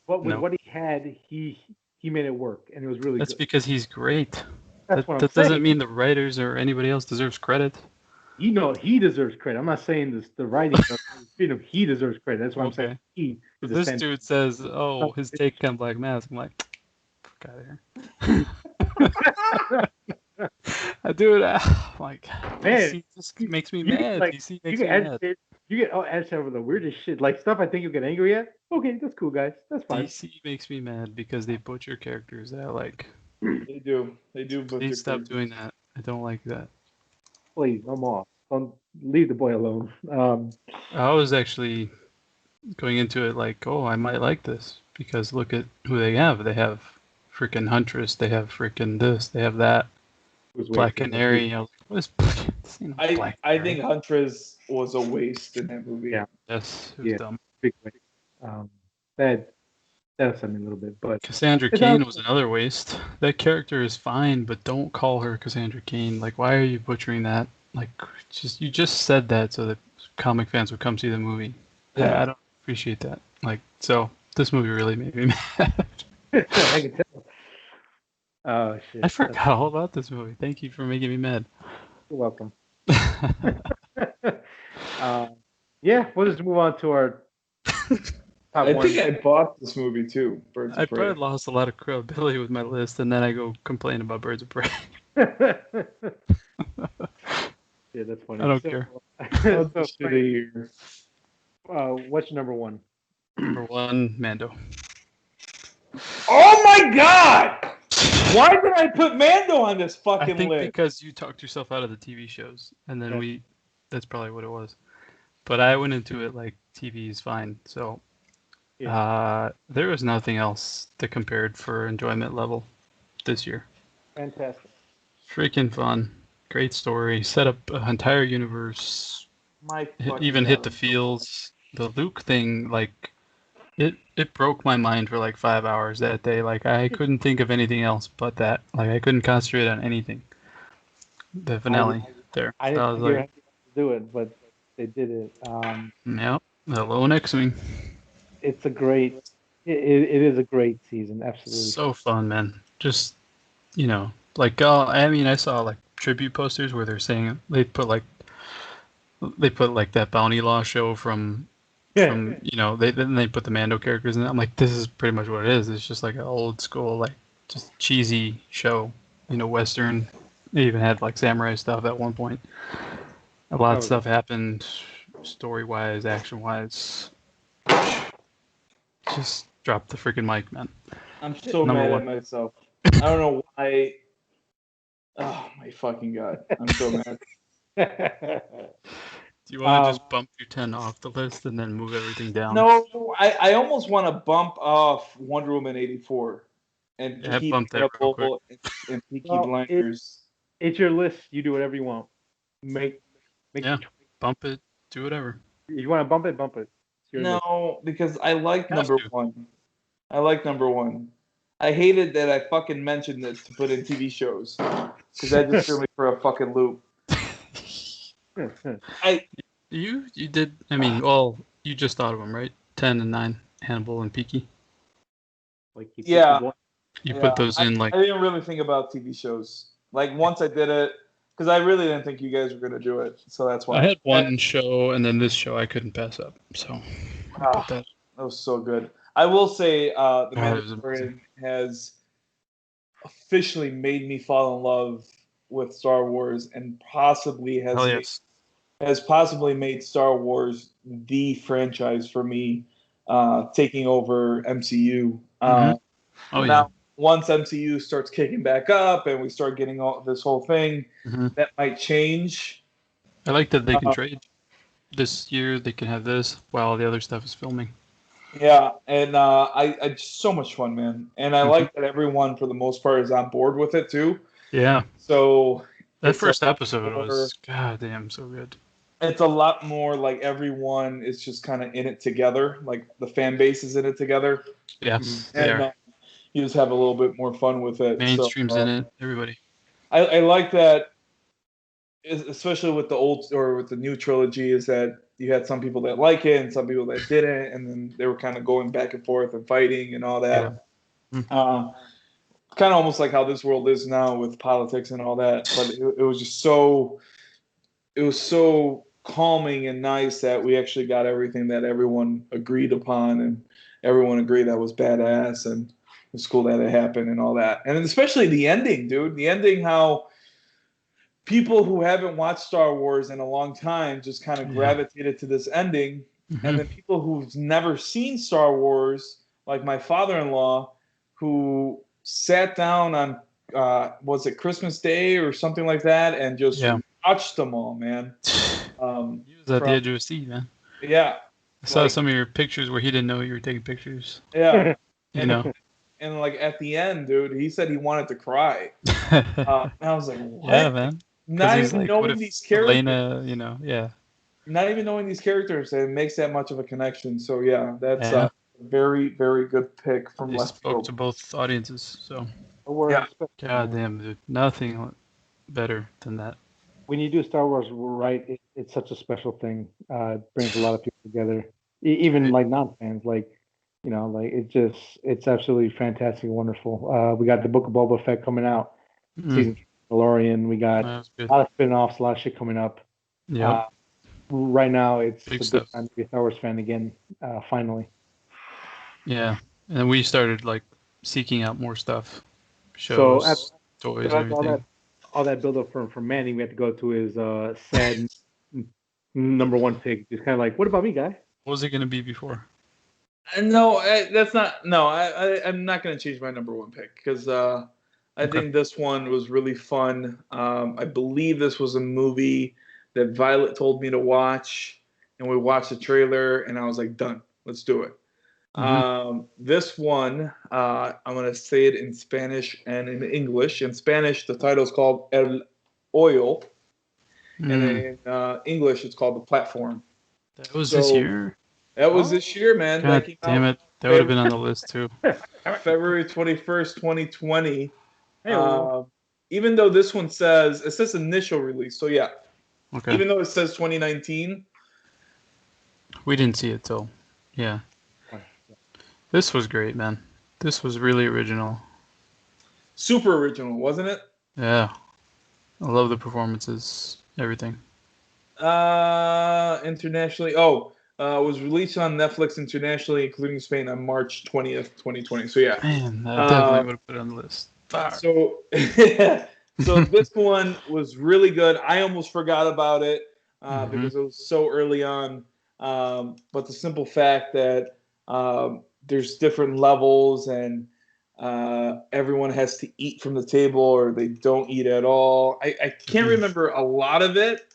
What he had, he made it work, and it was really. That's good. Because he's great. That's what I'm that saying. doesn't mean the writers or anybody else deserves credit. He deserves credit. I'm not saying this. The writing, he deserves credit. That's what I'm saying. This dude says, "Oh, his take on Black Mask." I'm like, fuck out of here. Dude, like, man, this makes me mad. Like, DC makes me mad. You get agitated over the weirdest shit, like stuff I think you get angry at. Okay, that's cool, guys. That's fine. DC makes me mad because they butcher characters that I like. They do. Please stop doing that. I don't like that. Please, I'm off. Don't leave the boy alone. I was actually going into it like, oh, I might like this because look at who they have. They have freaking Huntress. They have freaking this. They have that. Black Canary. I was like, what is I think Huntress was a waste in that movie. Yeah. Yes, it was dumb. Big waste. That upset me a little bit, but Cassandra Cain was another waste. That character is fine, but don't call her Cassandra Cain. Like, why are you butchering that? Like, you just said that so that comic fans would come see the movie. Yeah. I don't appreciate that. Like, so this movie really made me mad. I can tell. Oh shit! I forgot all about this movie. Thank you for making me mad. You're welcome. Yeah, we'll just move on to our I think I bought this movie too. Birds I of Prey. probably lost a lot of credibility with my list, and then I go complain about Birds of Prey. Yeah, that's funny. I don't care. What's your number one? Number one, Mando. Oh my god! Why did I put Mando on this fucking I think list? because you talked yourself out of the TV shows, and then that's probably what it was. But I went into it like TV is fine, so there was nothing else that compared for enjoyment level this year. Fantastic. Freaking fun. Great story. Set up an entire universe. Hit the feels. The Luke thing, like, it broke my mind for like 5 hours that day. Like, I couldn't think of anything else but that. Like, I couldn't concentrate on anything. The finale there. I didn't like, do it, but they did it. Yep. The Lone X-Wing. It's a great. It is a great season. Absolutely. So fun, man. Just, like, I mean, I saw like tribute posters where they're saying they put like that Bounty Law show from they put the Mando characters in it. I'm like, this is pretty much what it is. It's just like an old school, like, just cheesy show, Western. They even had like samurai stuff at one point. A lot of stuff happened, story-wise, action-wise. Just drop the freaking mic, man. I'm so mad at myself. I don't know why. Oh my fucking god! I'm so mad. Do you want to just bump your 10 off the list and then move everything down? No, I almost want to bump off Wonder Woman 84 and Peaky Blinders. It's your list. You do whatever you want. Bump it. Do whatever. You want to bump it? Bump it. No, because I like number one. I hated that I fucking mentioned this to put in TV shows because that just threw me for a fucking loop. You did. I mean, well, you just thought of them, right? 10 and 9, Hannibal and Peaky. You put those in like. I didn't really think about TV shows. Like once I did it, because I really didn't think you guys were gonna do it, so that's why. I had one show, and then this show I couldn't pass up. So. That was so good. I will say, the Mandalorian has officially made me fall in love with Star Wars and possibly Hell yes. has possibly made Star Wars the franchise for me, taking over MCU. Oh yeah. Now, once MCU starts kicking back up and we start getting all this whole thing, that might change. I like that they can trade. This year they can have this while the other stuff is filming. Yeah, and I just so much fun, man. And I like that everyone, for the most part, is on board with it too. Yeah. So that first episode was goddamn so good. It's a lot more like everyone is just kind of in it together. Like the fan base is in it together. Yes, they are. You just have a little bit more fun with it. Mainstream's in it. Everybody. I like that, especially with the old or with the new trilogy, is that you had some people that like it and some people that didn't, and then they were kind of going back and forth and fighting and all that. Yeah. Kind of almost like how this world is now with politics and all that. But it was just so. It was so calming and nice that we actually got everything that everyone agreed upon, and everyone agreed that was badass, and it was cool that it happened and all that. And especially the ending, dude. The ending, how people who haven't watched Star Wars in a long time just kind of gravitated to this ending. And then people who've never seen Star Wars, like my father-in-law, who sat down on, was it Christmas Day or something like that, and just watched them all, man. He was at the edge of his seat, man. Yeah. I saw some of your pictures where he didn't know you were taking pictures. Yeah. And like at the end, dude, he said he wanted to cry. And I was like, what? Yeah, man. Not even knowing these characters. Elena, Not even knowing these characters, it makes that much of a connection. So yeah, that's a very, very good pick from They left spoke field. to both audiences, so. Yeah. God damn, dude. Nothing better than that. When you do Star Wars right, it's such a special thing. It brings a lot of people together, even like non-fans. Like, it's absolutely fantastic and wonderful. We got the Book of Boba Fett coming out, season 3 of Mandalorian. We got a lot of spin-offs, a lot of shit coming up. Yeah. Right now, it's Big a good time to be a Star Wars fan again, finally. Yeah, and then we started like seeking out more stuff, shows, toys, everything. All that build-up from Manny, we had to go to his sad number one pick. Just kind of like, what about me, guy? What was it going to be before? No, that's not. No, I'm not going to change my number one pick because I think this one was really fun. I believe this was a movie that Violet told me to watch, and we watched the trailer, and I was like, done, let's do it. This one, I'm going to say it in Spanish and in English. In Spanish, the title is called El Oil, and in English, it's called The Platform. That was this year? That was this year, man. God damn it. That would have been on the list, too. February 21st, 2020. Even though this one says initial release, so yeah. Okay. Even though it says 2019. We didn't see it till, This was great, man. This was really original. Super original, wasn't it? Yeah. I love the performances, everything. Internationally. It was released on Netflix internationally, including Spain, on March 20th, 2020. So, yeah. Man, that definitely would have put it on the list. So, so this one was really good. I almost forgot about it because it was so early on. But the simple fact that there's different levels and everyone has to eat from the table or they don't eat at all. I can't remember a lot of it.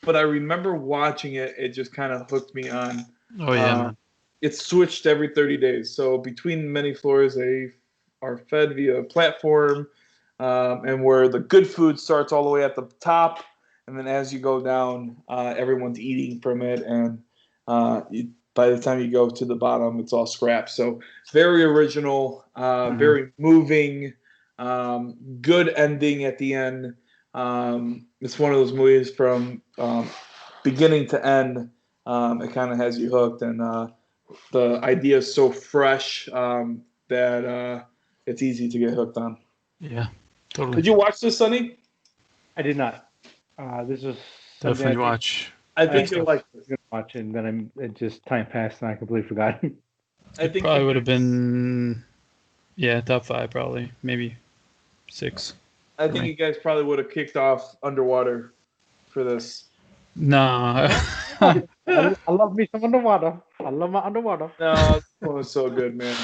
But I remember watching it. It just kind of hooked me on. Oh, yeah, man. It's switched every 30 days. So between many floors, they are fed via a platform, and where the good food starts all the way at the top. And then as you go down, everyone's eating from it. And by the time you go to the bottom, it's all scraps. So very original, very moving, good ending at the end. It's one of those movies from beginning to end. It kind of has you hooked. And the idea is so fresh that it's easy to get hooked on. Yeah, totally. Did you watch this, Sonny? I did not. This is definitely watch. I think you'll like it. I was gonna watch it, and then it just time passed, and I completely forgot. I think probably would have been Yeah, top 5 probably, maybe 6. I think you guys probably would have kicked off Underwater for this. No. I love me some underwater. I love my underwater. No, this one was so good, man.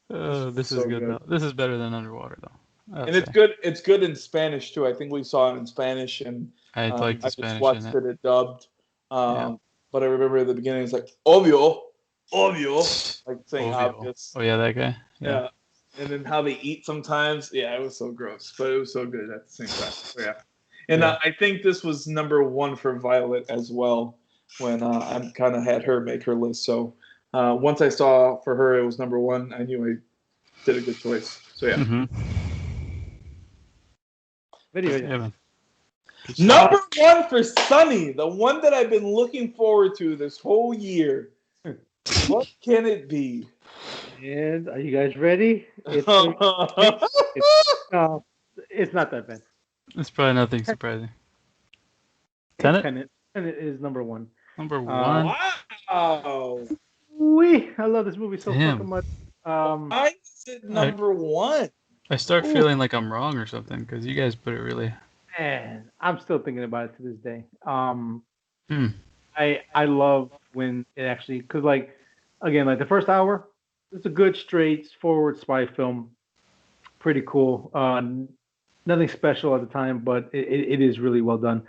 This is So good good. though. This is better than Underwater though. And it's good. It's good in Spanish too. I think we saw it in Spanish, and I like the I just Spanish watched in it. it dubbed. Yeah. But I remember at the beginning, it's like obvio, like saying Ovio. obvious. Oh yeah, that guy. Yeah. And then how they eat sometimes. Yeah, it was so gross, but it was so good at the same time. So, yeah. And Yeah. I think this was number 1 for Violet as well when I kind of had her make her list. So once I saw for her it was number 1, I knew I did a good choice. So yeah. Mm-hmm. Video. Yeah, man. Number 1 for Sunny, the one that I've been looking forward to this whole year. What can it be? And are you guys ready? It's not that bad. It's probably nothing surprising. Tenet? Tenet is number 1. Number 1. Wow. I love this movie so fucking much. Why is it number 1? I start feeling like I'm wrong or something because you guys put it really. Man, I'm still thinking about it to this day. Hmm. I love when it actually, because like, again, like the first hour, it's a good, straightforward spy film. Pretty cool. Nothing special at the time, but it is really well done.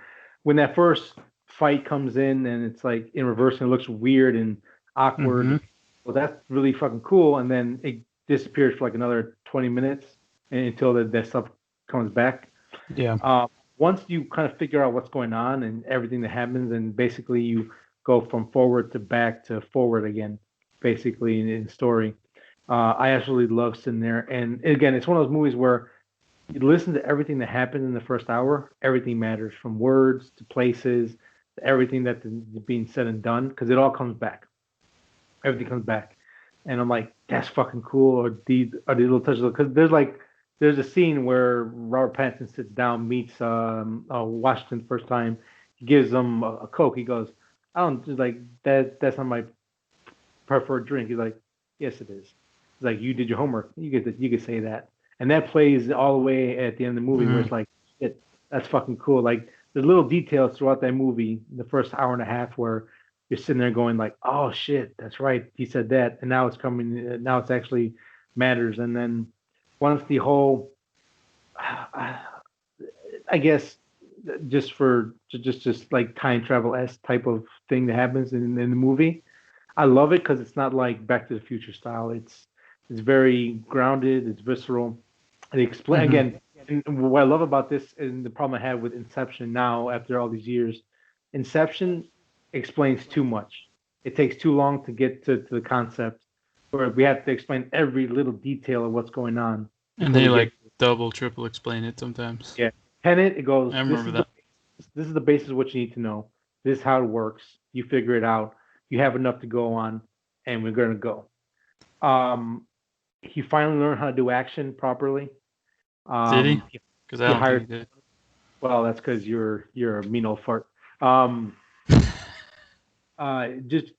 When that first fight comes in and it's like in reverse and it looks weird and awkward, well, that's really fucking cool. And then it disappears for like another 20 minutes until that stuff comes back. Yeah. Once you kind of figure out what's going on and everything that happens, and basically you go from forward to back to forward again, basically in story. I absolutely love sitting there. And again, it's one of those movies where you listen to everything that happened in the first hour. Everything matters, from words to places, to everything that's being said and done, because it all comes back. Everything comes back, and I'm like, that's fucking cool. Or these little touches, because there's a scene where Robert Pattinson sits down, meets Washington the first time. He gives him a Coke. He goes, I don't just like that. That's not my preferred drink. He's like, yes, it is. He's like, you did your homework. You could say that. And that plays all the way at the end of the movie where it's like, shit, that's fucking cool. Like there's little details throughout that movie, the first hour and a half, where you're sitting there going like, oh shit, that's right, he said that, and now it's coming. Now it's actually matters. And then once the whole, I guess, just like time travel-esque type of thing that happens in the movie, I love it because it's not like Back to the Future style. It's very grounded. It's visceral. And explain again. And what I love about this, and the problem I have with Inception now after all these years, Inception explains too much. It takes too long to get to the concept, where we have to explain every little detail of what's going on. And they like double, triple explain it sometimes. Yeah. Tenet, it goes, I remember that. This is the basis of what you need to know. This is how it works. You figure it out. You have enough to go on, and we're going to go. He finally learned how to do action properly. Did he? Because I don't think he did. Well, that's because you're a mean old fart. There's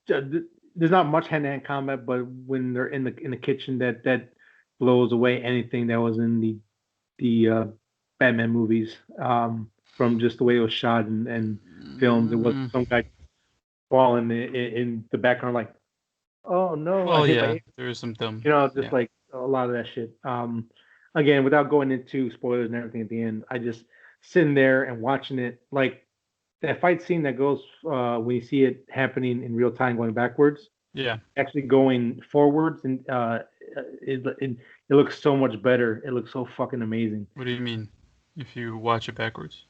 not much hand-to-hand combat, but when they're in the kitchen, that blows away anything that was in the Batman movies. From just the way it was shot and filmed, there was some guy falling in the background like, oh no. Well, yeah, there is some dumb. Like a lot of that shit. Again, without going into spoilers and everything at the end, I just sitting there and watching it, like that fight scene that goes when you see it happening in real time, going backwards. Yeah. Actually going forwards, and it looks so much better. It looks so fucking amazing. What do you mean? If you watch it backwards?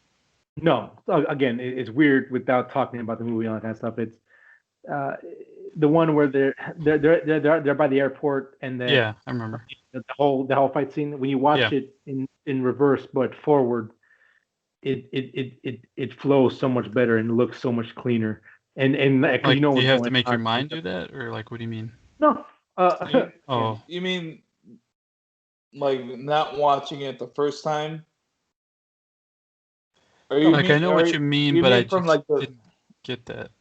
No, again, it's weird without talking about the movie and all that kind of stuff. It's the one where they're by the airport, and then yeah, I remember the whole fight scene. When you watch it in reverse but forward, it flows so much better and looks so much cleaner. And like, do you have to make your mind do that, or like, what do you mean? No. You mean like not watching it the first time? I know what you mean, but I just didn't get that.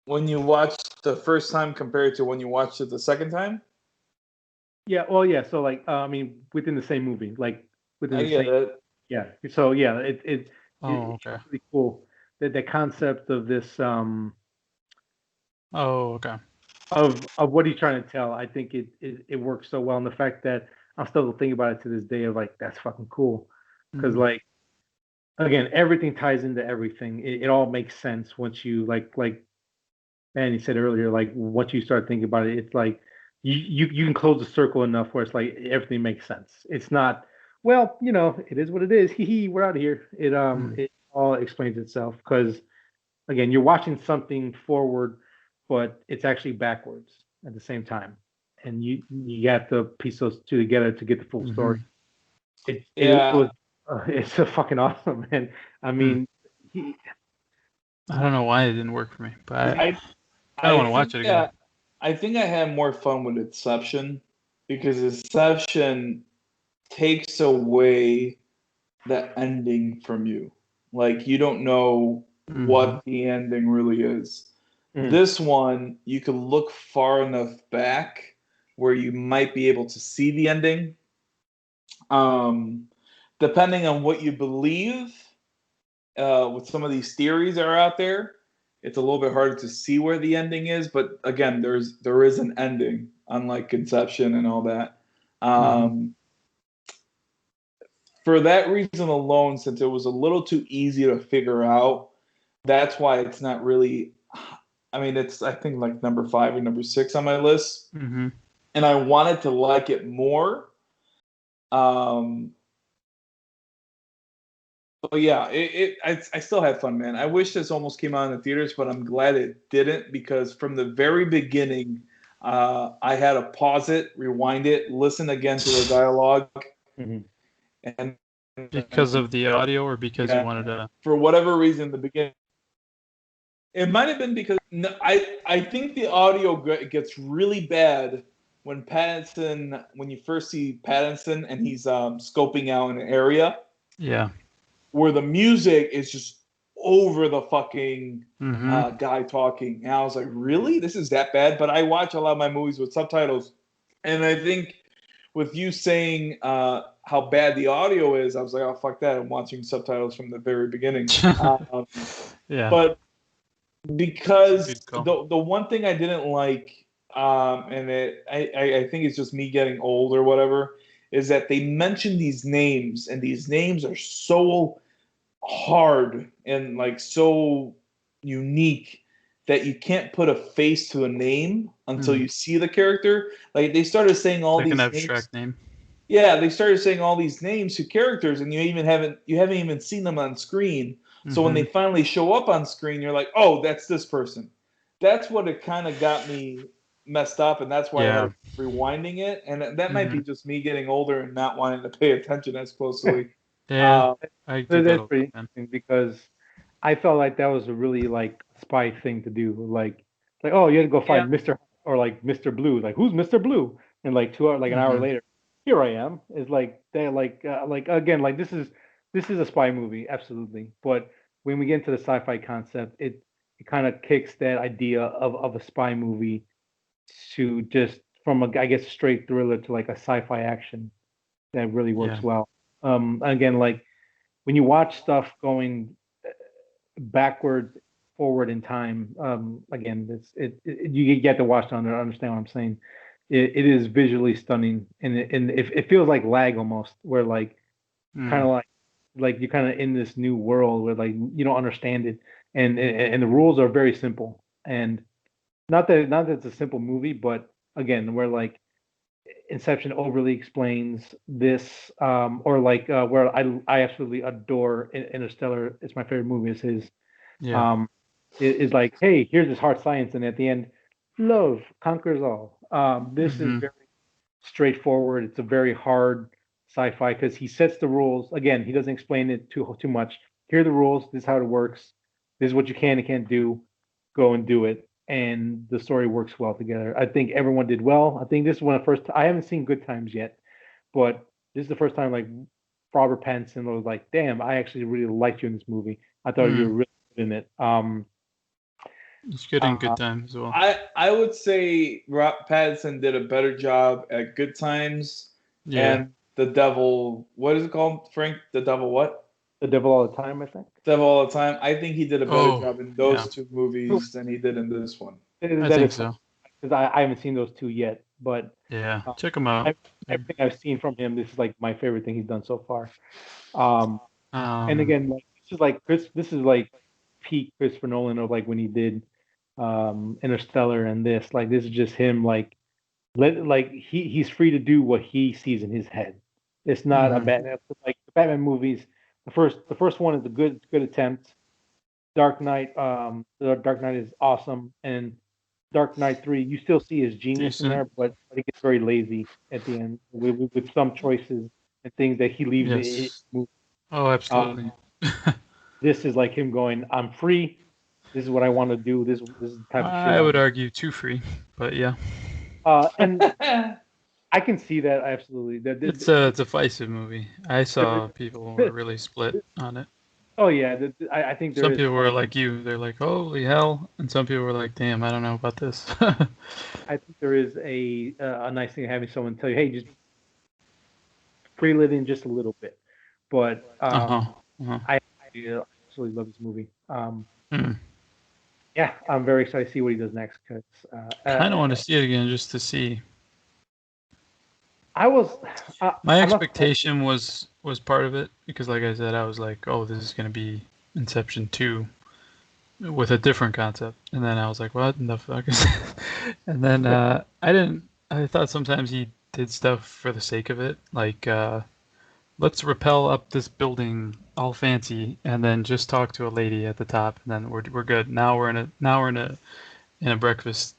When you watched the first time compared to when you watched it the second time? Yeah, well, yeah. So like, I mean, within the same movie, like within I the get same. it. Yeah. So yeah, Oh, it's okay. really cool that the concept of this Oh, okay. of what he's trying to tell. I think it works so well, and the fact that I'm still thinking about it to this day of like that's fucking cool, because Mhm. like again, everything ties into everything. It all makes sense once you like and he said earlier, like once you start thinking about it, it's like you can close the circle enough where it's like everything makes sense. It's not, well, it is what it is. Hee hee, we're out of here. Mm. It all explains itself because again, you're watching something forward, but it's actually backwards at the same time, and you have to piece those two together to get the full story. Mhm. It Yeah, was it's a fucking awesome, man. I Hmm. mean, he, I don't know why it didn't work for me, but I I kind of I want to watch think it again. I think I had more fun with Inception because Inception takes away the ending from you. Like you don't know Hmm. what the ending really is. mm, This one, you can look far enough back where you might be able to see the ending. Um, Depending on what you believe, with some of these theories that are out there, it's a little bit harder to see where the ending is. But again, there is an ending, unlike Conception and all that. Hmm. Um, for that reason alone, since it was a little too easy to figure out, that's why it's not really. I mean, it's I think like number 5 or number 6 on my list, Hmm. and I wanted to like it more. Um, but yeah, I still had fun, man. I wish this almost came out in the theaters, but I'm glad it didn't because from the very beginning, I had to pause it, rewind it, listen again to the dialogue, mhm. and Because of the audio, or because you yeah, wanted to. for whatever reason, the beginning. It might have been because no, I think the audio gets really bad when when you first see Pattinson and he's scoping out an area Yeah. where the music is just over the fucking Hmm. guy talking. And I was like, really? This is that bad? But I watch a lot of my movies with subtitles. And I think with you saying how bad the audio is, I was like, oh, fuck that. I'm watching subtitles from the very beginning. Um, Yeah. but because Good call. the one thing I didn't like, and I think it's just me getting old or whatever, is that they mention these names, and these names are so hard and like so unique that you can't put a face to a name until Mm. you see the character. Like they started saying It's all like an these names. abstract name. Yeah, they started saying all these names to characters, and you haven't even seen them on screen. So when Hmm. they finally show up on screen, you're like, oh, that's this person. That's what it kind of got me messed up, and that's why I had Yeah. to keep rewinding it. And that might Hmm. be just me getting older and not wanting to pay attention as closely. Yeah. Uh, I do that That's all the pretty time, interesting because I felt like that was a really like spy thing to do. Like oh, you had to go yeah, find Mr. or like Mr. Blue. Like who's Mr. Blue? And like 2 hours, like an hour man. later, here I am. Is like they like again like this is a spy movie, absolutely. But when we get into the sci-fi concept, it kind of kicks that idea of a spy movie to just from a I guess straight thriller to like a sci-fi action that really works Yeah. well. Again, like when you watch stuff going backward, forward in time, again, you get to watch to understand what I'm saying. It is visually stunning, and it feels like lag almost, where like kind Mm. of like you're kind of in this new world where like you don't understand it, and the rules are very simple, and not that it's a simple movie, but again, where like Inception overly explains this, or like where I absolutely adore Interstellar. It's my favorite movie. Is his. Yeah. Um, is like, hey, here's this hard science, and at the end, love conquers all. This is Hmm. very straightforward. It's a very hard sci-fi because he sets the rules. Again, he doesn't explain it too much. Here are the rules. This is how it works. This is what you can and can't do. Go and do it. And the story works well together. I think everyone did well. I think this is one of the first. I haven't seen Good Times yet, but this is the first time like Robert Pattinson was like, "Damn, I actually really liked you in this movie. I thought you Mm. were really good in it." He's good in Good Times as well. I would say Rob Pattinson did a better job at Good Times and The Devil. What is it called, Frank? The Devil what? The Devil All the Time, I think. Devil All the Time. I think he did a better job in those two movies than he did in this one. I think so. Because I haven't seen those two yet, but check them out. Everything I've seen from him, this is like my favorite thing he's done so far. And again, like this is like peak Christopher Nolan of like when he did Interstellar and this. Like this is just him he's free to do what he sees in his head. It's not a Batman like the Batman movies. The first one is a good attempt. Dark Knight, the Dark Knight is awesome, and Dark Knight 3, you still see his genius in there, but it gets very lazy at the end with some choices and things that he leaves in his movie. Oh, absolutely. This is like him going, I'm free. This is what I want to do. This is the type of shit. I would argue too free, but yeah. And I can see that absolutely. It's a divisive movie. I saw people were really split on it. Oh yeah, I think some people were like you. They're like, "Holy hell!" and some people were like, "Damn, I don't know about this." I think there is a nice thing of having someone tell you, "Hey, just reel it in just a little bit." But I absolutely love this movie. Yeah, I'm very excited to see what he does next. Cause I don't want to see it again just to see. My expectation was part of it because, like I said, I was like, "Oh, this is gonna be Inception 2 with a different concept," and then I was like, "What in the fuck is?" And then I thought sometimes he did stuff for the sake of it, like let's rappel up this building all fancy, and then just talk to a lady at the top, and then we're good. Now we're in a breakfast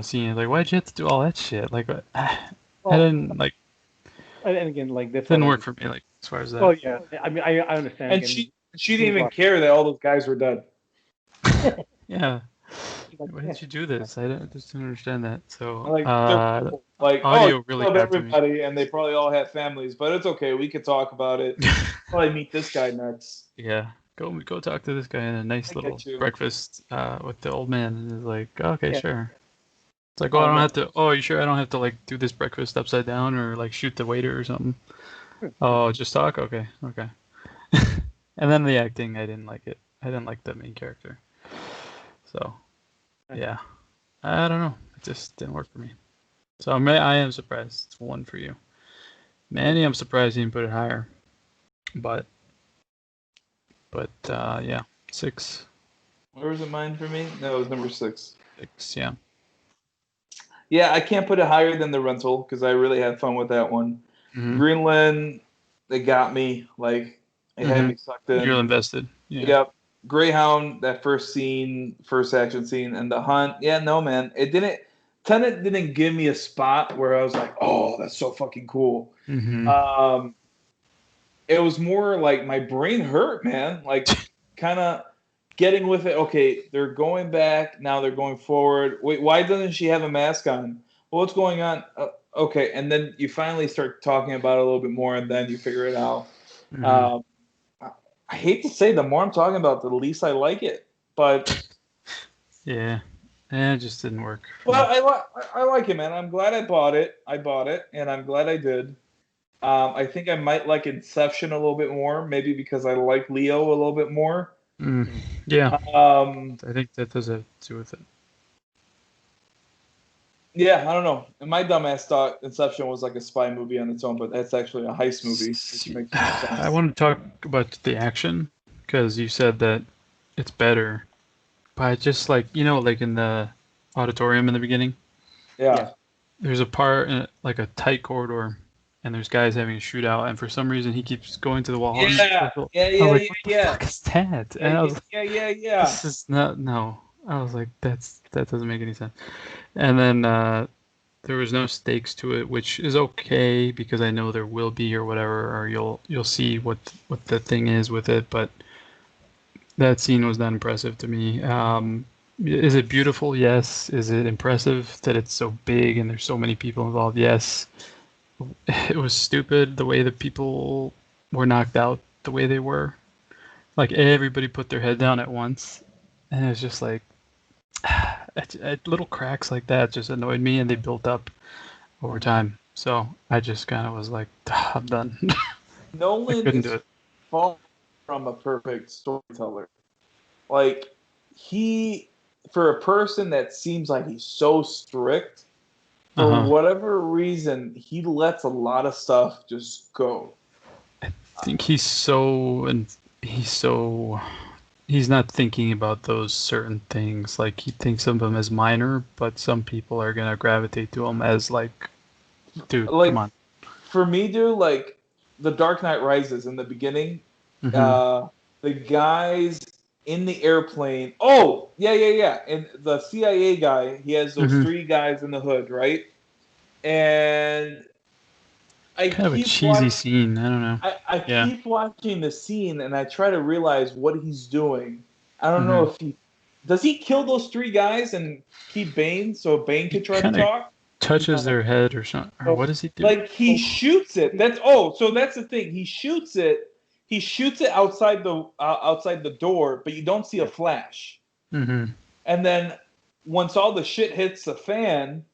scene. Like, why'd you have to do all that shit? Like, I didn't like. And again, like this didn't work for me. Like as far as that. Oh yeah, I mean, I understand. And again, she didn't even care that all those guys were dead. Yeah. Why did you do this? I just didn't understand that. So audio really love got everybody, to me. And they probably all have families, but it's okay. We could talk about it. Probably meet this guy next. Yeah. Go talk to this guy in a nice little breakfast with the old man, and he's like, okay, sure. It's like, I don't have to. Oh, you sure I don't have to like do this breakfast upside down or like shoot the waiter or something? Oh, just talk. Okay. And then the acting, I didn't like it. I didn't like the main character. So, yeah, I don't know. It just didn't work for me. So I am surprised. It's 1 for you. Manny, I'm surprised you didn't put it higher. But yeah, 6. Where was it mine for me? No, it was number 6. 6, yeah. Yeah, I can't put it higher than The Rental because I really had fun with that one. Greenland, they got me. Like, it had me sucked in. You're invested. Yeah. Yep. Greyhound, that first action scene, and The Hunt. Yeah, no, man. Tenet didn't give me a spot where I was like, oh, that's so fucking cool. It was more like my brain hurt, man. Like, kind of getting with it. Okay, they're going back. Now they're going forward. Wait, why doesn't she have a mask on? Well, what's going on? Okay, and then you finally start talking about it a little bit more, and then you figure it out. I hate to say, the more I'm talking about, the least I like it. But yeah, it just didn't work. Well, I like it, man. I'm glad I bought it. And I'm glad I did. I think I might like Inception a little bit more, maybe because I like Leo a little bit more. Yeah. I think that does have to do with it. Yeah, I don't know. My dumbass thought Inception was like a spy movie on its own, but that's actually a heist movie. Which makes sense. I want to talk about the action because you said that it's better, but just like like in the auditorium in the beginning. Yeah. There's a part in like a tight corridor, and there's guys having a shootout, and for some reason he keeps going to the wall. Yeah. What the fuck is that? And I was like, yeah. This is not no. I was like, that doesn't make any sense. And then there was no stakes to it, which is okay because I know there will be or whatever, or you'll see what the thing is with it. But that scene was not impressive to me. Is it beautiful? Yes. Is it impressive that it's so big and there's so many people involved? Yes. It was stupid the way the people were knocked out the way they were. Like everybody put their head down at once, and it was just like, little cracks like that just annoyed me, and they built up over time. So I just kind of was like, I'm done. I Nolan couldn't do is it. far from a perfect storyteller. Like he, for a person that seems like he's so strict, for Uh-huh. whatever reason, he lets a lot of stuff just go. I think he's not thinking about those certain things. Like he thinks of them as minor, but some people are gonna gravitate to them as like, dude, come Like on. for me, dude, like the Dark Knight Rises in the beginning, Mm-hmm. uh, the guys in the airplane. Oh, yeah, yeah, yeah. And the CIA guy, he has those Mm-hmm. three guys in the hood, right? And I Kind of a keep cheesy watching. scene. I don't know. I Yeah. keep watching the scene and I try to realize what he's doing. I don't know Mm-hmm. if he does he kill those three guys and keep Bane so Bane He could try to kind of talk? touches No. their head or something. Or So, what does he do? Like he shoots it. That's so that's the thing. He shoots it. He shoots it outside the door, but you don't see a flash. Mm-hmm. And then once all the shit hits the fan,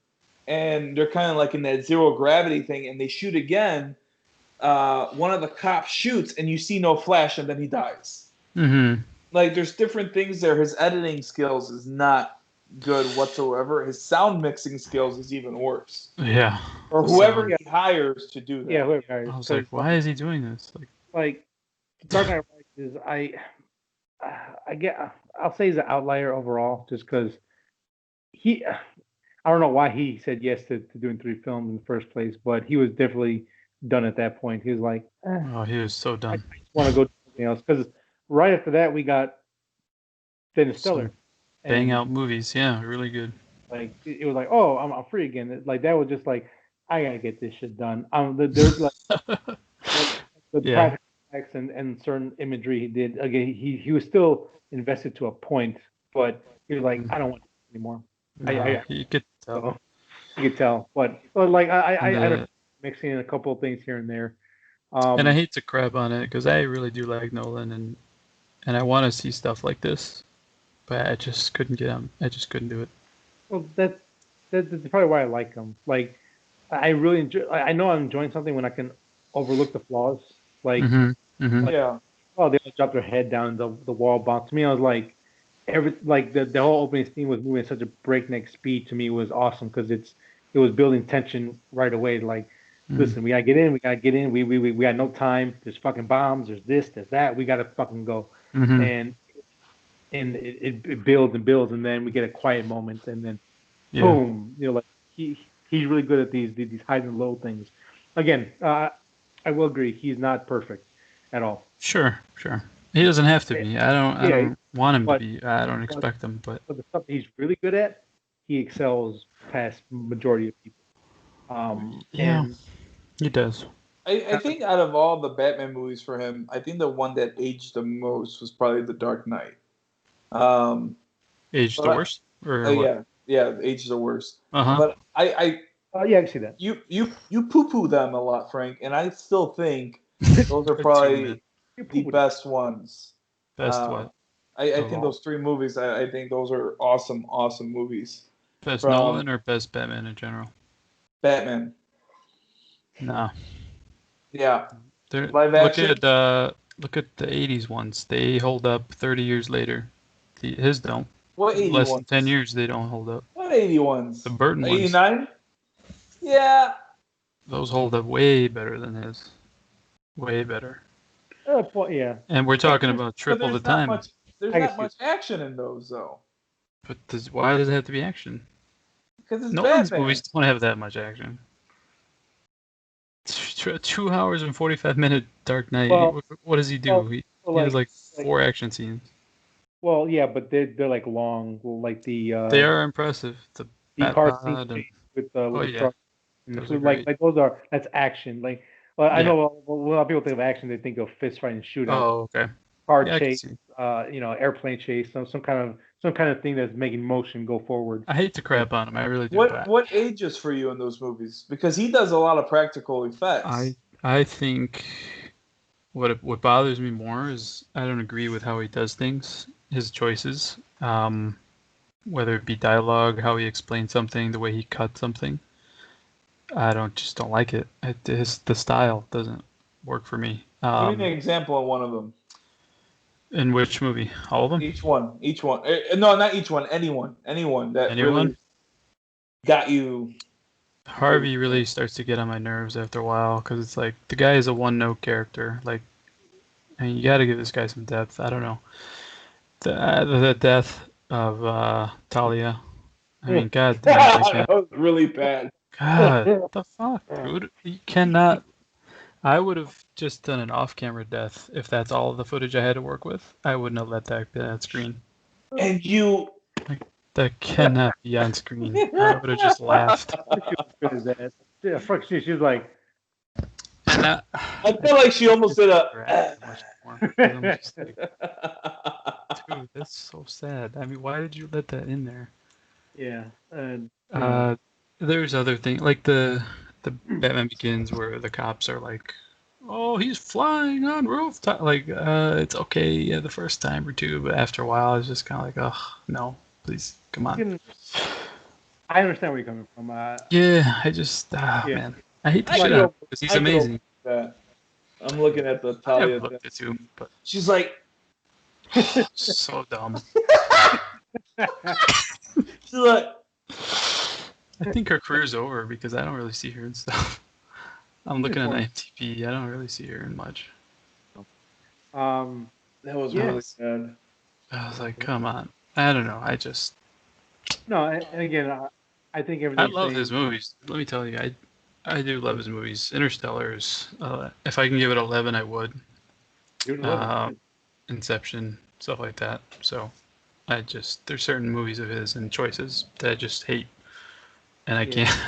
and they're kind of like in that zero gravity thing, and they shoot again. One of the cops shoots, and you see no flash, and then he dies. Mm-hmm. Like there's different things there. His editing skills is not good whatsoever. His sound mixing skills is even worse. Yeah. Or whoever So he hires to do yeah, that. whoever cares, I was like, because why is he doing this? like Dark Knight Rises, I get, I'll say he's an outlier overall, just because he, I don't know why he said yes to doing 3 films in the first place, but he was definitely done at that point. He was like, Oh, he was so I done. just want to go do something else, because right after that we got Stellar, Some bang and out movies. Yeah, really good. like it was like, oh, I'm free again. Like that was just like, I gotta get this shit done. There's like the Yeah. practical effects and certain imagery he did. Again, he was still invested to a point, but he was like, I don't want it anymore. No, I you could tell. so you could tell, but like And I don't mixing in a couple of things here and there. I Um, hate to crap on it because I really do like Nolan and I want to see stuff like this, but I just couldn't get him. I just couldn't do it. well, that's probably why I like him. Like I really enjoy. I know I'm enjoying something when I can overlook the flaws. Mm-hmm. Mm-hmm. Like Yeah. oh, they all dropped their head down the wall bounce. To me, I was like, like the whole opening scene was moving at such a breakneck speed. To me, was awesome because it was building tension right away. Like, Mm-hmm. listen, we gotta get in, we gotta get in. We got no time. There's fucking bombs. There's this, there's that. We gotta fucking go. Mm-hmm. And it builds and builds, and then we get a quiet moment, and then Yeah. boom. Like he's really good at these high and low things. Again, I will agree, he's not perfect at all. Sure. Sure. He doesn't have to Eh, be. I don't. I Yeah, don't want him to but be. I don't but expect him. But but the stuff that he's really good at, he excels past majority of people. yeah, And he does. I think out of all the Batman movies for him, I think the one that aged the most was probably The Dark Knight. Um, Age the but worst or what? yeah, yeah, aged the worst. Uh huh. But yeah, I can see that. you poo poo them a lot, Frank, and I still think those are Or two, man. probably You the poop with it. best ones. Best Uh, what I of think all? those three movies, I think those are awesome, awesome movies Best from Nolan or best Batman in general? Batman. Nah. Yeah, There. live Look action. at look at the '80s ones. They hold up 30 years later. His don't. What eighty Less than 10 ones? years, they don't hold up. What 80 The ones? Burton ones, 89? Yeah. those hold up way better than his. Way better. Yeah, And we're But talking about but triple the time. there's I can not see it. much action in those though. But why does it have to be action? Because it's Nolan's Batman. movies don't have that much action. 2 hours and 45-minute Dark Knight. Well, What does he do? well, He has like like 4 action scenes. well, yeah, but they're like long, like They are impressive. The the car scene Batpod and chase oh with the yeah, truck and the those are flu, great. like that's action. Like, well, I Yeah. know when a lot of people think of action, they think of fist fight and shootout. Oh okay. Car Yeah, I can chase, see. airplane chase, some kind of thing that's making motion go forward. I hate to Like, crap on him. I really do, but What ages for you in those movies? Because he does a lot of practical I effects. I think what bothers me more is I don't agree with how he does things, his choices. whether it be dialogue, how he explained something, the way he cut something. I just don't like it. The style doesn't work for me. Give me an example of one of them. In which movie? All of them? Each one. No, not each one. Anyone that really got you. Harvey really starts to get on my nerves after a while because it's like the guy is a one-note character. Like, I mean, you got to give this guy some depth. I don't know. The death of Talia. I mean, god damn, that was really bad. God, what the fuck, dude? You cannot. I would have just done an off-camera death if that's all of the footage I had to work with. I wouldn't have let that be on screen. And you. That cannot be on screen. I would have just laughed. Yeah, fuck, she was like. I feel like she almost did a. Like, dude, that's so sad. I mean, why did you let that in there? Yeah. There's other things like the Batman Begins where the cops are like, "Oh, he's flying on rooftop." Like, it's okay, yeah, the first time or two, but after a while, it's just kind of like, "Oh, no, please, come on." I understand where you're coming from. Yeah, I just, man, I hate the shit out of him because he's amazing. I'm looking at the Talia. Too, but she's like, so dumb. She's like. I think her career's over because I don't really see her in stuff. I'm looking at IMDb. I don't really see her in much. That was really sad. I was like, come on. I don't know. No, and again, I think everything. I love his movies. Let me tell you, I do love his movies. Interstellar is, if I can give it 11, I would. Inception, stuff like that. So, there's certain movies of his and choices that I just hate. And I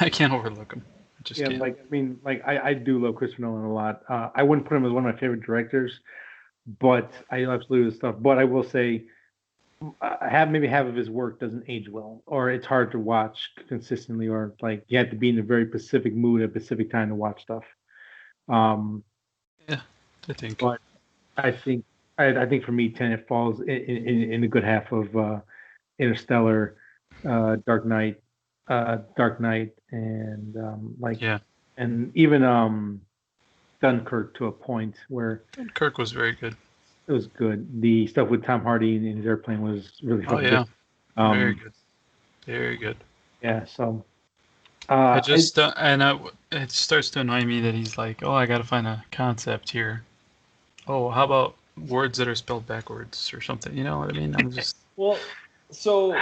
can't overlook him. I just can't. I do love Christopher Nolan a lot. I wouldn't put him as one of my favorite directors, but I absolutely love his stuff. But I will say, maybe half of his work doesn't age well, or it's hard to watch consistently, or like you have to be in a very specific mood at a specific time to watch stuff. Yeah, I think. But I think for me, Tenet falls in a good half of Interstellar, Dark Knight, and and even Dunkirk to a point where Dunkirk was very good. It was good. The stuff with Tom Hardy in his airplane was really good. Very good, very good. Yeah, so it starts to annoy me that he's like, oh, I got to find a concept here. Oh, how about words that are spelled backwards or something? You know what I mean? I'm just So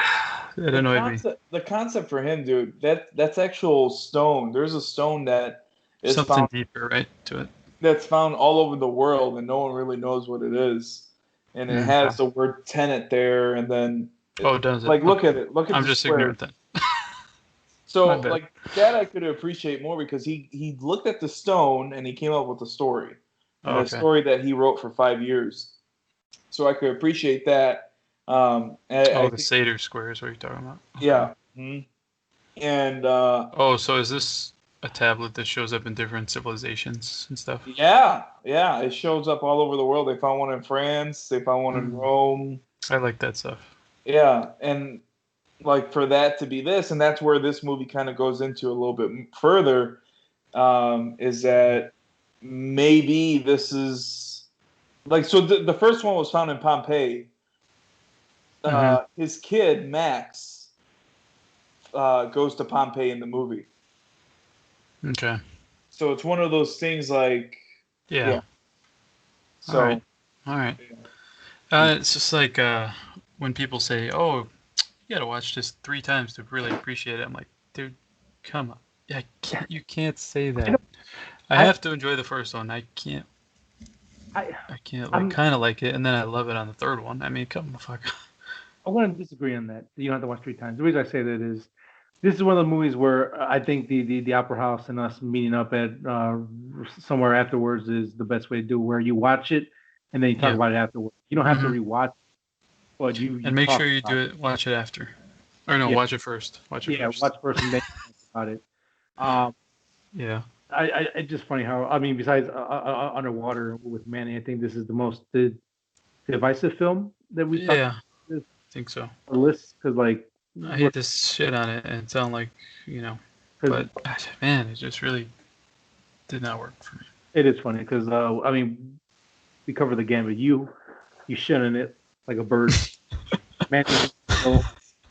it annoyed me. The concept for him, dude, that's actual stone. There's a stone that is something found, deeper, right, to it. That's found all over the world, and no one really knows what it is. And it has the word Tenet there, and then does it? Like, look at it. Look at. I'm just ignorant then. So like that, I could appreciate more because he looked at the stone and he came up with a story, a story that he wrote for 5 years. So I could appreciate that. The Seder square is what you're talking about. Okay. Yeah. Mm-hmm. And so is this a tablet that shows up in different civilizations and stuff? Yeah. It shows up all over the world. They found one in France. They found one in Rome. I like that stuff. Yeah, and like for that to be this, and that's where this movie kind of goes into a little bit further, is that maybe this is like the first one was found in Pompeii. His kid Max goes to Pompeii in the movie. Okay. So it's one of those things like yeah. So all right. It's just like when people say, "Oh, you gotta watch this 3 times to really appreciate it." I'm like, dude, come on. You can't say that. I have to enjoy the first one. I can't. I can't kind of like it, and then I love it on the third one. I mean, come the fuck. I want to disagree on that. You don't have to watch 3 times. The reason I say that is, this is one of the movies where I think the Opera House and us meeting up at somewhere afterwards is the best way to do it, where you watch it and then you talk about it afterwards. You don't have to rewatch it, but you make sure you watch it after. Or no, watch it first. Watch first and then talk about it. It's just funny how, I mean, besides Underwater with Manny, I think this is the most divisive film that we've talked about. I think so. List, because like I hate this shit on it and sound like, but man, it just really did not work for me. It is funny because I mean, we cover the gambit. You shit in it like a bird. Man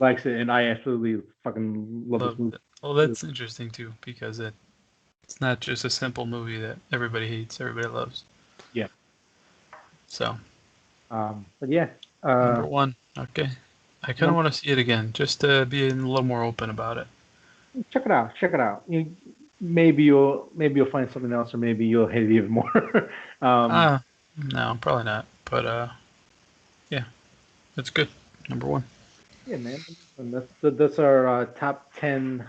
likes it, and I absolutely fucking love this movie. Well, that's interesting too because it's not just a simple movie that everybody hates, everybody loves. Yeah. So. But yeah. Number one. Okay. I kind of want to see it again, just to be a little more open about it. Check it out. Check it out. Maybe you'll find something else, or maybe you'll hate it even more. No, probably not. But yeah, it's good. Number one. Yeah, man. And that's our top 10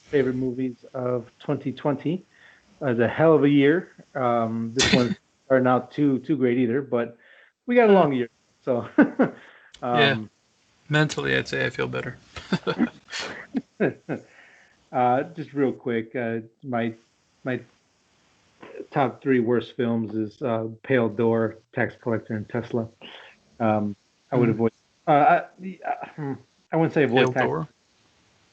favorite movies of 2020. It's a hell of a year. This one's starting out too great either, but we got a long year, so. Yeah. Mentally, I'd say I feel better. Just real quick, my top 3 worst films is Pale Door, Tax Collector, and Tesla. I would avoid. I wouldn't say avoid Tax. Door?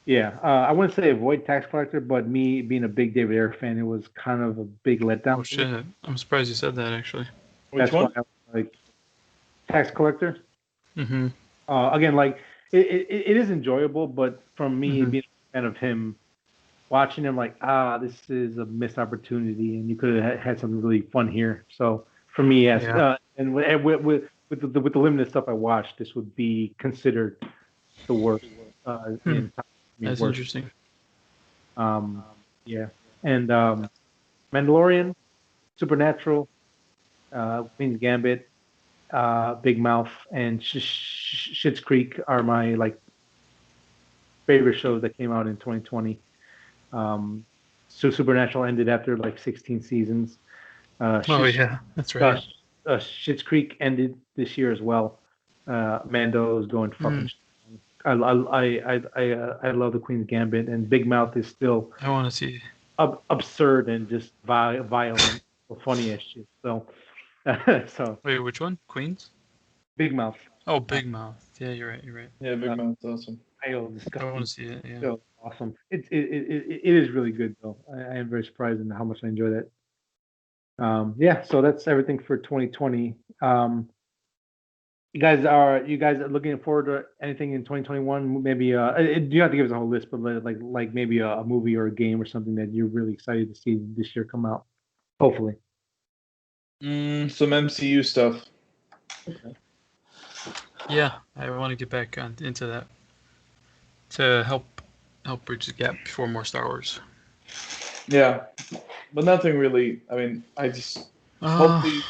Yeah, I wouldn't say avoid Tax Collector, but me being a big David Ayer fan, it was kind of a big letdown. Oh shit! I'm surprised you said that actually. Which one? Why I like Tax Collector. Mm-hmm. Again, like it is enjoyable, but from me being a fan of him, watching him like this is a missed opportunity, and you could have had something really fun here. So for me, yes, and with the limited stuff I watched, this would be considered the worst. That's interesting. Yeah, and Mandalorian, Supernatural, Queen's Gambit, Big Mouth, and Schitt's Creek are my favorite shows that came out in 2020. So Supernatural ended after 16 seasons. Yeah, that's right. Schitt's Creek ended this year as well. Mando is going fucking. I love the Queen's Gambit, and Big Mouth is still. I want to see. Absurd and just violent, funny as shit. So. Wait, which one? Queens? Big Mouth. Oh, Big Mouth. Yeah, you're right. Yeah, Big Mouth's awesome. I want to see it. Yeah. So awesome. It is really good though. I am very surprised in how much I enjoy that. Yeah. So that's everything for 2020. You guys are looking forward to anything in 2021? Maybe you don't have to give us a whole list, but like maybe a movie or a game or something that you're really excited to see this year come out. Hopefully. Some MCU stuff. Okay. Yeah, I want to get back into that to help bridge the gap before more Star Wars. Yeah, but nothing really. I mean, I just hopefully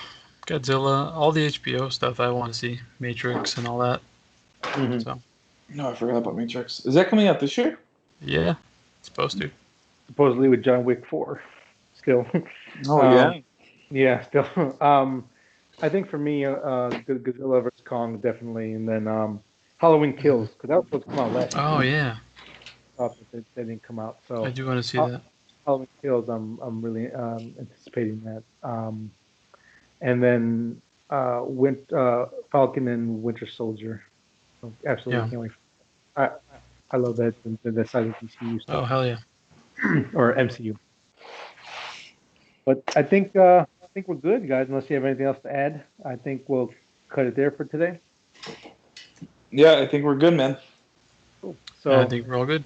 Godzilla, all the HBO stuff I want to see, Matrix and all that. Mm-hmm. So. No, I forgot about Matrix. Is that coming out this year? Yeah, it's supposed to. Supposedly with John Wick 4. Still. Oh yeah. Yeah, still. I think for me, Godzilla vs Kong definitely, and then Halloween Kills because that was supposed to come out last year. Oh yeah. They didn't come out, so I do want to see that. Halloween Kills, I'm really anticipating that. And then Falcon and Winter Soldier. Absolutely can't wait. I love that the side of DCU stuff. Oh hell yeah. Or MCU. But I think we're good, guys. Unless you have anything else to add, I think we'll cut it there for today. Yeah, I think we're good, man. Cool. So I think we're all good.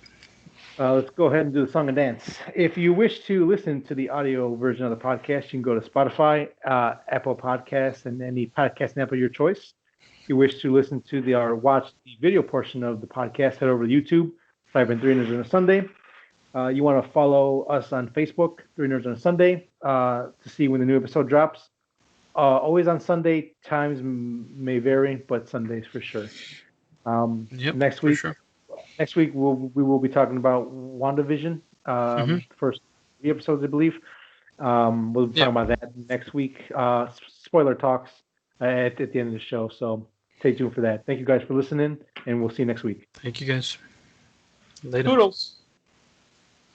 Let's go ahead and do the song and dance. If you wish to listen to the audio version of the podcast, you can go to Spotify, Apple Podcasts, and any podcast app of your choice. If you wish to listen to or watch the video portion of the podcast, head over to YouTube, type in 3 Nerds on a Sunday. You want to follow us on Facebook, 3 Nerds on a Sunday, to see when the new episode drops. Always on Sunday. Times may vary, but Sundays for sure. Next week. For sure. Next week we will be talking about WandaVision. First 3 episodes, I believe. We'll be talking about that next week. Spoiler talks at the end of the show. So stay tuned for that. Thank you guys for listening, and we'll see you next week. Thank you guys. Later. Toodles.